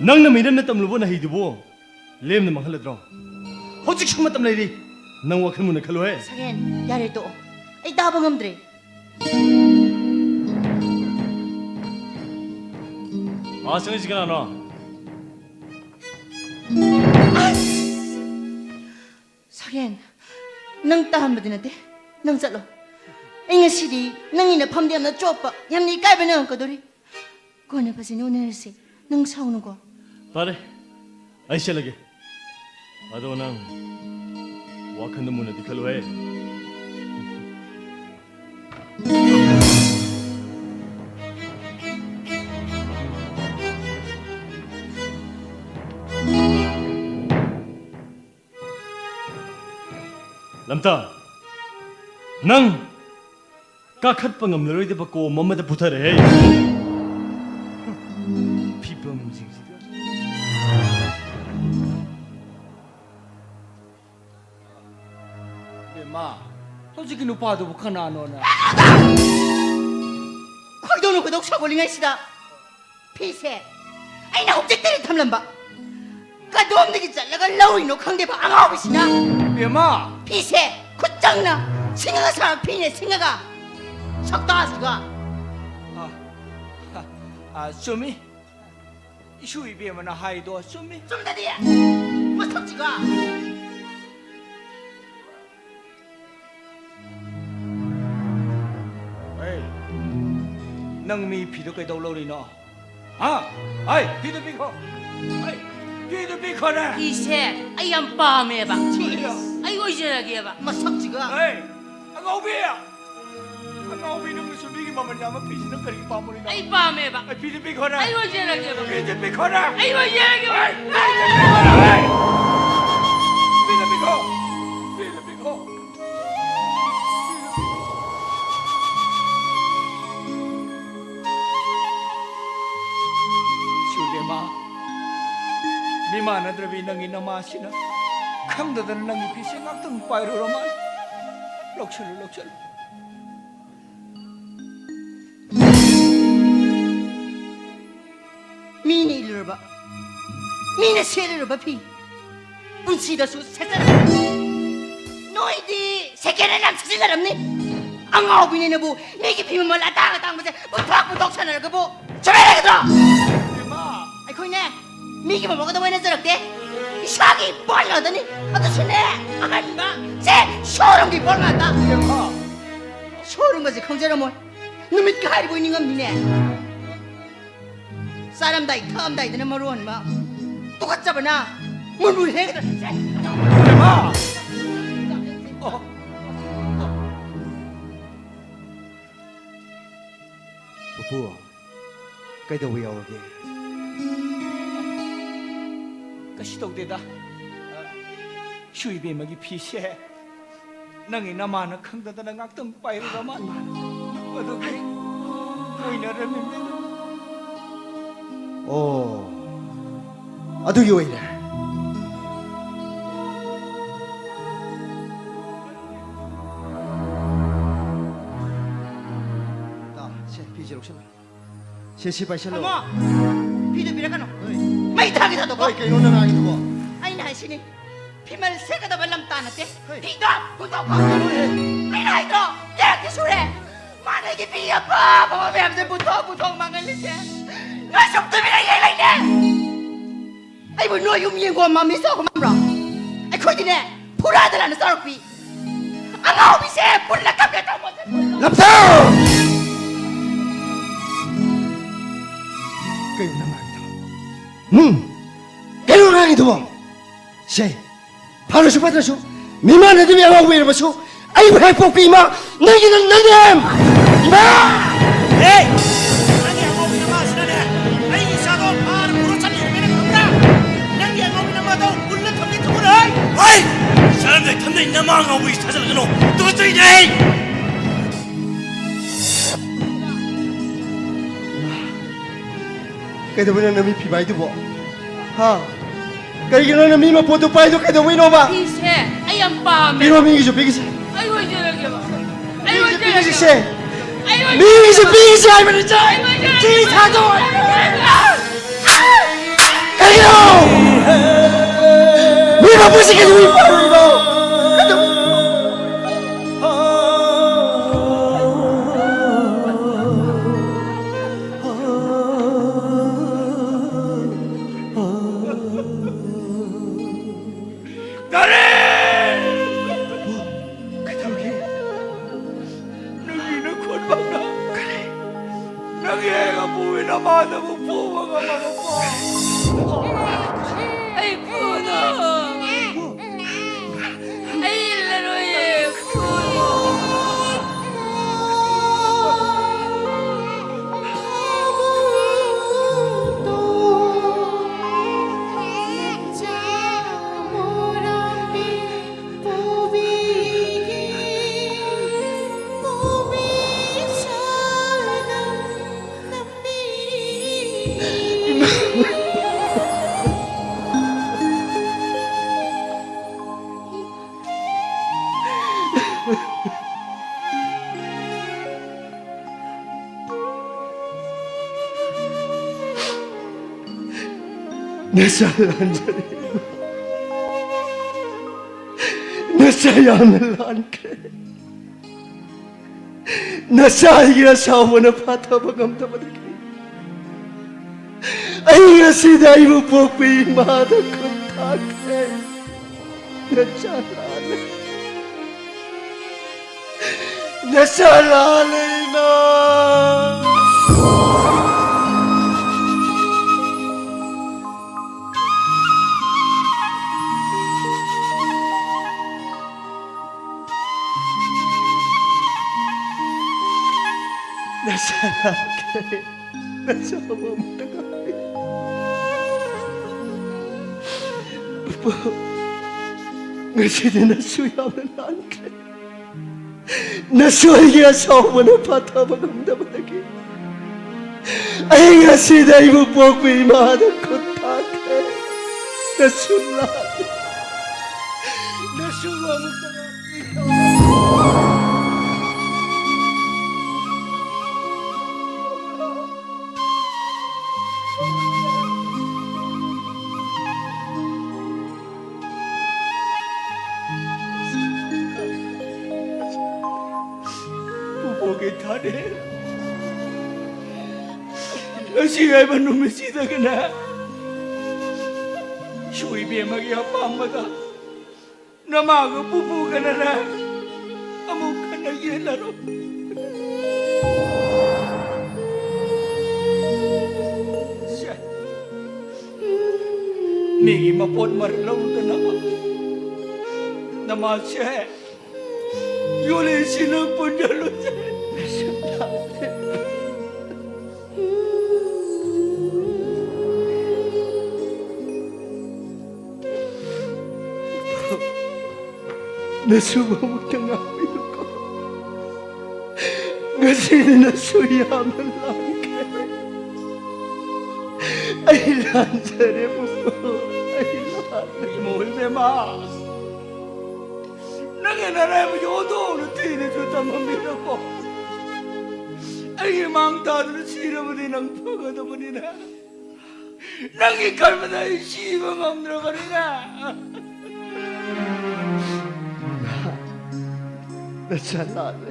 nangna miram na tamlubo na hidubo lem na manghaladro hojik sum matam leiri nang wa khalmu na khalo he Sayen. Yare to. Ay daba ngamdre. asang jigana no Sayen. Nang taham ba dinate? Nang chalo. Ay nga sidi nang ina phamdi amna chopa. Yamni kai ba nang kadori. Ko na pa sinu na si. Nang saunu ko. pare aisha lage ado nang wa khandu muna di khalo he lamta nang kakhat pangam loroi de bako mamada puthare he people music 마 솔직히 누파도 북한아 너나 거기도 그독 사골링 시다. 피세. Ay na object tari tamlan ba? Kadom dagi jalaga lawi no khangde ba anga obisina. 마 피세. 굿장나. 생각가 사람 피네 생각가. 석다스가. 수미 슈이 비에만 하이도 수미 좀 다디야. 뭐 석지가. 에이 낭미 피도 꽤 돌로리노 아이 피도 비커 아이 피도 비커라 피세 아이안 밤에 봐 아이고 이제라게 봐 뭐 석지가. 에이 안가오비는 무슨 비기 마마냐면 피시는 그리 빠물이나 아이 밤에 봐 아이 피도 비커라 아이고 이제라게 봐 피도 비커라 아이고 이제라게 봐 피도 비커 피도 비커 미만하더라비 낭이 나마시나 강다던 낭이 피시 낙동 빠이로로만 럭셔를 미네 일로 봐. 미네 세를 봐 피. 운시다수 세상. 너희들 세계는 남치지 사람니? anga obini na bu. Niki pimen mo latang latang mo se. Butak sana ka bu. Sabay ka to. Ay koy ne. Niki mo ko to wena sarakte. Isagi bol na dani. Ato sine. Aman ba? Se showroom ki bol na ta. showroom ba se khongjara mo. Numit ka hari boy ningam ni ne. 사람 다이 탐 다이 되는 말로는 막 똑같잖아. 뭘 해? 마. Papa, kaidawi awage. kasidogdeda shuibe magi pise nangi namana khangdada ngaktam pairuraman adugi 오이나라는 ꯑꯗꯨꯒꯤ ꯑꯣꯏꯔꯦ ꯁꯦ ꯐꯤꯁꯦ ꯂꯧꯁꯤꯜꯂꯣ ꯁꯦ ꯄꯥꯏꯁꯤꯜꯂꯣ 피도 비라가노. 마이 타기다 너. ꯀꯩ ꯀꯩꯅꯣ ꯅꯪ ꯉꯥꯡꯉꯤꯗꯨꯕꯣ 아이나 하시니. 피말 세가다 발람 따는데. 피도 부도 마이나 하이도. 야게 소래. 만약에 비 아파. 뭐 뱀들 부도 망할리세. 나 속도 비라 얘라이네. 아이 뭐 너유 미행고 맘이 썩어 맘라. 아이 거기네. 불아들하는 썰비. 아가오비세 불나 깜짝도 못해. 랍사 kayo na nga ito. Kayo na nga ito mo. Siya, paano siya patra siya? Mima na dimi ang awin mo siya. Ay, may pokima! Nagin ang nanim! Ima! Hey! Nangi ang awin naman sila niya. Ay, isa doon, parang puro sa liyo pinagpunta. Nangi ang awin naman doon, ulat kami tumunay. Ay! 사람들 탐내 있나 망 awin sa talaga no. Tugusto yun eh! Kaya mo na namin pibay ito po. Ha? Kaya gano'n namin maputo pa ito kaya mo ba? 피세 아양 밤에 Pero mingi siya, bigis. 아이고 이제 여기 봐 아이고 이제 Bigis 여기 siya. 아이고 Mingi siya, bigis siya! Ay, manin siya! Sisado! Kayo! May mapusi ka namin pa rin mo! 아이 부도 아이 레로에 부도 Nasalan dyan. Nasayaman ka. Nasaya sa mo na patabagam tabadag. Ay nga siday mo po pimada kontak. Nasalan. Nasalan na. Nasalan ka. Nasawa mo na kami. Po, ngasi nasuyaman ka. Nasuya sa mo na patabang damadagi. Ay ngasi na mo po kuimada kontak. Nasulan. Nasuwa mo na kami. 부복이타네. 시외 놈의 시다그나 수입에마기 아빠마다 나마가 부부가나나 아무카나 예나로 미기 마포트 마르라운다 나마체 요리시는 분들로 Nasuwag na nga ako. Kasi nasuyaman lang. ai lan sare bubu ai lan 이모 이베마 나게 나라에 요도는 티네 좋다 맘이라고 아이 망다들 싫어버리 낭 퍼가도 버리나 나게 갈마다 이 씨방 안 들어가리나 na salale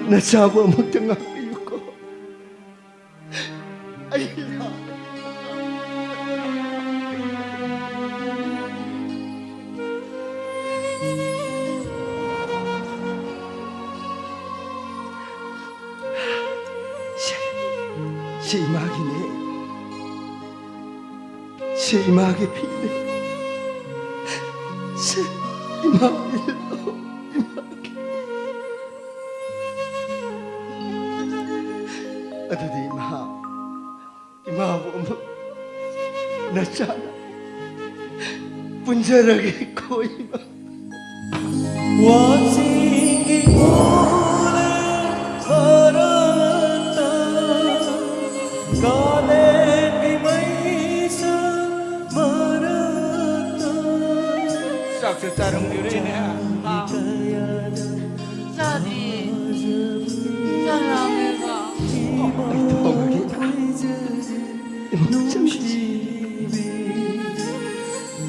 na sawa magtangak ko ay lan si imagi ne si imagi pili si imagi imagi adudi imabu na sana punjaragi ko ima 我经历过了걸었다 가는 길에서 멀었다 싹스 짜릉 들이네 자디 사랑해봐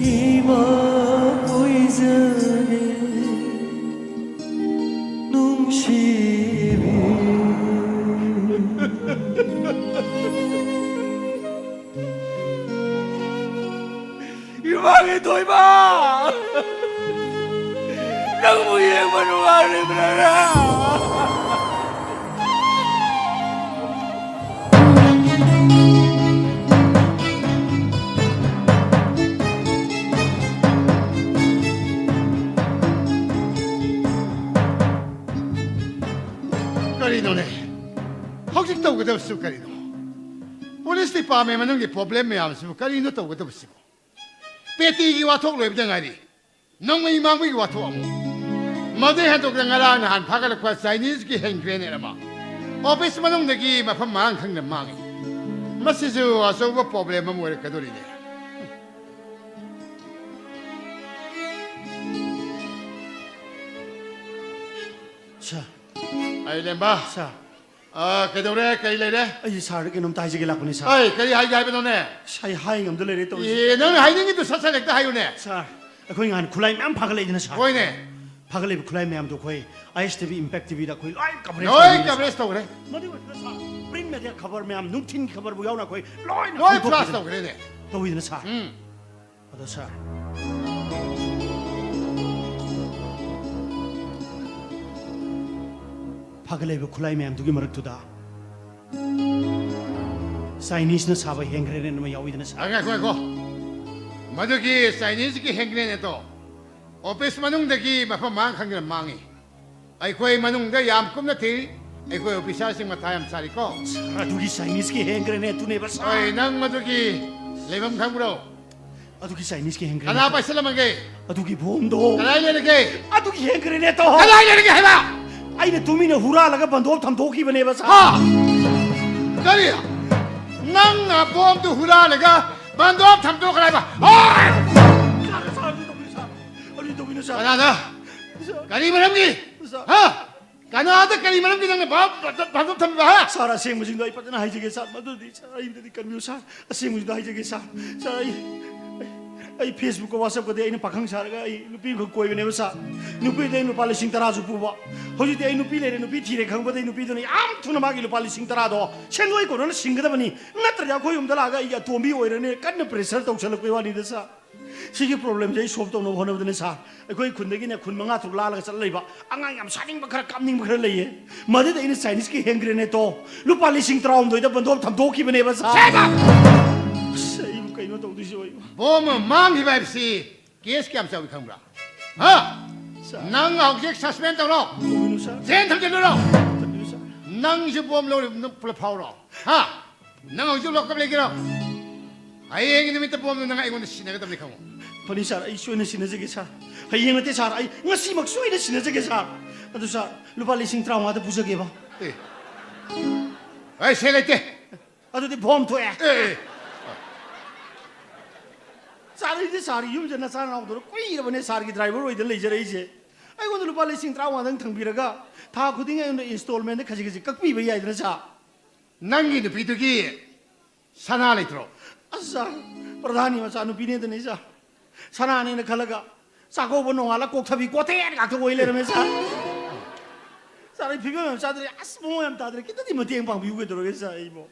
이마 보이자네 농심이 이방에 도이마 너무 예만을 와를 그러나 Karino'ne. Hawksik tawag daw sa Karino. Police department man ang problem may amas mo. Karino tawag daw sa mo. Peti iwatok lo ibang ngari. Nang may imang may iwatok mo. Madi hatok ng alanahan pakalakwa Chinese ki hengkren naman. Office man ang nagi mapamang kang namang. Masisu aso ba problema mo ka doon niya. 자, Ay lemba. 자, Kadore kay lere. 이 사르게 놈 다이지게 라꾸니 사. Ay kay hay hay benone. 사이 하잉 엄들레리 또. Ye nang hay ningi to sasalek ta hayune. 자, 거기 한 쿨라이 맘 파글레 있는 사. Koine. 파글레 쿨라이 맘도 거의 ISTV 임팩티비다 거의 라이 커버레. Noy kabres to kore. 머디 왜 사. 프린 메디아 커버 맘 눅틴 커버 부야우나 거의 라이. Noy plus to kore ne. 또 있는 사. Hmm. 어디 사. 파글레 쿨라이 맘 두기 머럭두다. 사이니스는 사바 행그레는 놈 야우이드는 사. Aga ko. Madugi Chinese ki hengre ne to. Office manung dagi mapamang kang mangi. Ay koy manung da yam kum na ti. Ay koy officer sing matayam sari ko. 아두기 사이니스키 행그레네 두네 버사. Ay nang madugi lebam kang bro. 아두기 사이니스키 행그레네. Kana pa sila mangay. 아두기 봄도. Kalay le nagay. 아두기 행그레네 또. Kalay le nagay heba. 아이네 두미네 후라라가 반도 탐도기 버네 버사. Ha. Kaliya. Nang na bom tu hula laga bandop tham to kalay ba. Ah! 아니 두미네 사. Kana Kali malam ki. Ha. Kana ada kali malam ki nang ba bandop tham ba ha. 사라 생무진도 이빠잖아 하이제게 사. 마도디 사. 아이들이 간미우 사. 생무진도 하이제게 사. 사. 아이 페이스북 WhatsApp 거대 아이는 박항 사라가 이 누피 그 꼬이네 버사. 누피 대 누팔 싱따라주 부바. 허지대 아이 누피 레 누피 티레 강보대 누피도니 암 투나마기 누팔 싱따라도 챈고이 거는 싱거다보니 나트야 고이 um달아가 이게 도미 오이러네 깐네 프레셔 동설고 와니데사. 시기 프로블em 저희 수업 또 너무 하는 사. 거의 군대기네 군 망아 둘라라가 살레바. 앙앙 얌 사닝 바카라 깜닝 바카라 레예. 마데데 이네 사이니스 키 행그레네 또 루팔리 싱트라움도 이다 번도 탐 도키 버네 버사. Seba. 세이부 까이노 또 두시 오이. Bom mang hi bai si. Kes kiam sa kang bra. Ha. Nang object suspend to no. 오이누사. Zen tham chen no. 오이누사. Nang si bom lo no pula phau ro. Ha. Nang object lo kap le kiro. Ai eng ni mit bom nang ai gon si na ga tam le khang. 버니사 이 쇼이는 시너지게 사. 하이행은 때 사. 아이 ngasi 막 쇼이는 시너지게 사. 아두사 루팔리 싱트라움한테 부적해 봐. Ai se le te. ꯑꯗꯨꯗꯤ ꯐꯣꯝ ꯊꯣꯛꯑꯦ เอ้ย ꯁꯥꯔꯤꯗꯤ ꯁꯥꯔꯤ ꯌꯨꯝꯁꯦ ꯅꯆꯥ ꯅꯥꯎꯗꯨꯅ ꯀꯨꯏꯔꯕꯅꯦ ꯁꯥꯔꯒꯤ ꯗ꯭ꯔꯥꯏꯚꯔ ꯑꯣꯏꯗꯅ ꯂꯩꯖꯔꯛꯏꯁꯦ ꯑꯩꯉꯣꯟꯗ ꯂꯨꯄꯥ 50,000ꯗꯪ ꯊꯝꯕꯤꯔꯒ ꯊꯥ ꯈꯨꯗꯤꯡ ꯑꯩꯉꯣꯟꯗ ꯏꯟꯁꯇꯣꯜꯃꯦꯟꯗ ꯈꯖꯤꯛ ꯈꯖꯤꯛ ꯀꯛꯄꯤꯕ ꯌꯥꯏꯗꯅ ꯁꯥ ꯅꯪꯒꯤ ꯅꯨꯄꯤꯗꯨꯒꯤ ꯁꯅꯥ ꯂꯩꯇ꯭ꯔꯣ ꯑꯁ ꯁꯥ ꯄ꯭ꯔꯙꯥꯅꯤ ꯃꯆꯥ ꯅꯨꯄꯤꯅꯦꯗꯅꯤ ꯁꯥ ꯁꯅꯥꯅꯦꯅ ꯈꯜꯂꯒ ꯆꯥꯛꯀꯧꯕ ꯅꯣꯡꯉꯥꯜꯂ ꯀꯣꯛꯊꯕꯤ ꯀꯣꯊꯦꯟ ꯉꯥꯛꯇ ꯑꯣꯏ ꯂꯩꯔꯝꯃꯦ ꯁꯥ ꯁꯥꯔ ꯑꯩ ꯐꯤꯕꯝ ꯌꯥꯝ ꯆꯥꯗ꯭ꯔꯦ ꯑꯁ ꯃꯑꯣꯡ ꯌꯥꯝ ꯇꯥꯗ꯭ꯔꯦ ꯈꯤꯇꯪꯗꯤ ꯃꯇꯦꯡ ꯄꯥꯡꯕꯤꯌꯨꯒꯗꯧꯔꯒꯦ ꯁꯥ ꯑꯩꯕꯣ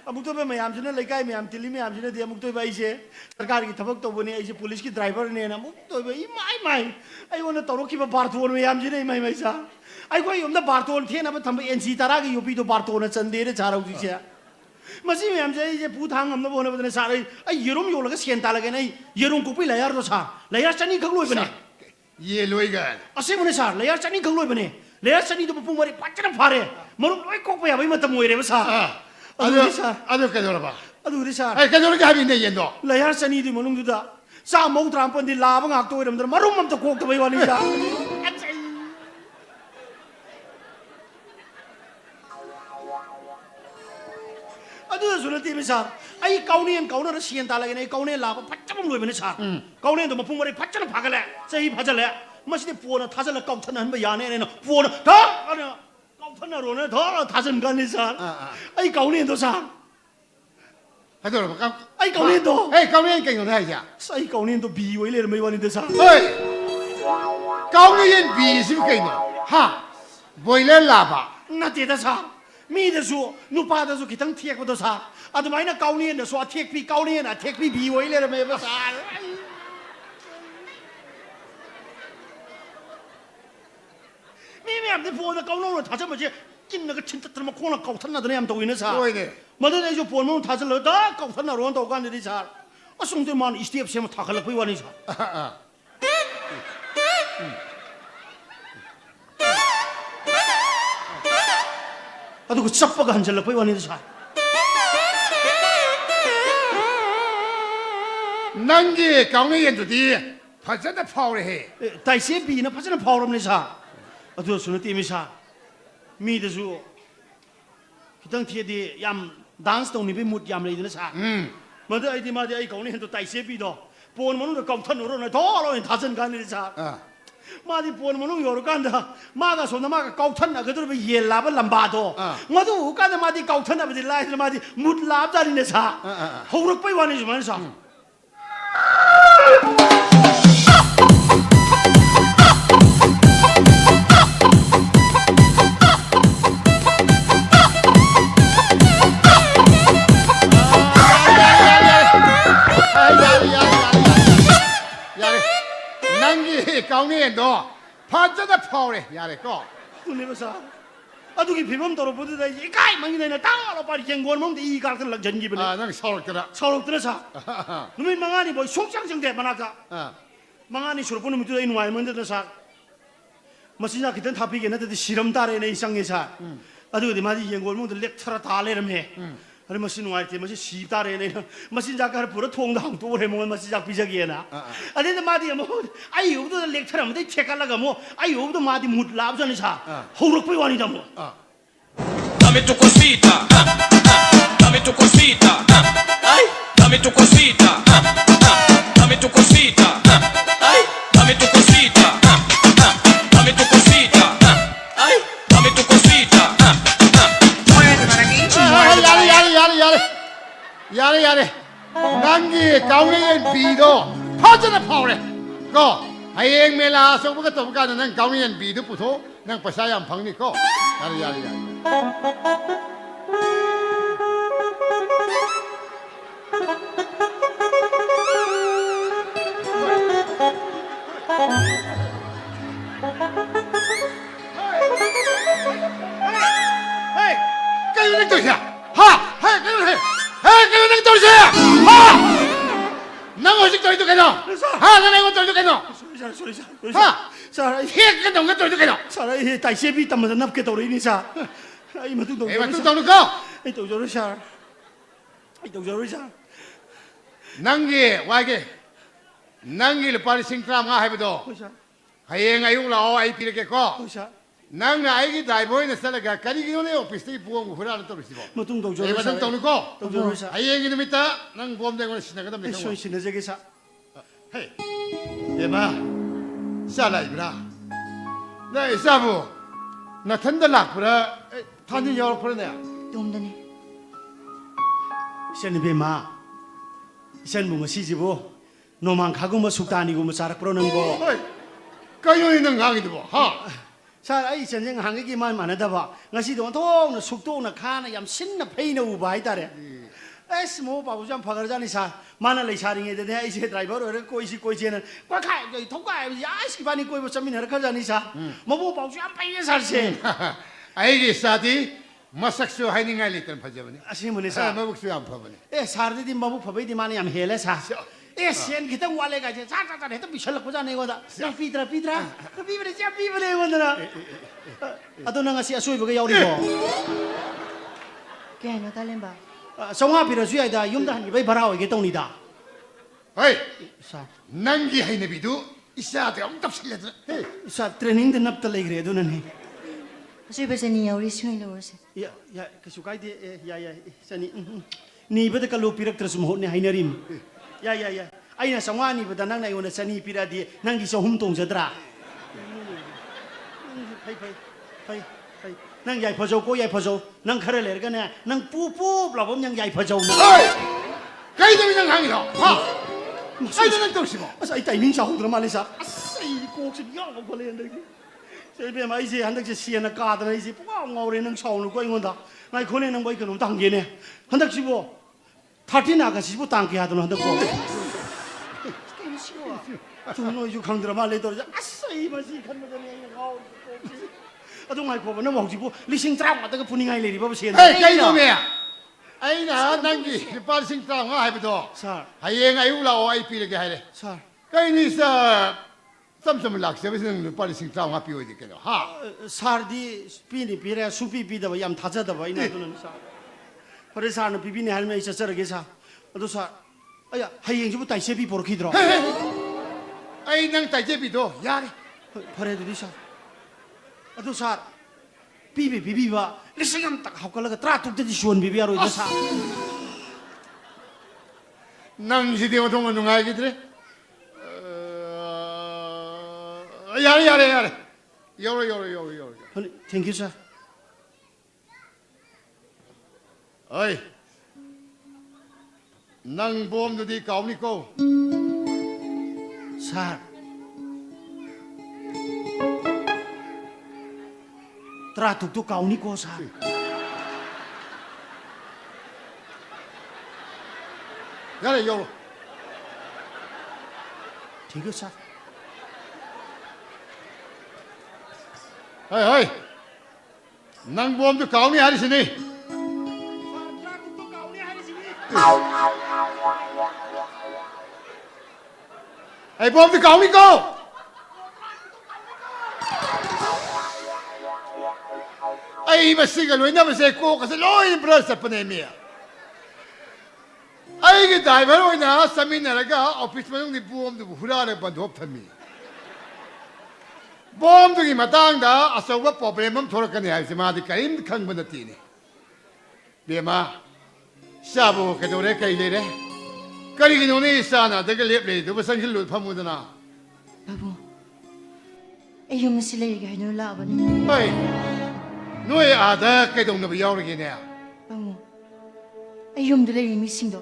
ꯑꯃꯨꯛꯇꯣꯏꯕ ꯃꯌꯥꯝꯁꯤꯅ ꯂꯩꯀꯥꯏ ꯃꯌꯥꯝ ꯇꯤꯜꯂꯤ ꯃꯌꯥꯝꯁꯤꯅꯗꯤ ꯑꯃꯨꯛꯇꯣꯏꯕ ꯑꯩꯁꯦ ꯁꯔꯀꯥꯔꯒꯤ ꯊꯕꯛ ꯇꯧꯕꯅꯦ ꯑꯩꯁꯦ ꯄꯨꯂꯤꯁꯀꯤ ꯗ꯭ꯔꯥꯏꯚꯔꯅꯦꯅ ꯑꯃꯨꯛꯇꯣꯏꯕ ꯏꯃꯥꯏ ꯑꯩꯉꯣꯟꯗ ꯇꯧꯔꯛꯈꯤꯕ ꯕꯥꯔꯇꯣꯟ ꯃꯌꯥꯝꯁꯤꯅ ꯏꯃꯥꯏ ꯃꯩꯁꯥ ꯑꯩꯈꯣꯏ ꯌꯨꯝꯗ ꯕꯥꯔꯇꯣꯟ ꯊꯦꯅꯕ ꯊꯝꯕ NC 10ꯒꯤ ꯌꯣꯄꯤꯗꯣ ꯕꯥꯔꯇꯣꯟꯅ ꯆꯟꯗꯦꯅ ꯁꯥꯔ ꯍꯧꯖꯤꯛꯁꯦ ꯃꯁꯤ ꯃꯌꯥꯝꯁꯦ ꯑꯩꯁꯦ ꯄꯨ ꯊꯥꯡ ꯉꯝꯅꯕ ꯍꯣꯠꯅꯕꯗꯅ ꯁꯥꯔ ꯑꯩ ꯌꯦꯔꯨꯝ ꯌꯣꯜꯂꯒ ꯁꯦꯟ ꯇꯥꯜꯂꯒꯦꯅ ꯑꯩ ꯌꯦꯔꯨꯝ ꯀꯣꯛꯄꯤ ꯂꯌꯥꯔꯗꯣ ꯁꯥ ꯂꯌꯥꯔ 200 ꯈꯛ ꯂꯣꯏꯕꯅꯦ เย่ลอยกัน ꯑꯁꯦꯡꯕꯅꯦ ꯁꯥꯔ ꯂꯌꯥꯔ 200 ꯈꯛ ꯂꯣꯏꯕꯅꯦ ꯂꯌꯥꯔ 200ꯗꯣ ꯃꯄꯨꯡ ꯃꯔꯩ ꯐꯖꯅ ꯐꯥꯔꯦ ꯃꯔꯨꯞ ꯂꯣꯏ ꯀꯣꯛꯄ ꯌꯥꯕꯒꯤ ꯃꯇꯝ ꯑꯣꯏꯔꯦꯕ ꯁꯥꯔ อะ ꯑꯗꯨꯗꯤ ꯁꯥꯔ อะเกดอร์บะ ꯑꯗꯨꯗꯤ ꯁꯥꯔ ไอ้เกดอร์จะให้เนี่ยเย็นดอ ꯂꯌꯥꯔ 200ꯗꯤ ꯃꯅꯨꯡꯗꯨꯗ ꯆꯥ 30-40ꯗꯤ ꯂꯥꯕ ꯉꯥꯛꯇ ꯑꯣꯏꯔꯝꯗꯅ ꯃꯔꯨꯝ ꯑꯝꯇ ꯀꯣꯛꯇꯕꯩ ꯋꯥꯅꯤ ꯁꯥꯔ ꯑꯗꯨꯗꯁꯨ ꯅꯠꯇꯦ ꯁꯥꯔ ꯑꯩ ꯀꯥꯎꯅꯦꯟ ꯀꯥꯎꯅꯔ ꯁꯦꯟ ꯇꯥꯜꯂꯒꯦꯅ ꯑꯩ ꯀꯥꯎꯅꯦꯟ ꯂꯥꯕ ꯐꯖꯕ ꯑꯃ ꯂꯣꯏꯕꯅꯦ ꯁꯥꯔ ꯀꯥꯎꯅꯦꯟꯗꯣ ꯃꯄꯨꯡ ꯃꯔꯩ ꯐꯖꯅ ꯐꯥꯒꯠꯂꯦ ꯆꯍꯤ ꯐꯥꯖꯜꯂꯦ ꯃꯁꯤꯗꯤ ꯄꯣꯟꯅ ꯊꯥꯖꯜꯂ ꯀꯥꯎꯊꯠꯅꯍꯟꯕ ꯌꯥꯅꯦꯅ ꯄꯣꯟꯅ ꯀꯥꯎꯊꯠꯅꯔꯣꯅ ꯊꯥꯖꯟꯒꯅꯤ ꯁꯥꯔ ꯑꯩ ꯀꯥꯎꯅꯦꯟꯗꯣ ꯁꯥꯔ เกดอร์บะ ꯑꯩ ꯀꯥꯎꯅꯦꯟꯗꯣ เฮ้ยเกาเนียนเก่งกว่าได้จ้ะ ꯑꯩ ꯀꯥꯎꯅꯦꯟꯗꯣ ꯕꯤ ꯑꯣꯏ ꯂꯩꯔꯝꯕꯩ ꯋꯥꯅꯤꯗ ꯁꯥꯔ เฮ้ยเกาเนียนบีสิเก่งเนาะฮะบอยเลนลาบะ ꯅꯠꯇꯦꯗ ꯁꯥꯔ ꯃꯤꯗꯁꯨ ꯅꯨꯄꯥꯗꯁꯨ ꯈꯤꯇꯪ ꯊꯦꯛꯄꯗꯣ ꯁꯥꯔ ꯑꯗꯨꯃꯥꯏꯅ ꯀꯥꯎꯅꯦꯟꯗꯁꯨ ꯑꯊꯦꯛꯄꯤ ꯀꯥꯎꯅꯦꯟ ꯑꯊꯦꯛꯄꯤ ꯕꯤ ꯑꯣꯏ ꯂꯩꯔꯝꯃꯦꯕ ꯁꯥꯔ ꯃꯤ ꯃꯌꯥꯝꯗꯤ ꯐꯣꯟꯗ ꯀꯥꯎꯅꯧꯅ ꯊꯥꯖꯟꯕꯁꯦ ꯆꯤꯟꯅꯒ ꯊꯤꯟꯇꯠꯇꯅ ꯃꯈꯣꯡꯅ ꯀꯥꯎꯊꯠꯅꯗꯅ ꯌꯥꯝ ꯇꯧꯋꯤꯅ ꯁꯥꯔ โอ้ยเนี่ย ꯃꯗꯨꯗ ꯑꯩꯁꯨ ꯐꯣꯟ ꯃꯅꯨꯡ ꯊꯥꯖꯤꯜꯂꯒ ꯗ ꯀꯥꯎꯊꯠꯅꯔꯣꯅ ꯇꯧ ꯀꯥꯟꯗꯗꯤ ꯁꯥꯔ ꯑꯁꯨꯝꯗꯤ ꯃꯥꯅ ꯏꯁꯇꯦꯞ ꯁꯦꯝꯃ ꯊꯥꯒꯠꯂꯛꯄꯩ ꯋꯥꯅꯤ ꯁꯥꯔ อ่า ꯑꯗꯨꯒ ꯆꯞꯄꯒ ꯍꯟꯖꯜꯂꯛꯄꯩ ꯋꯥꯅꯤꯗ ꯁꯥꯔ นั่งกี้เกาเนียนตัวดีพอจะได้พอเลยเฮ้ ꯇꯥꯏꯁꯦ ꯕꯤꯅ ꯐꯖꯅ ꯐꯥꯎꯔꯕꯅꯤ ꯁꯥꯔ ꯑꯗꯨꯁꯨ ꯅꯠꯇꯦ ꯃꯤ ꯁꯥꯔ ꯃꯤꯗꯁꯨ ꯈꯤꯇꯪ ꯊꯦꯗꯤ ꯌꯥꯝ ꯗꯥꯟꯁ ꯇꯧꯅꯤꯡꯕꯩ ꯃꯨꯠ ꯌꯥꯝ ꯂꯩꯗꯅ ꯁꯥꯔ ꯃꯗꯨ ꯑꯩꯗꯤ ꯃꯥꯗꯤ ꯑꯩ ꯀꯥꯎꯅꯦꯟꯗꯣ ꯇꯥꯏꯁꯦ ꯕꯤꯗꯣ ꯄꯣꯟ ꯃꯅꯨꯡꯗ ꯀꯥꯎꯊꯠꯅꯔꯣꯅ ꯊꯣꯛꯂꯣꯏ ꯊꯥꯖꯟ ꯀꯥꯟꯗꯗꯤ ꯁꯥꯔ อ่า 마디 본 문은 요르간다 마가 손나 마가 까우탄나 그들 뭐 옐라바 람바도 마도 우까다 마디 까우탄나 마디 라이들 마디 못 랍자리네 사 호르 빠이 와니 좀 하는 사 게 가운데도 파자다 파오래 야래거 군내면서 아두기 비범 떨어보다 이까이 망이네 따로 빨리 갱고는 먹는데 이 같은 락 전기빈 아난 서럽더라 서럽더라 누민 망아니 뭐 속상정대 만화가 망아니 수로보는 무도 이 누아이먼데 사 마시나 기던 타피게는데 시름 따래네 이상에사 아두기 마디 갱고는 먹는데 렉처라 달래름해 아니 마신 와이티 마시 시다래네 마신 자가를 부러 통당 또 해먹은 마시 자 비저기에나 아니 마디 뭐 아이 여기도 렉처럼 돼 체깔라가 뭐 아이 여기도 마디 못 랍잖아 사 호럭 보이 와니다 뭐 Dame tu cosita, dame tu cosita, ay, dame tu cosita, dame tu cosita, ay, dame tu cosita, dame tu cosita, ay, dame tu cosita. 야래 난기 가운데에 비도 파전에 파오래 거 하행 메라 속부가 또부가는 난 가운데에 비도 부터 난 파사양 방니까 야래 헤이 깨우는 뜻이야 하 헤이 깨우는 헤이 깨우는 뜻이야 하 나가 어디 또 있겠노 하 나가 어디 또 있겠노 하 자, 헤이 너가 또 있겠노 자, 이 다시비 담아서 납게 돌이니 자. 이 맞도 동. 에이 또 놓고 이 도저로 샤. 이 도저로 샤. 난기 와게 난기를 빨리 싱크람 가 해보도 하행 아이용 라오 아이 피르게 거 ꯅꯪꯅ ꯑꯩꯒꯤ ꯗ꯭ꯔꯥꯏꯚꯔ ꯑꯣꯏꯅ ꯆꯠꯂꯒ ꯀꯔꯤꯒꯤꯅꯣꯅꯦ ꯑꯣꯐꯤꯁꯇꯒꯤ ꯕꯣꯝꯕꯨ ꯍꯨꯔꯥꯟꯅ ꯇꯧꯔꯤꯁꯤꯕꯣ ꯃꯇꯨꯡ ꯑꯩ ꯇꯧꯖꯔꯣꯏ ꯃꯇꯪ ꯁꯥꯔ ꯇꯧꯅꯨꯀꯣ ꯇꯧꯖꯔꯣꯏ ꯁꯥꯔ ꯍꯌꯦꯡꯒꯤ ꯅꯨꯃꯤꯠꯇ ꯅꯪ ꯕꯣꯝꯗ ꯑꯩꯉꯣꯟꯗ ꯁꯤꯟꯅꯒꯗꯕꯅꯤ ꯑꯩ ꯁꯣꯏ ꯁꯤꯟꯅꯖꯒꯦ ꯁꯥꯔ ꯍꯦ ꯕꯦꯝꯃ ꯏꯆꯥ ꯂꯥꯛꯏꯕ꯭ꯔꯥ ꯅꯪ ꯏꯆꯥꯕꯨ ꯅꯊꯟꯗ ꯂꯥꯛꯄ꯭ꯔꯥ ꯊꯥꯟꯖꯤꯟ ꯌꯥꯎꯔꯛꯄ꯭ꯔꯥꯅꯦ ꯇꯣꯝꯗꯅꯦ 이찬 이베마 이찬 뭐 시지보 노만 가고뭐 숙다니고 뭐 자락프로 능보 ꯍꯣꯏ ꯀꯩꯅꯣꯅꯦ ꯅꯪ ꯉꯥꯡꯉꯤꯗꯨꯕꯣ ꯍꯥ 사 아이 전쟁 한국이만 많아다 봐 나시도 온통 숙도나 카나 얌 신나 페이나 우바 하이다래 에스 뭐 바부장 파가르자니 사 마나 레샤링에 되네 이제 드라이버로 꼬이시 꼬이시는 꽉가 여기 통과 야시 바니 꼬이고 점이나 그러자니 사 뭐뭐 바부장 페이에 살세 ꯑꯩꯒꯤ ꯏꯆꯥꯗꯤ ꯃꯁꯛꯁꯨ ꯍꯥꯏꯅꯤꯡꯉꯥꯏ ꯂꯩꯇꯅ ꯐꯖꯕꯅꯤ 아시문에 사 ꯃꯕꯨꯛꯁꯨ ꯌꯥꯝ ꯐꯕꯅꯤ 에 사르디 마부 파베디 마니 얌 헬레 사 에 시엔 기타 와레 가지 자자자 해도 미셜 거잖아 이거다 야 피드라 비브레 자 비브레 이거더라 아도 나가 시 아소이버가 야우리고 Kaya talimba. 성화 비라수야이다 юм다 한 입에 바라오게 똥니다 ꯍꯣꯏ 사 ꯅꯪꯒꯤ ꯍꯩꯅꯕꯤꯗꯨ ꯏꯆꯥꯗ ꯑꯃꯨꯛ ꯇꯞꯁꯤꯜꯂꯦꯗꯅ 사 트레이닝 드 납다 레그레 도는 Asubasani yauri singai lorse. 야 그수 가이데 야야 사니 니버다 칼로 피럭트스 모네 하이너림 야야야 아이나 성화니 보다 낭나 이거는 사니 피라디 낭기 소흠 동자드라 낭 야이 퍼져 고 야이 퍼져 낭 카를 내가네 낭 뿌뿌 라봄 양 야이 퍼져 어이 그이놈이 넌 강이다 하 아이도 넌 떨시고 아싸 이따 이민 샤호들 말이사 아싸 이 꼭지 야고 걸리는데 제베 마이지 한덕지 시에나 까드나 이제 뿌가 ngầu 는 샤오는 거 이건다 나이 코네는 뭐 이거 너무 당기네 한덕지 뭐 타티 나가시 뭐 당기 하던 한덕 거 저노 이거 강들어 말레 떨어져 아싸 이 맛이 간거잖아 이거 아동 할 거면 뭐 혹시 뭐 리싱 트라고 왔다가 분위기가 이래 봐 보세요 에이 그이놈이야 아이나 낭기 르파 싱 트라우가 하이브도 사 하이엥 아이우 라오 아이 피르게 하이레 사 그이니사 쌈쌈을 락세베스는 르파 싱 트라우가 피오이 되게도 하 사르디 피니 피레 수피 피다 얌 타자다 봐 이나도는 사 그래 사는 비비니 할매 있어 저렇게 사 어도 사 아야 하이행지부 다이세비 보러 기들어 아이 낭 따제비도 야래 버려도 사 어도 사 비비바 리싱am 딱 하고라가 트라툭듯이 시원 비비하러 이제 사 낭시디 오동은 누가이기드래 야래 요로 땡큐 사 어이 낭 보험도디 까오니까 사 트라툭툭 가오니고 사 야래 요로 땡큐 사 어이 낭 보험도 까오니 하리시니 에이 보험도 까오니까 ai mà sinh rồi nó mà sẽ cô cái lối bữa sắp bên mía ai cái đại bảo rồi na sami na cái office mà đi buông đi hura được bận hộp thầm mía buông đi mà tang đó à sao cái problem mình thôi cái này thì mà đi cái im khăng bên đó tì nè bia mà sao bộ cái đồ đấy cái gì đấy cái gì nó này sao na cái liệp này tôi sang cái lối phàm mùi đó na Babu. Ayum sila igay no laban. ơi nuôi à đó cái đồng nó bị giàu rồi nè Bamu. Ayum dala yung missing do.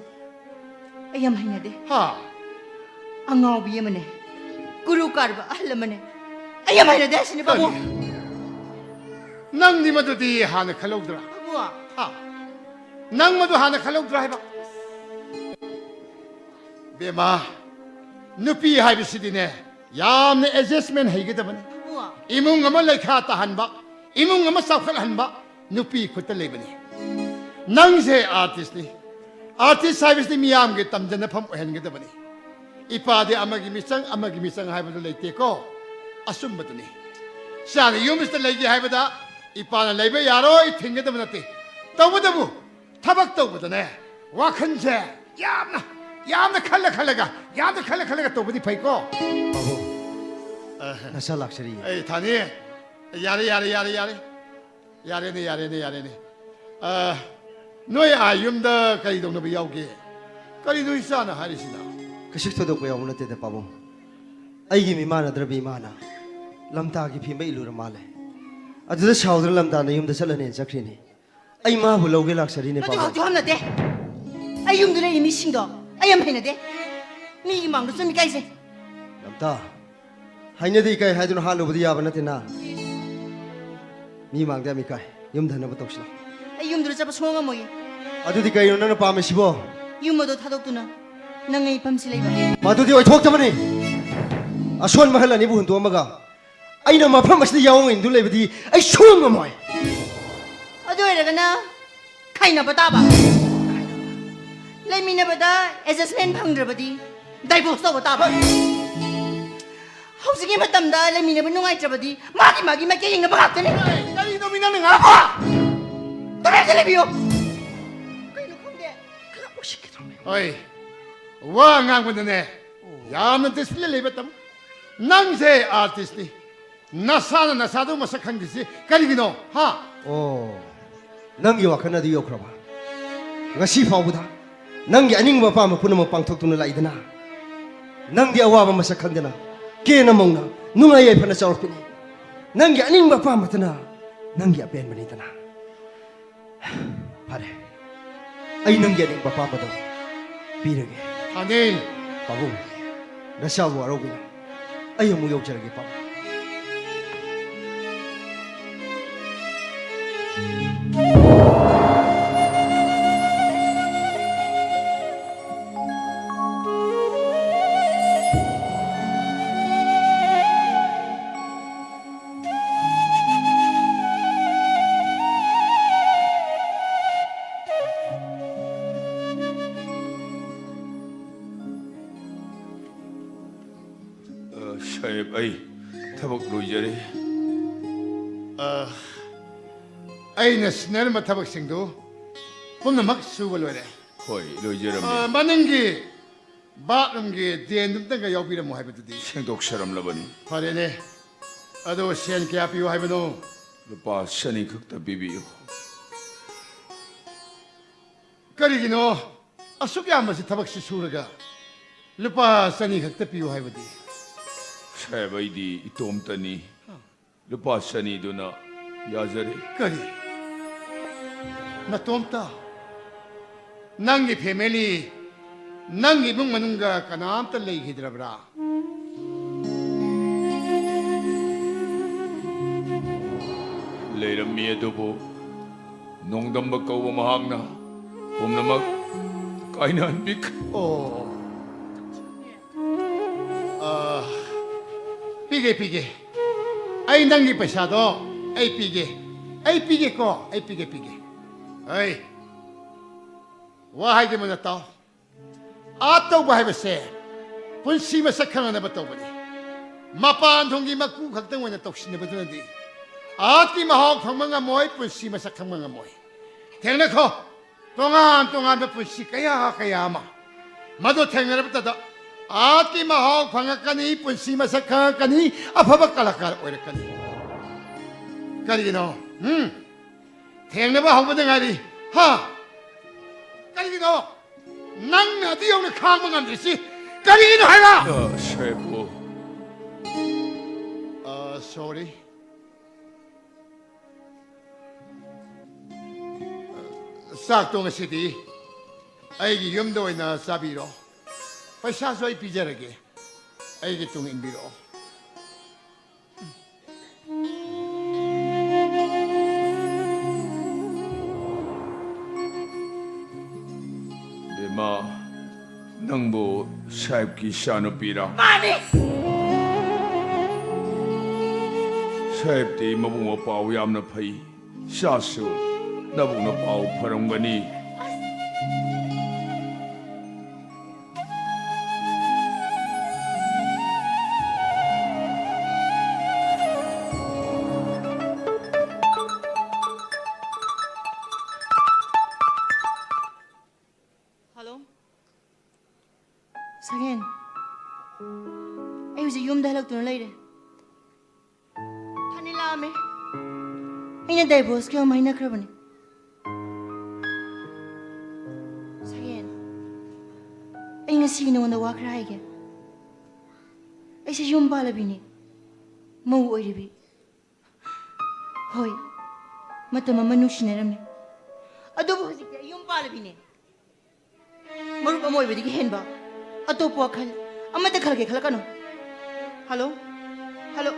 Ayam hay na de. ha Ang ngao biya man eh. Guru karba alam man eh. Ayam hay na de sini babu. nang ni mà tôi đi hà nó khâu đó Babu ah. ha nang mà tôi hà nó khâu đó hay ba bia mà nupi hai bị xịt nè yam nè adjustment hay cái đó mà Babu ah. imung ngắm lấy khá ta hàn ba imung ngắm sao khát hàn ba nupi khuất ta lấy bên nang se artist hai bị miyam cái tâm chân phàm hẹn cái đó mà ipa de amagi misang hai ba lấy tê ko asum ba tu nè sao yum ist lấy cái hai ba ipa na lấy bây giờ rồi thình cái đó mà tê tao mà đâu 타박 떠보다 네 와큰제 얌나 칼라가 얌나 칼라가 떠보디 파이고 나사 락셔리 에이 타니 yare yare yare yare yare ne yare ne yare ne noi ayumda kai dong na biyau ke kari doi sana harisina Kasik todo ko yaw na tete pabong. Ay gimi mana drabi mana. Lamta ki phi mai lu ramale. Adu saudra lamta na yum da salane sakrini. Ay ma hu loge laksari ne 너도 pabong. 걱정하면 돼. 아이 용들의 이미 신거. 아이 안 패나 돼. 미 망도 좀 이까이세. Lamta. Haine di kai haidun halu budi ya bana tina. Mi mang da mi kai. Yum dhana ba toksila. 아이 용들을 잡아 소용아 뭐이. Adu di kai na pa me sibo. 유모도 타독두나. 낭의 밤시 레이바. Madu di oi thok tabani. Ason mahal ani bu hundu amaga. Ay na mapam masdi yaw ngin du lebdi. Ay shung moy. 어두에라가나 카이나 바다바. 레미나 바다 에저스멘 방드바디. 다이보스 바다바. 하우스기 맞담다 레미나 바누가이 트바디. 마기 마게 잉나 바가트네. kari no minang nga 도레 텔레비요. oi wa ngang kun ne yam na display le betam nang se artist ni nasa do masak khang disi kari gino ha Oh. Nanggi wakana di yokraba. Ngasi fawbuda. Nanggi aning ba pa mapuna mo pangthok tuna la idana. Nanggi awa ba masak khangdana. Ke na mongna nungai ai phana chawr pini. Nanggi aning ba pa matana. Nanggi apen mani tana. Pare. Ai nanggi aning ba pa mado. Pirage. anin Pabung. Nasaw arogina. Ay amu yokjarage pa. 샤입 아이 타박 로이저리 aina snel ma thabak sing do pumna mak su bol wale 호이 로이저람 manangi ba ngi den dum tanga yaw pi ra mo hai batu di 생독처럼 러버니 phare ne ado sen kya pi hai bano 루파 샤니 극다 비비요 kari gino asuk ya ma si thabak si suraga lupa sani khakta pi hai badi 샤입 아이디 이톰따니 루파 샤니도나 야자리 kari na tomta nangi family nangi bung manunga kanam ta lei hidrabra 레이람미에도보 농담박 까우바 마학나 봄나막 까이난 빅 oh pige ai nangi paisa do ai pige ko ai pige ai wa hai de mana tao atau ba hai ba se punsi ma sakhang na ba to ba ni mapan thongi maku khaktang wa na tok sin ba to di ati ma hok phang nga moi punsi ma sakhang nga moi theng na kho tongan ba punsi kaya ma mado theng na ba ta ati ma hok phang kani punsi ma sakhang kani afaba kalakar oir kani kari no theng na ba hok ba ngari ha kari no nang na di yong na khang ma ngam si kari no hai la 샤입보 sorry sak tong sidi ai gi yum do na sabiro paisa so ai pijarage ai gi tung inbiro 레마 낭보 샤입기 샤노피라 마니. 샤입디 마붕어 파우 얌나 파이 샤수 나붕나 파우 파롱가니 Hello. Sagen. Ay uzi yum dalag tu na lay de. Hanila me. ꯑꯩꯅ ꯗꯥꯏꯚꯣꯔꯁꯀꯤ ꯑꯃ ꯍꯥꯏꯅꯈ꯭ꯔꯕꯅꯤ ꯁꯔꯦꯟ ꯑꯩ ꯉꯁꯤ ꯅꯉꯣꯟꯗ ꯋꯥ ꯈꯔ ꯍꯥꯏꯒꯦ ꯑꯩꯁꯦ ꯌꯨꯝ ꯄꯥꯜꯂꯕꯤꯅꯤ ꯃꯧ ꯑꯣꯏꯔꯤꯕꯤ ꯍꯣꯏ ꯃꯇꯝ ꯑꯃ ꯅꯨꯡꯁꯤꯅꯔꯝꯃꯤ ꯑꯗꯨꯕꯨ ꯍꯧꯖꯤꯛꯇꯤ ꯑꯩ ꯌꯨꯝ ꯄꯥꯜꯂꯕꯤꯅꯤ ꯃꯔꯨꯞ ꯑꯃ ꯑꯣꯏꯕꯗꯒꯤ ꯍꯦꯟꯕ ꯑꯇꯣꯞꯄ ꯋꯥꯈꯜ ꯑꯃꯠꯇ ꯈꯜꯒꯦ ꯈꯜꯂꯛꯀꯅꯨ ꯍꯜꯂꯣ ꯍꯜꯂꯣ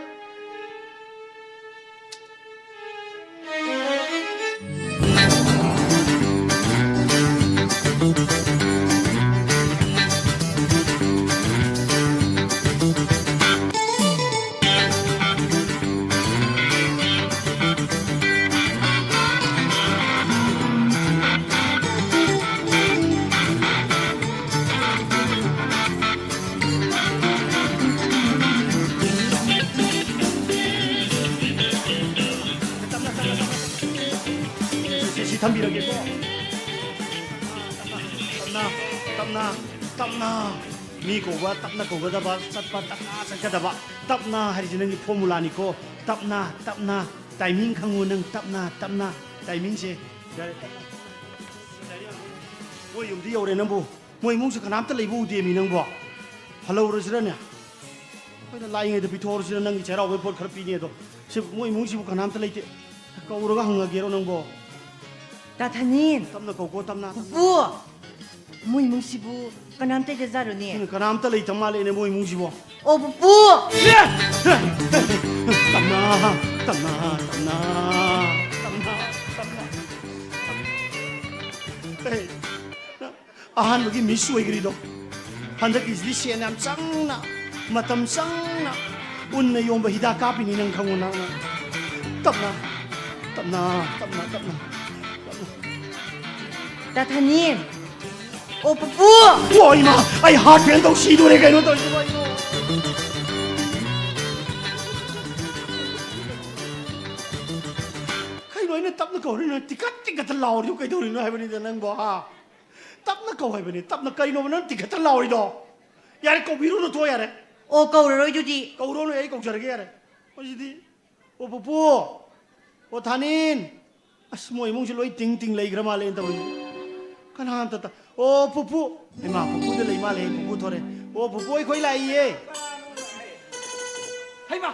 시 덤비라겠고 땀나 미고가 땀나 고가다바 satpa 땀나 sat가다바 땀나 하리지는 포뮬라니고 땀나 타이밍 강우는 땀나 타이밍세 뭐 용디 요래 넘보 뭐 이몽수 가남다 레이부 디에 미능보 할로우르지라냐 거기다 라잉에도 비토르지는 능이 제라 왜 볼 커피니에도 뭐 이몽수 가남다 레이데 거우르가 항하게로 능보 다타님 땀나 고고 땀나 부 뭐 이몽시부 그남자 자자로니 그남다 레이 정말이네 뭐 이몽시보 부 땀나 에이 아한국이 미수에 그리도 한덕이 리시에남 짱나 마탐 짱나 운내 용바 히다 카피니는 강우나 땀나 다타님 부 와 이마 아이 하트엔도 시도래 가이노 또 이거 가이노이는 땀나 거리는 띠까띠까 라오리도 가이도리노 하이버니데 낭보 땀나 거 하이버니 땀나 가이노는 띠까 라오리도 야래 거 위로는 둬 야래 거우로로이두디 거우로는 에이 꼭저렇게 야래 어디디 뽀뽀뽀 타닌 아스 뭐 이몽실 로이 띵띵 레이 그라말레 인다보니 kanam tata o pupu ema pupu de lei male pupu thore o pupu ei khoi lai ye 하이마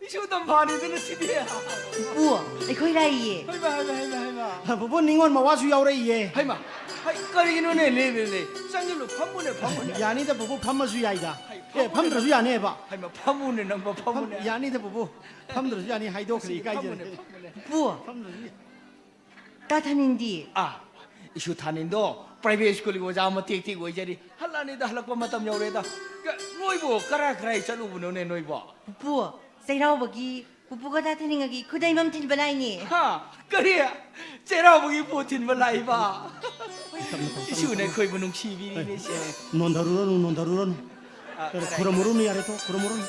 이슈던 반이들은 시디야 부 ꯑꯩꯈꯣꯏ ꯂꯥꯛꯏꯌꯦ 하이마 pupu ningon ma wasu yaw rei ye 하이마 하이 거리기는 레레레 짱길로 파문에 yani da pupu phammasu yai da e phamdrasu yani ba 하이마 파문에 넘버 파문에 yani da pupu phamdrasu yani haidok khri kai je 부 다타님디 아 이슈 타닌도 프라이빗 스쿨이고 자마 틱틱고 이제리 할라니다 할락고 마탐 여래다 노이보 카라카라이 잘루부노네 노이보 부 세라오버기 부부가 다타님하기 그다이맘 틴발라이니 하 그래야 제라보기 보틴 발라이바 이슈네 거이부 농시비리네 시 nondaruron kuramurun yare to kuramurun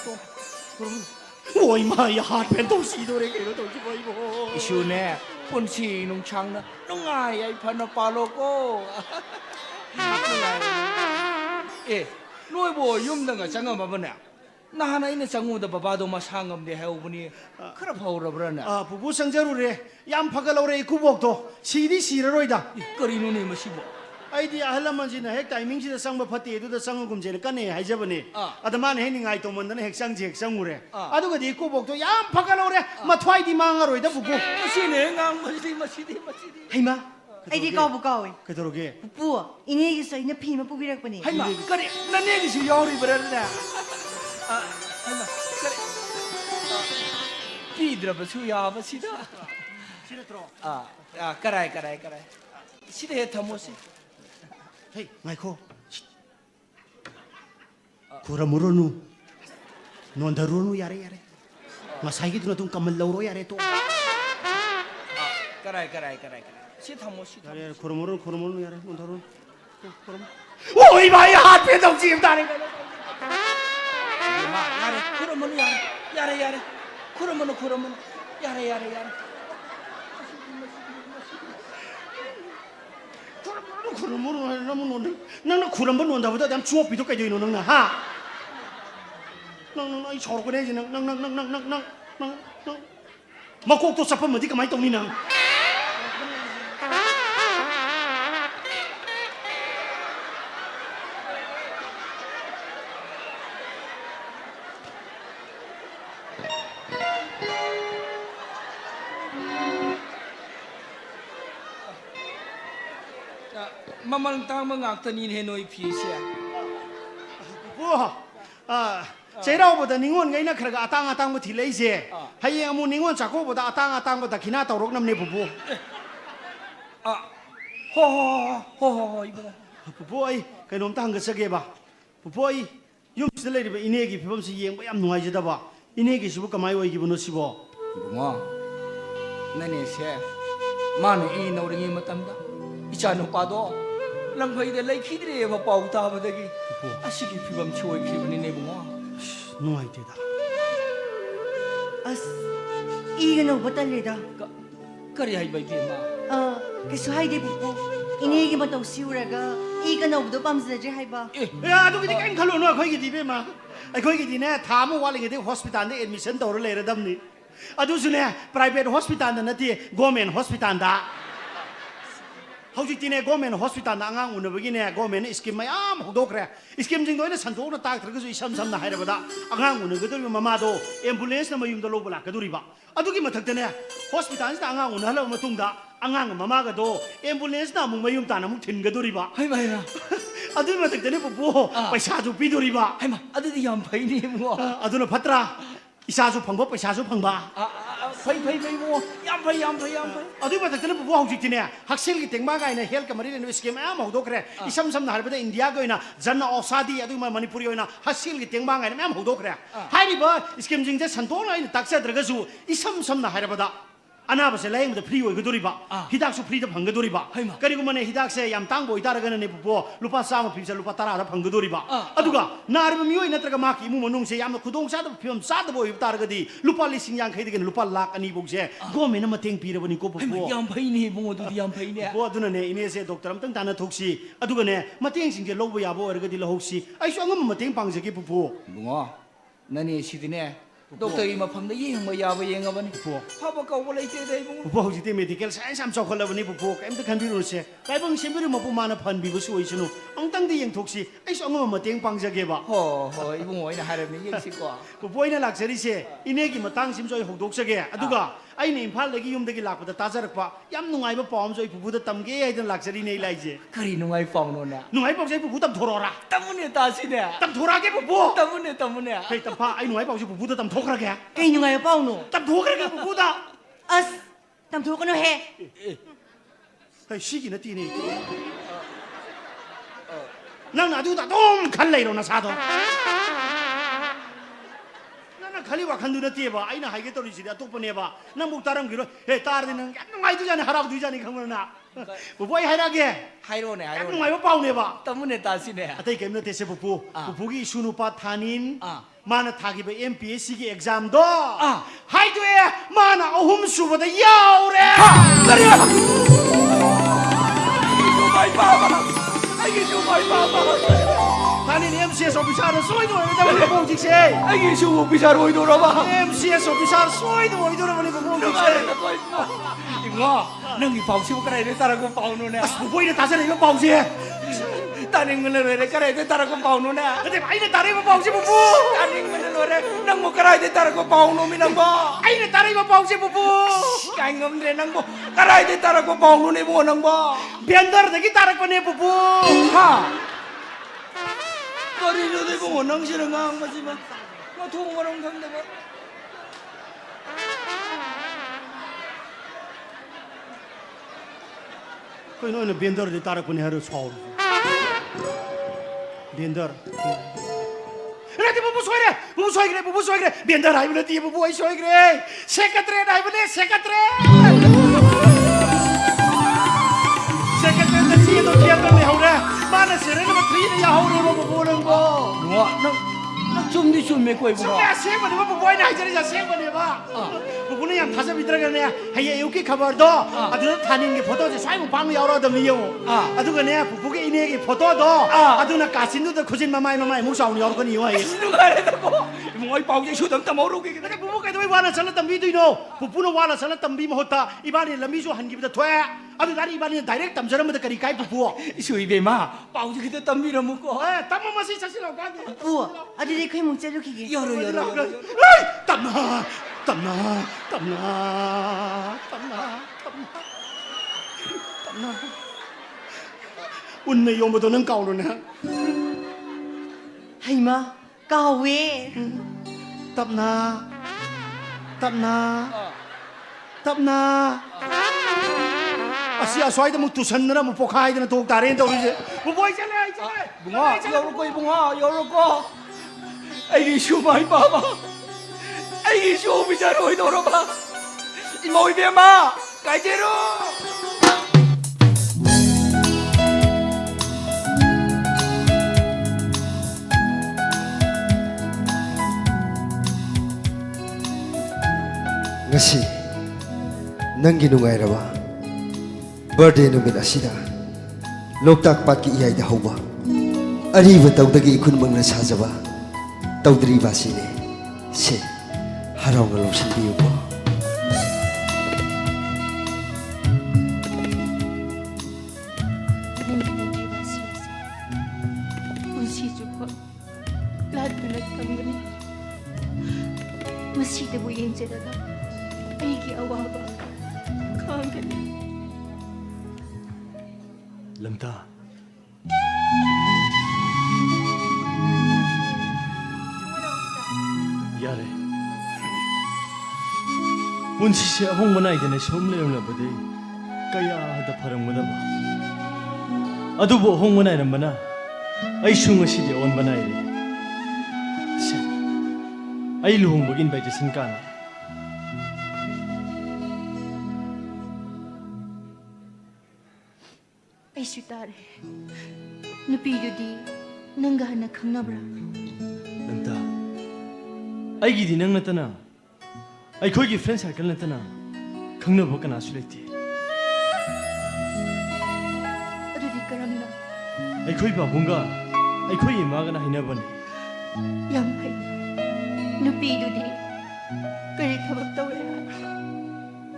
oi ma ya hat pen to si do re ke to ji boi bo 이슈네 본시 농창나 농아이 아이파나 팔로고 예 노이보 юм당가 장가 바바네 나 하나 있는 장우도 바바도 마 상엄데 해오보니 그라 파오라브라나 아 부부 상자루래 얌 파갈로래 구복도 시디 시러로이다 거리누니 마시보 아이디 아할라만지나 핵 타이밍시다 상바 파티 에두다 상금제를 까네 하이자버니 아다만 해닝아이 또먼다는 핵상지 핵상우래 아두가디 구복도 얌 파갈로래 마트와이디 망하로이다 부부 마시네 강 마시디 하이마 아이디 까부 까오이 그도록에 부 이네기서 이네 피마 뿌비락보니 하이마 그래 나네기시 야오리 버라나 하이마 그래 비드라바 수야바 시다 시르트로 까라이 시대 타모시 헤이 마이코 구라무로누 논다루누 야래 마사이기드나 좀 까말라우로 야래 또 까라이 시대 타모시 야래 구라무로누 야래 논다루 오이 마야 핫페 동지임 다리 야래 그러면 야래 그러면 야래 구름으로 하면 너는 구름만 논다보다 난 주업 비도 까져 있는 너는 하 너는 이 저러고 내지 너 ꯃꯀꯣꯛꯇꯣ ꯆꯞꯄꯝꯃꯗꯤ ꯀꯃꯥꯏꯅ ꯇꯧꯅꯤ ꯅꯪ Mamang tama ngaktanin henoy piece. ꯄꯨꯄꯨ ꯆꯩꯔꯥꯎꯕꯗ ꯅꯤꯉꯣꯟ ꯉꯩꯅ ꯈꯔ ꯑꯇꯥꯡ ꯑꯇꯥꯡꯕ ꯊꯤꯜꯂꯛꯏꯁꯦ ꯍꯌꯦꯡ ꯑꯃꯨꯛ ꯅꯤꯉꯣꯟ ꯆꯥꯛꯀꯧꯕꯗ ꯑꯇꯥꯡ ꯑꯇꯥꯡꯕ ꯗꯈꯤꯅꯥ ꯇꯧꯔꯛꯅꯕꯅꯦ ꯄꯨꯄꯨ 호 이거. ꯄꯨꯄꯨ ꯑꯩ ꯀꯩꯅꯣꯝꯇ ꯍꯪꯒꯠꯆꯒꯦꯕ ꯄꯨꯄꯨ ꯑꯩ ꯌꯨꯝꯁꯤꯗ ꯂꯩꯔꯤꯕ ꯏꯅꯦꯒꯤ ꯐꯤꯕꯝꯁꯤ ꯌꯦꯡꯕ ꯌꯥꯝ ꯅꯨꯡꯉꯥꯏꯖꯗꯕ 이네기시부 그마이 오이기부노 시보 뭐 나네세 마는 이 노랭이 마탐다 이자노 빠도 랑파이데 레이키드레 바 파우타바데기 아시기 피밤 치오이 키브니네 뭐 누아이데다 अस 이건 어버달래다 करी हाई बाई बेमा 그래서 하이데 부부 이네기만 또 시우라가 이건 어버도 밤새지 하이바 야 아두기디 깽 칼로노 거기 디베마 거기 디네 다무 와링게 호스피탈에 애드미션 떠러 레르담니 아두스네 프라이베트 호스피탈 나티 고멘 호스피탈다 hꯧꯖꯤꯛꯇꯤꯅꯦ ꯒꯣꯔꯃꯦꯟ ꯍꯣꯁꯄꯤꯇꯥꯜꯗ ꯑꯉꯥꯡ ꯎꯅꯕꯒꯤꯅꯦ ꯒꯣꯔꯃꯦꯟ ꯏꯁꯀꯤꯝ ꯃꯌꯥꯝ ꯍꯧꯗꯣꯛꯈ꯭ꯔꯦ ꯏꯁꯀꯤꯝꯁꯤꯡꯗꯣ ꯑꯩꯅ ꯁꯟꯗꯣꯛꯅ ꯇꯥꯛꯇ꯭ꯔꯒꯁꯨ ꯏꯁꯝ ꯁꯝꯅ ꯍꯥꯏꯔꯕꯗ ꯑꯉꯥꯡ ꯎꯅꯒꯗꯧꯔꯤꯕ ꯃꯃꯥꯗꯣ ꯑꯦꯝꯕꯨꯂꯦꯟꯁꯅ ꯃꯌꯨꯝꯗ ꯂꯧꯕ ꯂꯥꯛꯀꯗꯧꯔꯤꯕ ꯑꯗꯨꯒꯤ ꯃꯊꯛꯇꯅꯦ ꯍꯣꯁꯄꯤꯇꯥꯜꯁꯤꯗ ꯑꯉꯥꯡ ꯎꯅꯍꯜꯂꯕ ꯃꯇꯨꯡꯗ ꯑꯉꯥꯡꯒ ꯃꯃꯥꯒꯗꯣ ꯑꯦꯝꯕꯨꯂꯦꯟꯁꯅ ꯑꯃꯨꯛ ꯃꯌꯨꯝ ꯇꯥꯅ ꯑꯃꯨꯛ ꯊꯤꯟꯒꯗꯧꯔꯤꯕ 하이마 하이마 ꯑꯗꯨꯒꯤ ꯃꯊꯛꯇꯅꯦ ꯄꯨꯄꯨ ꯄꯩꯁꯥꯁꯨ ꯄꯤꯗꯧꯔꯤꯕ 하이마 아들이 얌 파이니 뭐 ꯑꯗꯨꯅ ꯐꯠꯇ꯭ꯔꯥ 이사주 방법 paisa주 방바 파이 뭐 얌파이 ꯑꯗꯨꯒꯤ ꯃꯊꯛꯇꯅ ꯄꯨꯄꯨ ꯍꯧꯖꯤꯛꯇꯤꯅꯦ ꯍꯛꯁꯦꯜꯒꯤ ꯇꯦꯡꯕꯥꯒꯥꯏꯅ ꯍꯦꯜꯊꯀ ꯃꯔꯤ ꯂꯩꯅꯕ ꯁ꯭ꯀꯤꯝ ꯃꯌꯥꯝ ꯍꯧꯗꯣꯛꯈ꯭ꯔꯦ ꯏꯁꯝ ꯁꯝꯅ ꯍꯥꯏꯔꯕꯗ ꯏꯟꯗꯤꯌꯥꯒꯤ ꯑꯣꯏꯅ ꯖꯟ ꯑꯣꯁꯥꯗꯤ ꯑꯗꯨꯒ ꯃꯅꯤꯄꯨꯔꯤ ꯑꯣꯏꯅ ꯍꯛꯁꯦꯜꯒꯤ ꯇꯦꯡꯕꯥꯒꯥꯏꯅ ꯃꯌꯥꯝ ꯍꯧꯗꯣꯛꯈ꯭ꯔꯦ ꯍꯥꯏꯔꯤꯕ ꯁ꯭ꯀꯤꯝꯁꯤꯡꯁꯦ ꯁꯟꯗꯣꯛꯅ ꯑꯩꯅ ꯇꯥꯛꯆꯗ꯭ꯔꯒꯁꯨ ꯏꯁꯝ ꯁꯝꯅ ꯍꯥꯏꯔꯕꯗ ꯑꯅꯥꯕꯁꯦ ꯂꯥꯌꯦꯡꯕꯗ ꯐ꯭ꯔꯤ ꯑꯣꯏꯒꯗꯧꯔꯤꯕ ꯍꯤꯗꯥꯛꯁꯨ ꯐ꯭ꯔꯤꯗ ꯐꯪꯒꯗꯧꯔꯤꯕ ꯀꯔꯤꯒꯨꯝꯕꯅꯦ ꯍꯤꯗꯥꯛꯁꯦ ꯌꯥꯝ ꯇꯥꯡꯕ ꯑꯣꯏꯇꯥꯔꯒꯅꯅꯦ ꯄꯨꯄꯨ ꯂꯨꯄꯥ 100 ꯄꯤꯕꯁꯦ ꯂꯨꯄꯥ 10ꯗ ꯐꯪꯒꯗꯧꯔꯤꯕ ꯑꯗꯨꯒ ꯅꯥꯔꯤꯕ ꯃꯤꯑꯣꯏ ꯅꯠꯇ꯭ꯔꯒ ꯃꯥꯒꯤ ꯏꯃꯨꯡ ꯃꯅꯨꯡꯁꯦ ꯌꯥꯝꯅ ꯈꯨꯗꯣꯡꯆꯥꯗꯕ ꯐꯤꯕꯝ ꯆꯥꯗꯕ ꯑꯣꯏꯕ ꯇꯥꯔꯒꯗꯤ ꯂꯨꯄꯥ 50,000ꯗꯒꯤꯅ ꯂꯨꯄꯥ 2,00,000 ꯐꯥꯎꯁꯦ ꯒꯣꯔꯃꯦꯟꯅ ꯃꯇꯦꯡ ꯄꯤꯔꯕꯅꯤꯀꯣ ꯄꯨꯄꯨ ꯌꯥꯝ ꯐꯩꯅꯦ ꯏꯕꯨꯡ ꯑꯗꯨꯗꯤ ꯌꯥꯝ ꯐꯩꯅꯦ ꯄꯨꯄꯨ ꯑꯗꯨꯅꯅꯦ ꯏꯅꯦꯁꯦ ꯗꯣꯛꯇꯔ ꯑꯝꯇꯪ ꯇꯥꯟꯅꯊꯣꯛꯁꯤ ꯑꯗꯨꯒꯅꯦ ꯃꯇꯦꯡꯁꯤꯡꯁꯦ ꯂꯧꯕ ꯌꯥꯕ ꯑꯣꯏꯔꯒꯗꯤ ꯂꯧꯍꯧꯁꯤ ꯑꯩꯁꯨ ꯑꯉꯝꯕ ꯃꯇꯦꯡ ꯄꯥꯡꯖꯒꯦ ꯄꯨꯄꯨ ꯏꯕꯨꯡꯉꯣ ꯅꯅꯦ ꯁꯤꯗꯤꯅꯦ ꯗꯣꯛꯇꯔꯒꯤ ꯃꯐꯝꯗ ꯌꯦꯡꯕ ꯌꯥꯕ ꯌꯦꯡꯉꯕꯅꯤ ꯐꯕ ꯀꯧꯕ ꯂꯩꯇꯦꯗ ꯏꯕꯨꯡꯉꯣ ꯄꯨꯄꯨ ꯍꯧꯖꯤꯛꯇꯤ ꯃꯦꯗꯤꯀꯦꯜ ꯁꯥꯏꯟꯁ ꯌꯥꯝ ꯆꯥꯎꯈꯠꯂꯕꯅꯤ ꯄꯨꯄꯨ ꯀꯩꯝꯇ ꯈꯟꯕꯤꯔꯨꯅꯨꯁꯦ ꯂꯥꯏꯕꯛ ꯁꯦꯝꯕꯤꯔꯤ ꯃꯄꯨ ꯃꯥꯅ ꯐꯍꯟꯕꯤꯕꯁꯨ ꯑꯣꯏꯁꯅꯨ ꯑꯃꯨꯛꯇꯪꯗꯤ ꯌꯦꯡꯊꯣꯛꯁꯤ ꯑꯩꯁꯨ ꯑꯉꯝꯕ ꯃꯇꯦꯡ ꯄꯥꯡꯖꯒꯦꯕ ꯍꯣꯏ ꯏꯕꯨꯡꯉꯣ ꯑꯩꯅ ꯍꯥꯏꯔꯕꯅꯤ ꯌꯦꯡꯁꯤꯀꯣ ꯄꯨꯄꯨ ꯑꯩꯅ ꯂꯥꯛꯆꯔꯤꯁꯦ ꯏꯅꯦꯒꯤ ꯃꯇꯥꯡꯁꯤꯃꯁꯨ ꯑꯩ ꯍꯧꯗꯣꯛꯆꯒꯦ ꯑꯗꯨꯒ ꯑꯩꯅ ꯏꯝꯐꯥꯜꯗꯒꯤ ꯌꯨꯝꯗꯒꯤ ꯂꯥꯛꯄꯗ ꯇꯥꯖꯔꯛꯄ ꯌꯥꯝ ꯅꯨꯡꯉꯥꯏꯕ ꯄꯥꯎ ꯑꯃꯁꯨ ꯑꯩ ꯄꯨꯄꯨꯗ ꯇꯝꯒꯦ ꯍꯥꯏꯗꯅ ꯂꯥꯛꯆꯔꯤꯅꯦ ꯑꯩ ꯂꯥꯏꯁꯦ ꯀꯔꯤ ꯅꯨꯡꯉꯥꯏ ꯄꯥꯎꯅꯣꯅꯦ ꯅꯨꯡꯉꯥꯏ ꯄꯥꯎꯁꯦ ꯑꯩ ꯄꯨꯄꯨ ꯇꯝꯊꯣꯔꯛꯑꯣꯔꯥ ꯇꯝꯃꯨꯅꯦ ꯇꯥꯁꯤꯅꯦ ꯇꯝꯊꯣꯔꯛꯑꯒꯦ ꯄꯨꯄꯨ ꯇꯝꯃꯨꯅꯦ ꯀꯩ ꯇꯝꯐꯥ ꯑꯩ ꯅꯨꯡꯉꯥꯏ ꯄꯥꯎꯁꯦ ꯄꯨꯄꯨꯗ ꯇꯝꯊꯣꯛꯈ꯭ꯔꯒꯦ ꯀꯩ ꯅꯨꯡꯉꯥꯏꯕ ꯄꯥꯎꯅꯣ ꯇꯝꯊꯣꯛꯈ꯭ꯔꯒꯦ ꯄꯨꯄꯨꯗ ꯑꯁ ꯇꯝꯊꯣꯛꯀꯅꯨꯍꯦ ꯀꯩ ꯁꯤꯒꯤ ꯅꯠꯇꯦꯅꯦ ꯅꯪꯅ ꯑꯗꯨꯗ ꯑꯗꯨꯝ ꯈꯜ ꯂꯩꯔꯣ ꯅꯁꯥꯗꯣ ꯅꯪꯅ ꯈꯜꯂꯤ ꯋꯥꯈꯜꯗꯨ ꯅꯠꯇꯦꯕ ꯑꯩꯅ ꯍꯥꯏꯒꯦ ꯇꯧꯔꯤꯁꯤꯗꯤ ꯑꯇꯣꯞꯄꯅꯦꯕ ꯅꯪꯕꯨ ꯇꯥꯔꯝꯈꯤꯔꯣꯏ ꯍꯦ ꯇꯥꯔꯗꯤ ꯅꯪ ꯌꯥꯝ ꯅꯨꯡꯉꯥꯏꯗꯣꯏꯖꯥꯅꯤ ꯍꯔꯥꯎꯗꯣꯏꯖꯥꯅꯤ ꯈꯪꯕ꯭ꯔꯅ ꯄꯨꯄꯨ ꯑꯩ ꯍꯥꯏꯔꯛꯑꯒꯦ 하이로네 ꯌꯥꯝ ꯅꯨꯡꯉꯥꯏꯕ ꯄꯥꯎꯅꯦꯕꯇꯝꯃꯨꯅꯦ ꯇꯥꯁꯤꯅꯦ ꯑꯇꯩ ꯀꯩꯝ ꯅꯠꯇꯦꯁꯦ ꯄꯨꯄꯨ ꯄꯨꯄꯨꯒꯤ 이수 누ꯄꯥ 타닌 마나 타기바 MPSCꯒꯤ exam도 하이도에 마나 어흠 수보다 야오래 그래 마이 바바 아이게 좀 마이 바바 타닌 MCS 오피사로 소이도 오이도라버니 봉직세 아이게 좀 오피사로 오이도라봐 MCS 오피사로 소이도 오이도라버니 봉직세 이거 너희 방식을 그래 따라고 파우노네 부부이네 다스네 이거 pau지 따닝을 왜 그래 따라고 파우노네 근데 아이네 따르고 pau지 부부 따닝을 왜 너무 그래 따라고 파우노미 너무 아이네 따르고 pau지 부부 깡엄데 너무 그래 따라고 파우노네 뭐 너무 변더르 되기 따르거네 부부 하 거리로 되고 원앙시는 강 거지만 뭐 통화랑 간다 뭐 कोई नो बेंदर दे तारक बने हर सौर बेंदर राती बुबु सोई रे बेंदर आई बने ती बुबु आई सोई रे सेक्रेटरी आई बने सेक्रेटरी द सी तो थिएटर में हो रे माने सेरे न थ्री ने या हो रे बुबु नंगो 너 ꯆꯨꯝꯗꯤ ꯆꯨꯝꯃꯦ ꯀꯣ ꯏꯕꯨꯡꯉꯣ ꯆꯨꯝꯃꯦ ꯑꯁꯦꯡꯕꯅꯦꯕ ꯕꯨꯕꯣꯏꯅ ꯍꯥꯏꯖꯔꯤꯁꯦ ꯑꯁꯦꯡꯕꯅꯦꯕ ꯕꯨꯕꯨꯅ ꯌꯥꯝ ꯊꯥꯖꯕꯤꯗ꯭ꯔꯒꯅꯦ ꯍꯌꯦꯡ ꯑꯌꯨꯛꯀꯤ ꯈꯕꯔꯗꯣ ꯑꯗꯨꯗ ꯊꯥꯅꯤꯡꯒꯤ ꯐꯣꯇꯣꯁꯦ ꯁ꯭ꯋꯥꯏꯃꯨꯛ ꯄꯥꯛꯅ ꯌꯥꯎꯔꯛꯑꯗꯕꯅꯤ ꯌꯦꯡꯉꯣ ꯑꯗꯨꯒꯅꯦ ꯄꯨꯄꯨꯒꯤ ꯏꯅꯦꯒꯤ ꯐꯣꯇꯣꯗꯣ ꯑꯗꯨꯅ ꯀꯥꯆꯤꯟꯗꯨꯗ ꯈꯨꯖꯤꯟ ꯃꯃꯥꯏꯃꯨꯛ ꯆꯥꯎꯅ ꯌꯥꯎꯔꯛꯀꯅꯤ ꯌꯦꯡꯉꯣ ꯍꯌꯦꯡ ꯅꯨꯡꯉꯥꯏꯔꯦꯗꯀꯣ ꯏꯕꯨꯡꯉꯣ ꯑꯩ ꯄꯥꯎꯖꯦ ꯁꯨꯗꯪ ꯇꯝꯍꯧꯔꯨꯒꯦ ꯕꯨꯕꯨ ꯀꯩꯗꯧꯕꯩ ꯋꯥꯅ ꯆꯠꯂ ꯇꯝꯕꯤꯗꯣꯏꯅꯣ ꯄꯨꯄꯨꯅ ꯋꯥꯅ ꯆꯠꯂ ꯇꯝꯕꯤ ꯃꯍꯨꯠꯇ ꯏꯕꯥꯅꯤ ꯂꯝꯕꯤꯁꯨ ꯍꯟꯈꯤꯕꯗ ꯊꯣꯛꯑꯦ ꯑꯗꯨꯗꯥꯅꯤ 이반이는 다이렉 담자람보다 그리 가이 부부 이수 이베마 pau지 그때 땀미러 먹고 땀만 마시 자시라고 가네 부부 어디에 그 뭉쳐 루키게 열어 땀나 운매 요모도는 까오르네 하이마 까왜 땀나 아시아 소아이도 뭐 두선느라 뭐 포카이드는 독 다른데 우리 이제 뭐 보이잖아 이제 붕아 열고 붕아 열고 애기 슈마이 봐봐 애기 슈 비자로 이도로봐 이모 이베마 가이제로 ngasi nangi nungairaba birthday numit asida loktak pat ki iyai da hoba ariba tawdagi ikun mangna sajaba tawdri basine se harawga loshin biubo 운시주고 라드나 당근이 마시드부 인제다가 애기 아와바 강ገ니 lamta yare punchise ahong manai dene somle yongla bade kaya da pharang madaba adubo ahong manai ramana ai sunga sidi on manai re se ai luhong bagin bai jasin kan ꯑꯩꯁꯨ ꯇꯥꯔꯦ ꯅꯨꯄꯤꯗꯨꯗꯤ ꯅꯪꯒ ꯍꯥꯟꯅ ꯈꯪꯅꯕ꯭ꯔꯥ lamta aigidi nang natana ꯑꯩꯈꯣꯏꯒꯤ friend circle ꯅꯠꯇꯅ ꯈꯪꯅꯕ ꯀꯅꯥꯁꯨ ꯂꯩꯇꯦ ꯑꯗꯨꯗꯤ ꯀꯔꯝꯅ ꯑꯩꯈꯣꯏ ꯄꯥꯕꯨꯡꯒ ꯑꯩꯈꯣꯏ ꯏꯃꯥꯒꯅ ꯍꯥꯏꯅꯕꯅꯤ ꯌꯥꯝ ꯐꯩ ꯅꯨꯄꯤꯗꯨꯗꯤ ꯀꯔꯤ ꯊꯕꯛ ꯇꯧꯔꯦ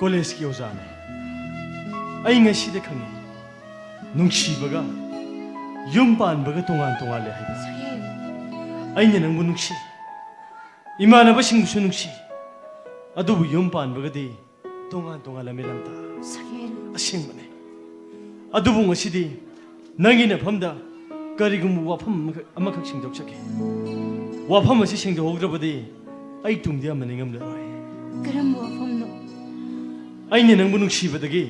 ꯀꯣꯂꯦꯖꯀꯤ ꯑꯣꯖꯥꯅꯤ ꯑꯩ ꯉꯁꯤꯗ ꯈꯪꯉꯤ ꯅꯨꯡꯁꯤꯕꯒ ꯌꯨꯝ ꯄꯥꯟꯕꯒ ꯇꯣꯉꯥꯟ ꯇꯣꯉꯥꯟꯂꯦ ꯍꯥꯏꯕ ꯑꯩꯅ ꯅꯪꯕꯨ ꯅꯨꯡꯁꯤ ꯏꯃꯥꯟꯅꯕꯁꯤꯡꯕꯨꯁꯨ ꯅꯨꯡꯁꯤ ꯑꯗꯨꯕꯨ ꯌꯨꯝ ꯄꯥꯟꯕꯒꯗꯤ ꯇꯣꯉꯥꯟ ꯇꯣꯉꯥꯟꯂꯝꯃꯤ ꯂꯝꯇꯥ ꯑꯁꯦꯡꯕꯅꯤ ꯑꯗꯨꯕꯨ ꯉꯁꯤꯗꯤ ꯅꯪꯒꯤ ꯅꯐꯝꯗ ꯀꯔꯤꯒꯨꯝꯕ ꯋꯥꯐꯝ ꯑꯃꯈꯛ ꯁꯦꯡꯗꯣꯛꯆꯒꯦ ꯋꯥꯐꯝ ꯑꯁꯤ ꯁꯦꯡꯗꯣꯛꯍꯧꯗ꯭ꯔꯕꯗꯤ ꯑꯩ ꯇꯨꯡꯗꯤ ꯑꯃ ꯅꯤꯡꯉꯝꯂꯔꯣꯏ ꯀꯔꯝꯕ ꯋꯥꯐꯝꯅꯣ ꯑꯩꯅ ꯅꯪꯕꯨ ꯅꯨꯡꯁꯤꯕꯗꯒꯤ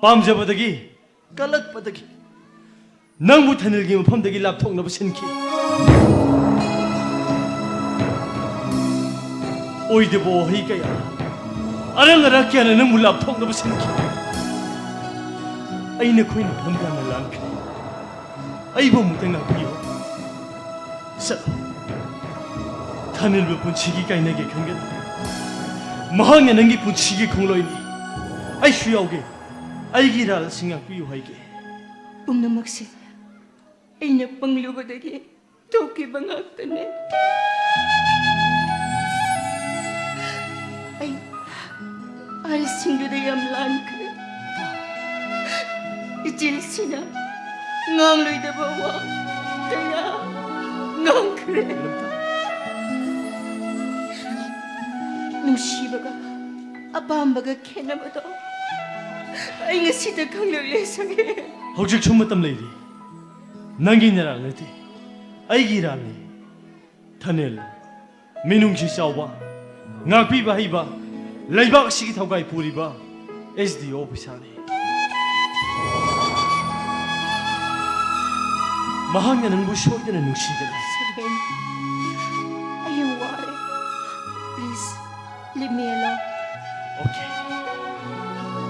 ꯄꯥꯝꯖꯕꯗꯒꯤ ꯀꯜꯂꯛꯄꯗꯒꯤ ꯅꯪꯕꯨ ꯊꯅꯤꯜꯒꯤ ꯃꯐꯝꯗꯒꯤ ꯂꯥꯞꯊꯣꯛꯅꯕ ꯁꯤꯟꯈꯤ ꯑꯣꯏꯗꯕ ꯋꯥꯍꯩ ꯀꯌꯥ ꯑꯔꯪ ꯑꯔꯥꯛ ꯀꯌꯥꯅ ꯅꯪꯕꯨ ꯂꯥꯞꯊꯣꯛꯅꯕ ꯁꯤꯟꯈꯤ ꯑꯩꯅ ꯈꯣꯏꯅ ꯐꯝ ꯌꯥꯝꯅ ꯂꯥꯟꯈ꯭ꯔꯦ ꯑꯩꯕꯨ ꯑꯃꯨꯛꯇ ꯉꯥꯛꯄꯤꯌꯨ ꯆꯠꯂꯣ ꯊꯅꯤꯜꯕꯨ ꯄꯨꯟꯁꯤꯒꯤ ꯀꯥꯏꯅꯒꯦ ꯈꯟꯒꯅꯤ ꯃꯍꯥꯛꯅ ꯅꯪꯒꯤ ꯄꯨꯟꯁꯤꯒꯤ ꯈꯣꯡꯂꯣꯏꯅꯤ ꯑꯩꯁꯨ ꯌꯥꯎꯒꯦ ꯑꯩꯒꯤ ꯏꯔꯥꯜ ꯑꯁꯤ ꯉꯥꯛꯄꯤꯌꯨ ꯍꯥꯏꯒꯦ ꯄꯨꯝꯅꯃꯛꯁꯦ ꯑꯩꯅ ꯄꯪꯂꯨꯕꯗꯒꯤ ꯊꯣꯛꯈꯤꯕ ꯉꯥꯛꯇꯅꯦ ꯑꯩ ꯑꯍꯜꯁꯤꯡꯗꯨꯗ ꯌꯥꯝ ꯂꯥꯟꯈ꯭ꯔꯦ ꯏꯆꯦꯁꯤꯅ ꯉꯥꯡꯂꯣꯏꯗꯕ ꯋꯥ ꯀꯌꯥ ꯉꯥꯡꯈ꯭ꯔꯦ ꯅꯨꯡꯁꯤꯕꯒ ꯑꯄꯥꯝꯕꯒ ꯈꯦꯠꯅꯕꯗꯣ ꯑꯩ ꯉꯁꯤꯗ ꯈꯪꯂꯛꯂꯦ ꯁꯒꯦ ꯍꯧꯖꯤꯛꯁꯨ ꯃꯇꯝ ꯂꯩꯔꯤ ꯅꯪꯒꯤ ꯅꯔꯥꯜ ꯅꯠꯇꯦ ꯑꯩꯒꯤ ꯏꯔꯥꯜꯅꯤ ꯊꯅꯤꯜ ꯃꯤꯅꯨꯡꯁꯤ ꯆꯥꯎꯕ ꯉꯥꯛꯄꯤꯕ ꯍꯩꯕ ꯂꯩꯕꯥꯛ ꯑꯁꯤꯒꯤ ꯊꯧꯒꯥꯏ ꯄꯨꯔꯤꯕ SDO ꯑꯣꯐꯤꯁꯥꯔꯅꯤ ꯃꯍꯥꯛꯅ ꯅꯪꯕꯨ ꯁꯣꯏꯗꯅ ꯅꯨꯡꯁꯤꯒꯅꯤ ꯁꯒꯦꯟ ꯑꯩ ꯌꯥꯝ ꯋꯥꯔꯦ ꯄ꯭ꯂꯤꯖ ꯂꯤꯚ ꯃꯤ ꯑꯂꯣꯟ ꯑꯣꯀꯦ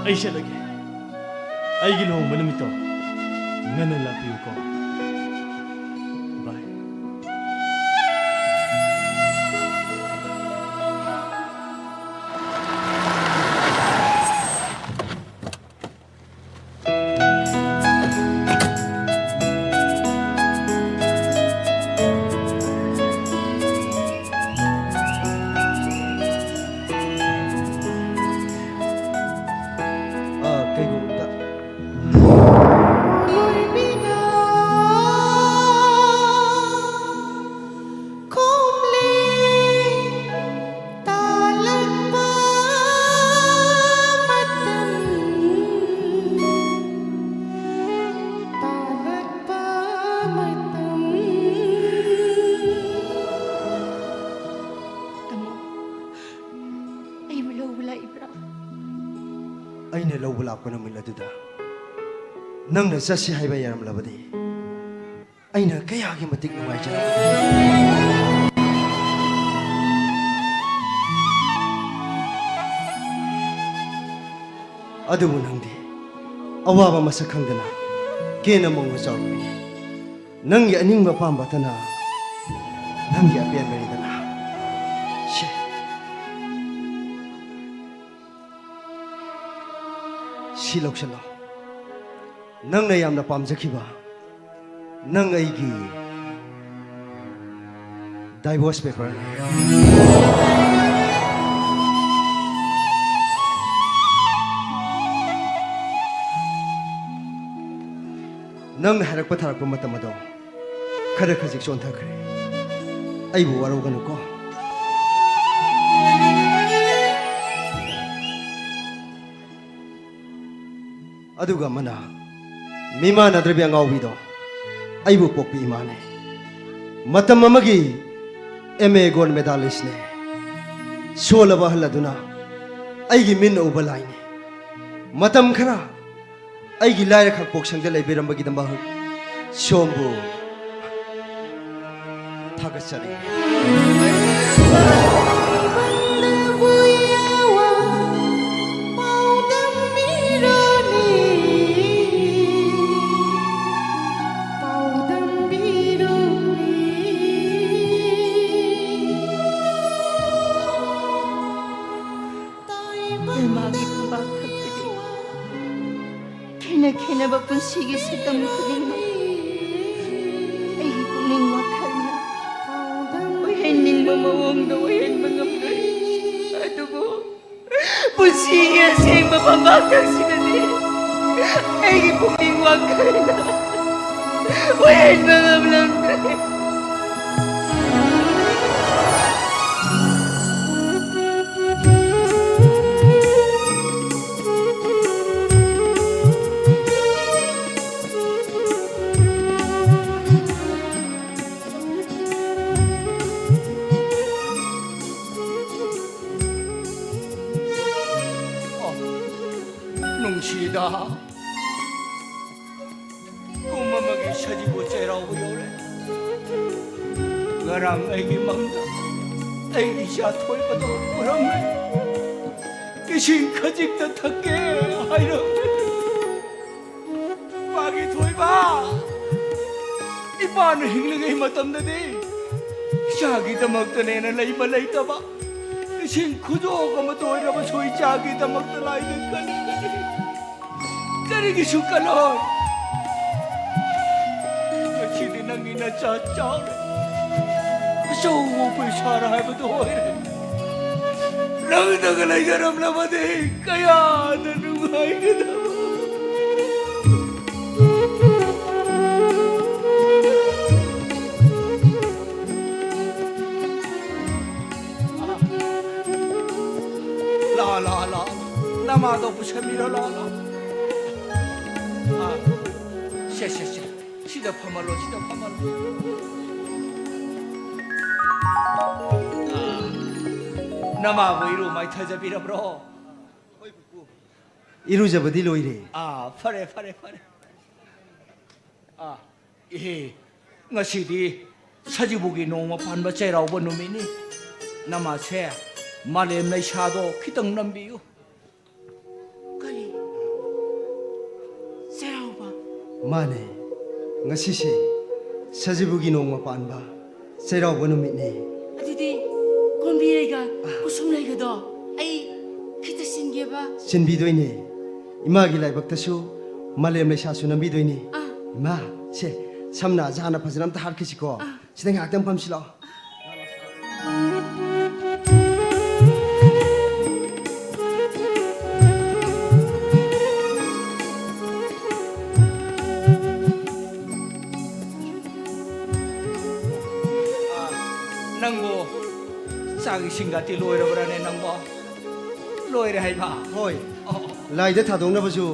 ꯑꯩ ꯆꯠꯂꯒꯦ ꯑꯩꯒꯤ ꯂꯨꯍꯣꯡꯕ ꯅꯨꯃꯤꯠꯇꯣ ꯉꯟꯅ ꯂꯥꯛꯄꯤꯌꯨꯀꯣ ꯕꯥꯏ ꯂꯥꯛꯄ ꯅꯨꯃꯤꯠ ꯑꯗꯨꯗ ꯅꯪꯅ ꯆꯠꯁꯤ ꯍꯥꯏꯕ ꯌꯥꯔꯝꯂꯕꯗꯤ ꯑꯩꯅ ꯀꯌꯥꯒꯤ ꯃꯇꯤꯛ ꯅꯨꯡꯉꯥꯏꯖꯔꯝꯒꯅꯤ ꯑꯗꯨꯕꯨ ꯅꯪꯗꯤ ꯑꯋꯥꯕ ꯃꯁꯛ ꯈꯪꯗꯅ ꯀꯦꯅ ꯃꯧꯅ ꯆꯥꯎꯔꯛꯄꯅꯤ ꯅꯪꯒꯤ ꯑꯅꯤꯡꯕ ꯑꯄꯥꯝꯕꯇꯅ ꯅꯪꯒꯤ ꯑꯄꯦꯟꯕꯅꯤꯗꯅ ꯁꯤ ꯂꯧꯁꯜꯂꯣ ꯅꯪꯅ ꯌꯥꯝꯅ ꯄꯥꯝꯖꯈꯤꯕ ꯅꯪ ꯑꯩꯒꯤ ꯗꯥꯏꯚꯣꯔꯁ ꯄꯦꯄꯔꯅꯤ ꯅꯪꯅ ꯍꯥꯏꯔꯛꯄ ꯊꯥꯔꯛꯄ ꯃꯇꯝ ꯑꯗꯣ ꯈꯔ ꯈꯖꯤꯛ ꯆꯣꯟꯊꯈ꯭ꯔꯦ ꯑꯩꯕꯨ ꯋꯥꯔꯧꯒꯅꯨꯀꯣ ꯑꯗꯨꯒ ꯑꯃꯅ ꯃꯤꯃꯥꯟꯅꯗ꯭ꯔꯕꯤ ꯑꯉꯥꯎꯕꯤꯗꯣ ꯑꯩꯕꯨ ꯄꯣꯛꯄꯤ ꯏꯃꯥꯅꯦ ꯃꯇꯝ ꯑꯃꯒꯤ MA ꯒꯣꯜꯗ ꯃꯦꯗꯥꯂꯤꯁꯅꯦ ꯁꯣꯜꯂꯕ ꯑꯍꯜ ꯑꯗꯨꯅ ꯑꯩꯒꯤ ꯃꯤꯠꯅ ꯎꯕ ꯂꯥꯏꯅꯤ ꯃꯇꯝ ꯈꯔ ꯑꯩꯒꯤ ꯂꯥꯏꯔ ꯈꯛꯄꯣꯛꯁꯪꯗ ꯂꯩꯕꯤꯔꯝꯕꯒꯤꯗꯃꯛ ꯁꯣꯝꯕꯨ ꯊꯥꯒꯠꯆꯔꯤ ꯈꯦꯟꯅꯕ ꯄꯨꯟꯁꯤꯒꯤ ꯁꯛꯇꯝ ꯈꯨꯗꯤꯡꯃꯛ ꯑꯩꯒꯤ ꯄꯨꯛꯅꯤꯡ ꯋꯥꯈꯜꯅ ꯑꯣꯏꯍꯟꯅꯤꯡꯕ ꯃꯑꯣꯡꯗ ꯑꯣꯏꯍꯟꯕ ꯉꯝꯂꯣꯏ ꯑꯗꯨꯕꯨ ꯄꯨꯟꯁꯤꯒꯤ ꯑꯁꯦꯡꯕ ꯐꯝꯄꯥꯛꯇꯛꯁꯤꯗꯗꯤ ꯑꯩꯒꯤ ꯄꯨꯛꯅꯤꯡ ꯋꯥꯈꯜꯅ ꯑꯣꯏꯍꯟꯕ ꯉꯝꯂꯝꯗ꯭ꯔꯦ ꯅꯨꯡꯁꯤꯗ ꯀꯨꯝ ꯑꯃꯒꯤ ꯁꯖꯤꯕꯨ ꯆꯩꯔꯥꯎꯕ ꯌꯧꯔꯦ ꯉꯔꯥꯡ ꯑꯩꯒꯤ ꯃꯪꯗ ꯑꯩ ꯏꯆꯥ ꯊꯣꯏꯕꯗꯣ ꯎꯔꯝꯃꯦ ꯏꯁꯤꯡ ꯈꯖꯤꯛꯇ ꯊꯛꯀꯦ ꯍꯥꯏꯔꯝꯃꯦ ꯃꯥꯒꯤ ꯊꯣꯏꯕ ꯏꯄꯥꯅ ꯍꯤꯡꯂꯤꯉꯩ ꯃꯇꯝꯗꯗꯤ ꯏꯆꯥꯒꯤꯗꯃꯛꯇꯅꯦꯅ ꯂꯩꯕ ꯂꯩꯇꯕ ꯏꯁꯤꯡ ꯈꯨꯗꯣꯛ ꯑꯃꯇ ꯑꯣꯏꯔꯕꯁꯨ ꯏꯆꯥꯒꯤꯗꯃꯛꯇ ꯂꯥꯏꯅ ꯀꯟꯒꯅꯤ ꯀꯔꯤꯒꯤꯁꯨ ꯀꯜꯂꯣꯏ ꯉꯁꯤꯗꯤ ꯅꯪꯒꯤ ꯅꯆꯥ ꯆꯥꯎꯔꯦ ꯑꯆꯧꯕ ꯄꯩꯁꯥꯔ ꯍꯥꯏꯕꯗꯨ ꯑꯣꯏꯔꯦ ꯅꯪꯅꯒ ꯂꯩꯖꯔꯝꯂꯕꯗꯤ ꯀꯌꯥꯗ ꯅꯨꯡꯉꯥꯏꯒꯗꯕ ला नमादो पुछमीरो ला से सिदा फमलो नमा वैरो माइ थजबिरब्रो इरुजबदि लोइरे फरे ए ngasidi sajibugi nongma panba chairauba numini nama se malem lai shado khitang nambiyu kari chairauba mane ngasi se sajibugi nongma panba chairauba numitne adidi konbirega kusum laiga do ai khita singeba sinbidoine imagi laibaktasu malem lai shasu nambidoine ima se samna jana phajanam ta harkisiko sidang aktam pamsilo nangbo sagi singati loirabrane nangbo loire haiba hoi laida thadongna basu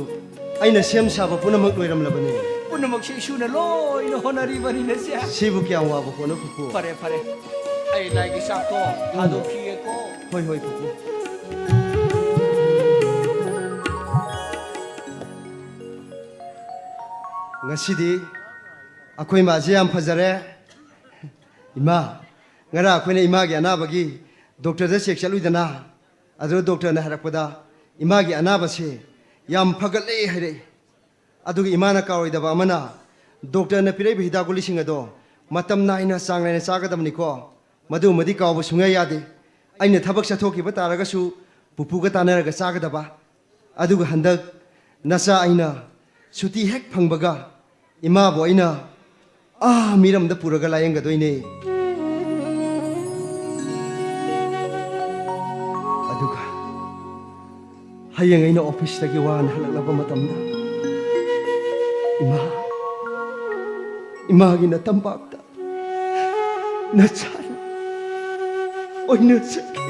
aina sem saba punamak loiramlabane punamak se isuna loina honari bani na sia sibu kya waba kono pupu pare ai laigi sakto thado khiye ko hoi pupu ngasi akoi ma je am phajare ima ngara akoi ne ima gi anaba gi doctor da check chalu dana adu doctor na harakpada ima gi anaba se yam phagale hare adu gi ima na kawai da ba amana doctor na pirai bhida guli singa do matam na ina sang na saga dam ni ko madu madi kaw ba sunga yade aina thabak sa thoki ba taraga su pupu ga tanara ga saga da ba adu ga handak nasa aina suti hek phangbaga ima bo aina miram da puraga layang ga doine aduga hayang aina office ta gi wan halaklaba matamda ima gi na tambakta na chana oina chake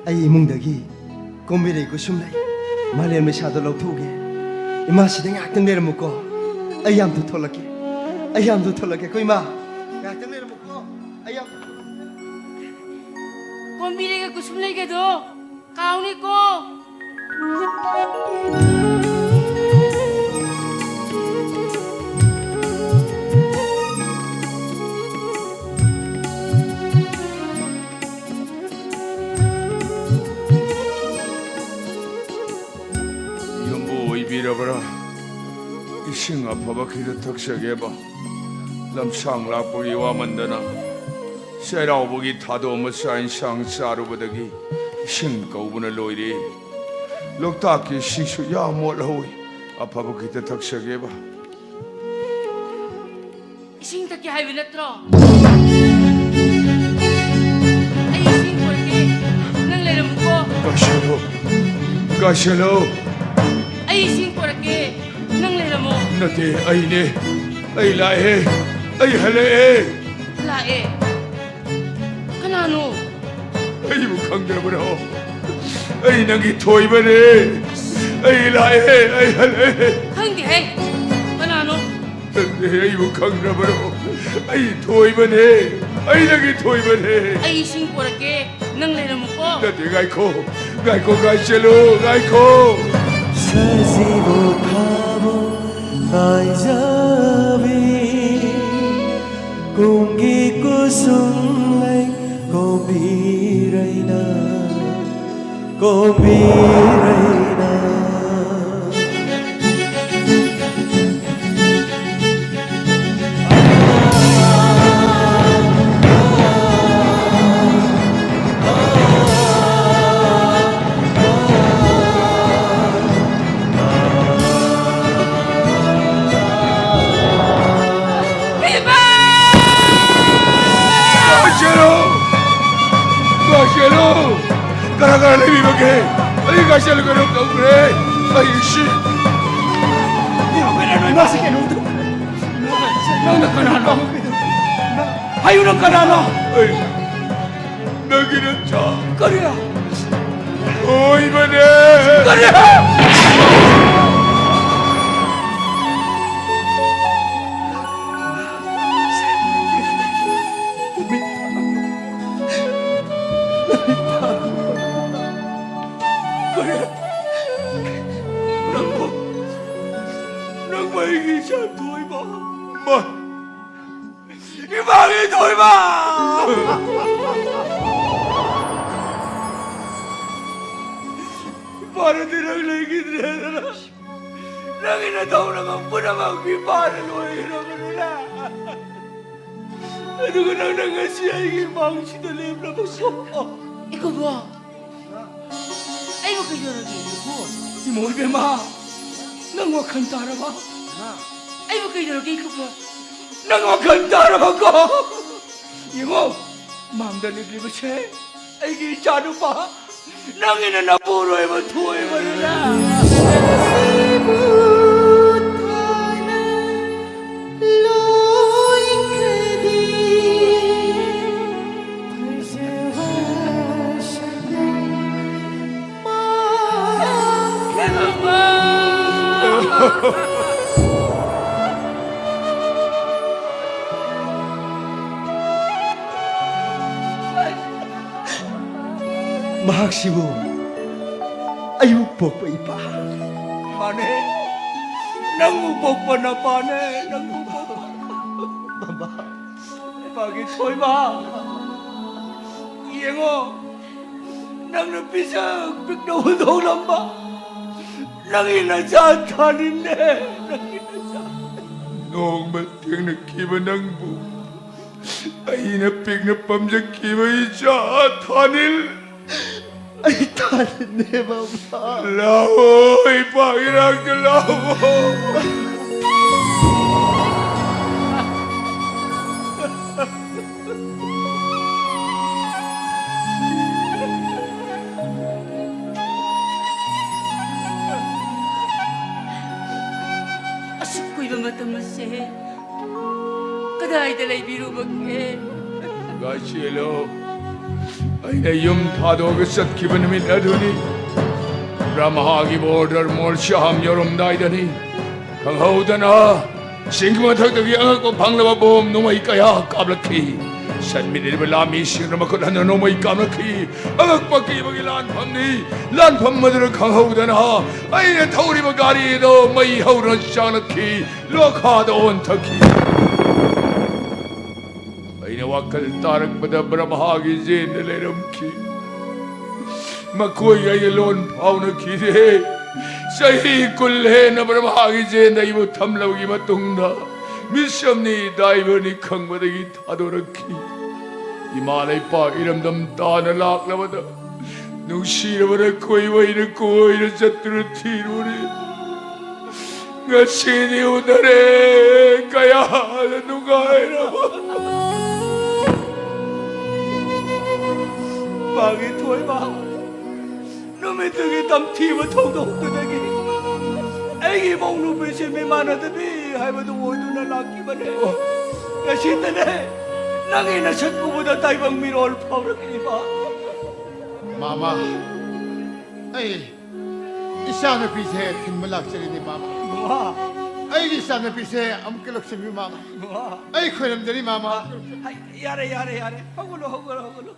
ai imungdagi kombirei ko sumlai malen me sado lothuge ima sida ngaktan lermuko ayam tu tholake ko ima ngaktan lermuko ayam 꼼비리가 구슬레게도 가오니고 빌어봐라. 이싱 아파봐 기도 턱색해봐. 람상 라보기 와만드나 세라오보기 타도모 사인상 사루보다기 싱 거우분을 로이리 록다기 시수 야몰로이 아파봐 기도 턱색해봐. 이싱탁기 하이비 나트로 아이 이싱 볼게 능 내려먹고 가셔로 아이 이싱 볼게 능 내려먹 나대 아이네 아이 라해 아이 할래 라에 그나노 아이고 강대버려 아이 나기 토이버네 아이 라해 아이 할래 강대 그나노 아이고 강대버려 아이 토이버네 아이 나기 토이버네 아이 이싱 볼게 능 내려먹고 나대 가이코 가셔로 가이코 사지고 타보 나이자비 공기 꾸순레 고비레이나 가셔로 가라가라 내비밖에 아이 가셔로 그럼 그래 아이 씨 Masih kena untuk. Nang kanano. Ayo nang kanano. 너기는 자 Korea. 이번에 Korea. 이게 참 도이마 이 방이 도이마 바르디랑 레기드레나 랑이나 더우라가 뿌라가 비바를 노이라고라 누구 랑랑가 시야 이게 망치도 렘나 보소 이거 뭐 아이고 그 여러기 이 몰베마. nang wakan taraba. Ay, wag kayo nalagay ko po. Nang wakan taraba ko! ꯌꯦꯡꯉꯣ ꯃꯥꯡꯗ ꯂꯦꯞꯂꯤꯕꯁꯦ ꯑꯩꯒꯤ ꯏꯆꯥꯅꯨꯄꯥ ꯅꯪꯒꯤꯅ ꯅꯄꯨꯔꯣꯏꯕ ꯊꯣꯏꯕꯅꯤꯅ mahak시부 ayuk pokpa ipa 마네 낭무 복번 아빠네 낭무 복번 빠기 토이마 이행어 낭는 비상 빅노 동남바 낭이나 자탄인네 Nong mating na kiba ng bu. Ay napig na pamjak kiba isya at hanil. ay tanin ne mama Laho, ipangirang ka laho. asuk ko iba matamase. Kaday dalay biru magke. Gashilo, ay na yung tadogas at kiba namin aduni. Ramahagi border mol siyaham yorum daidani. Kang haudana, singmatagdagi ang ako panglaba bom numay kaya kablaki. San minilbalami siyang ramakulan na numay kablaki. Ang agpagkibag ilan pam ni, lan pam madara kang haudana. Ay na tauri magari do may hauran siyang laki. Lokha doon taki. Ay nawakal tarak pada Brahmahagi zin na leramki. Makoy ay alon pao na kide. Sahi kulhe na Brahmahagi zin na ibo tamlaw imatung na. Misyam ni daiba ni kang madagi tadoraki. Imalay pa iramdam ta na lak na mada. Nung sira mada koy na koy na satrutiro ni. Nga siniw na rin kaya na nungay na 빠기 토이마 놈의 등에 담티와 통독도되기 애기 먹는 배심이 많아더니 할머니 오두나 낚기만 해 야신드네 낭이나 천구보다 다이방미로 얼파오르기 봐 Mama, ay, isa na pise tinmalak sa ni Mama. 와 Ay, isa na pise am kilok sa mi Mama. 와 Ay, kulam dari Mama. 야래 허글로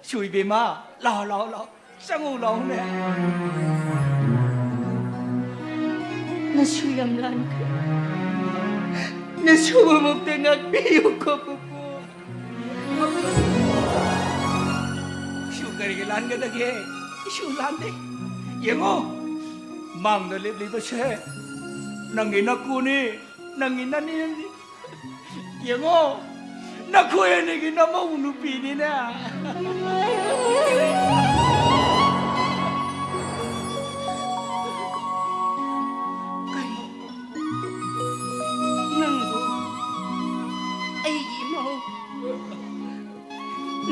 수이비마 라오 쌍우 라오네 na suyam lan ka na sumumog tengak biyo ko po 슈가리게 란가다게 슈란데 예모 망들리버세 낭이나꾸니 낭이나니 예모 나코에네기 나마우누 비니나 Nangbo. Ay imaw.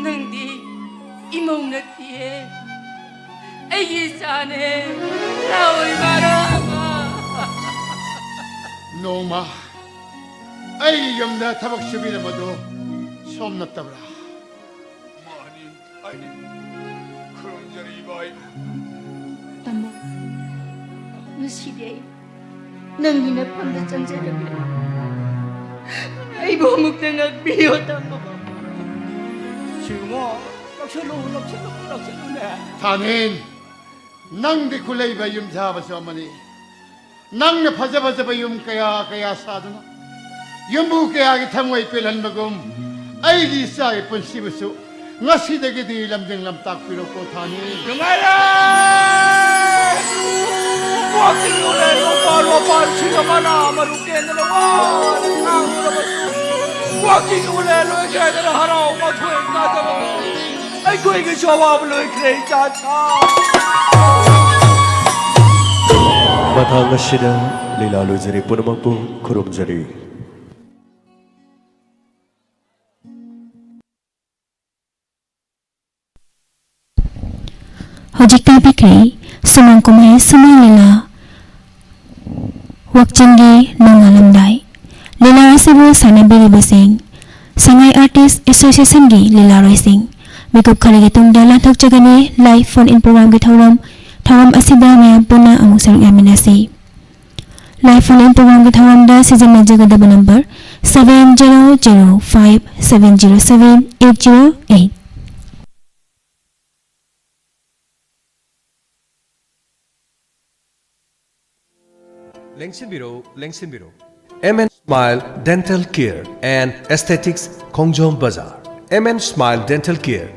Nangdi. Imaw na tiye. Ay isane. Laoy marama. No, Ma. Ay, yung na tabak sabi na mado. Som na tabra. Mani, ay, kurang jari ibay. tamo nasidi ay nang hinapang na chanjarabi ay bumog tengak biyo tamo 지금아 락셀로네 Tanin, nang di kulay ba yung sabas sa mani? Nang napasa-pasa ba yung kaya sa na? Yung buo kaya kitangway pilan magum, ay di sa iponsibaso, nga sidagi di lamding lamtak pilo ko tanin. 영아야 와키노래 로파로파 시가마나 마루케는 와 와키노래 로에게는 하라 오마토에 가자마 아이고 이게 저와블로 그래 자차 Matang asida lilalo jari punamangpu kurum jari. Hojik tabikri sumang kumay sumang lila wakjingi nongalamdai. Lila asibu sanabiri basing Sangai Artist Association gi lila roising Bikup kharigi tungda lanthok jagani live phone in program gi thauram asida mayam puna amuk saruk yaminasi. Live phone in program gi thauram da season na jagadaba number 7005707808. Lengsinbiro. MN Smile Dental Care and Aesthetics Kongjom Bazaar. MN Smile Dental Care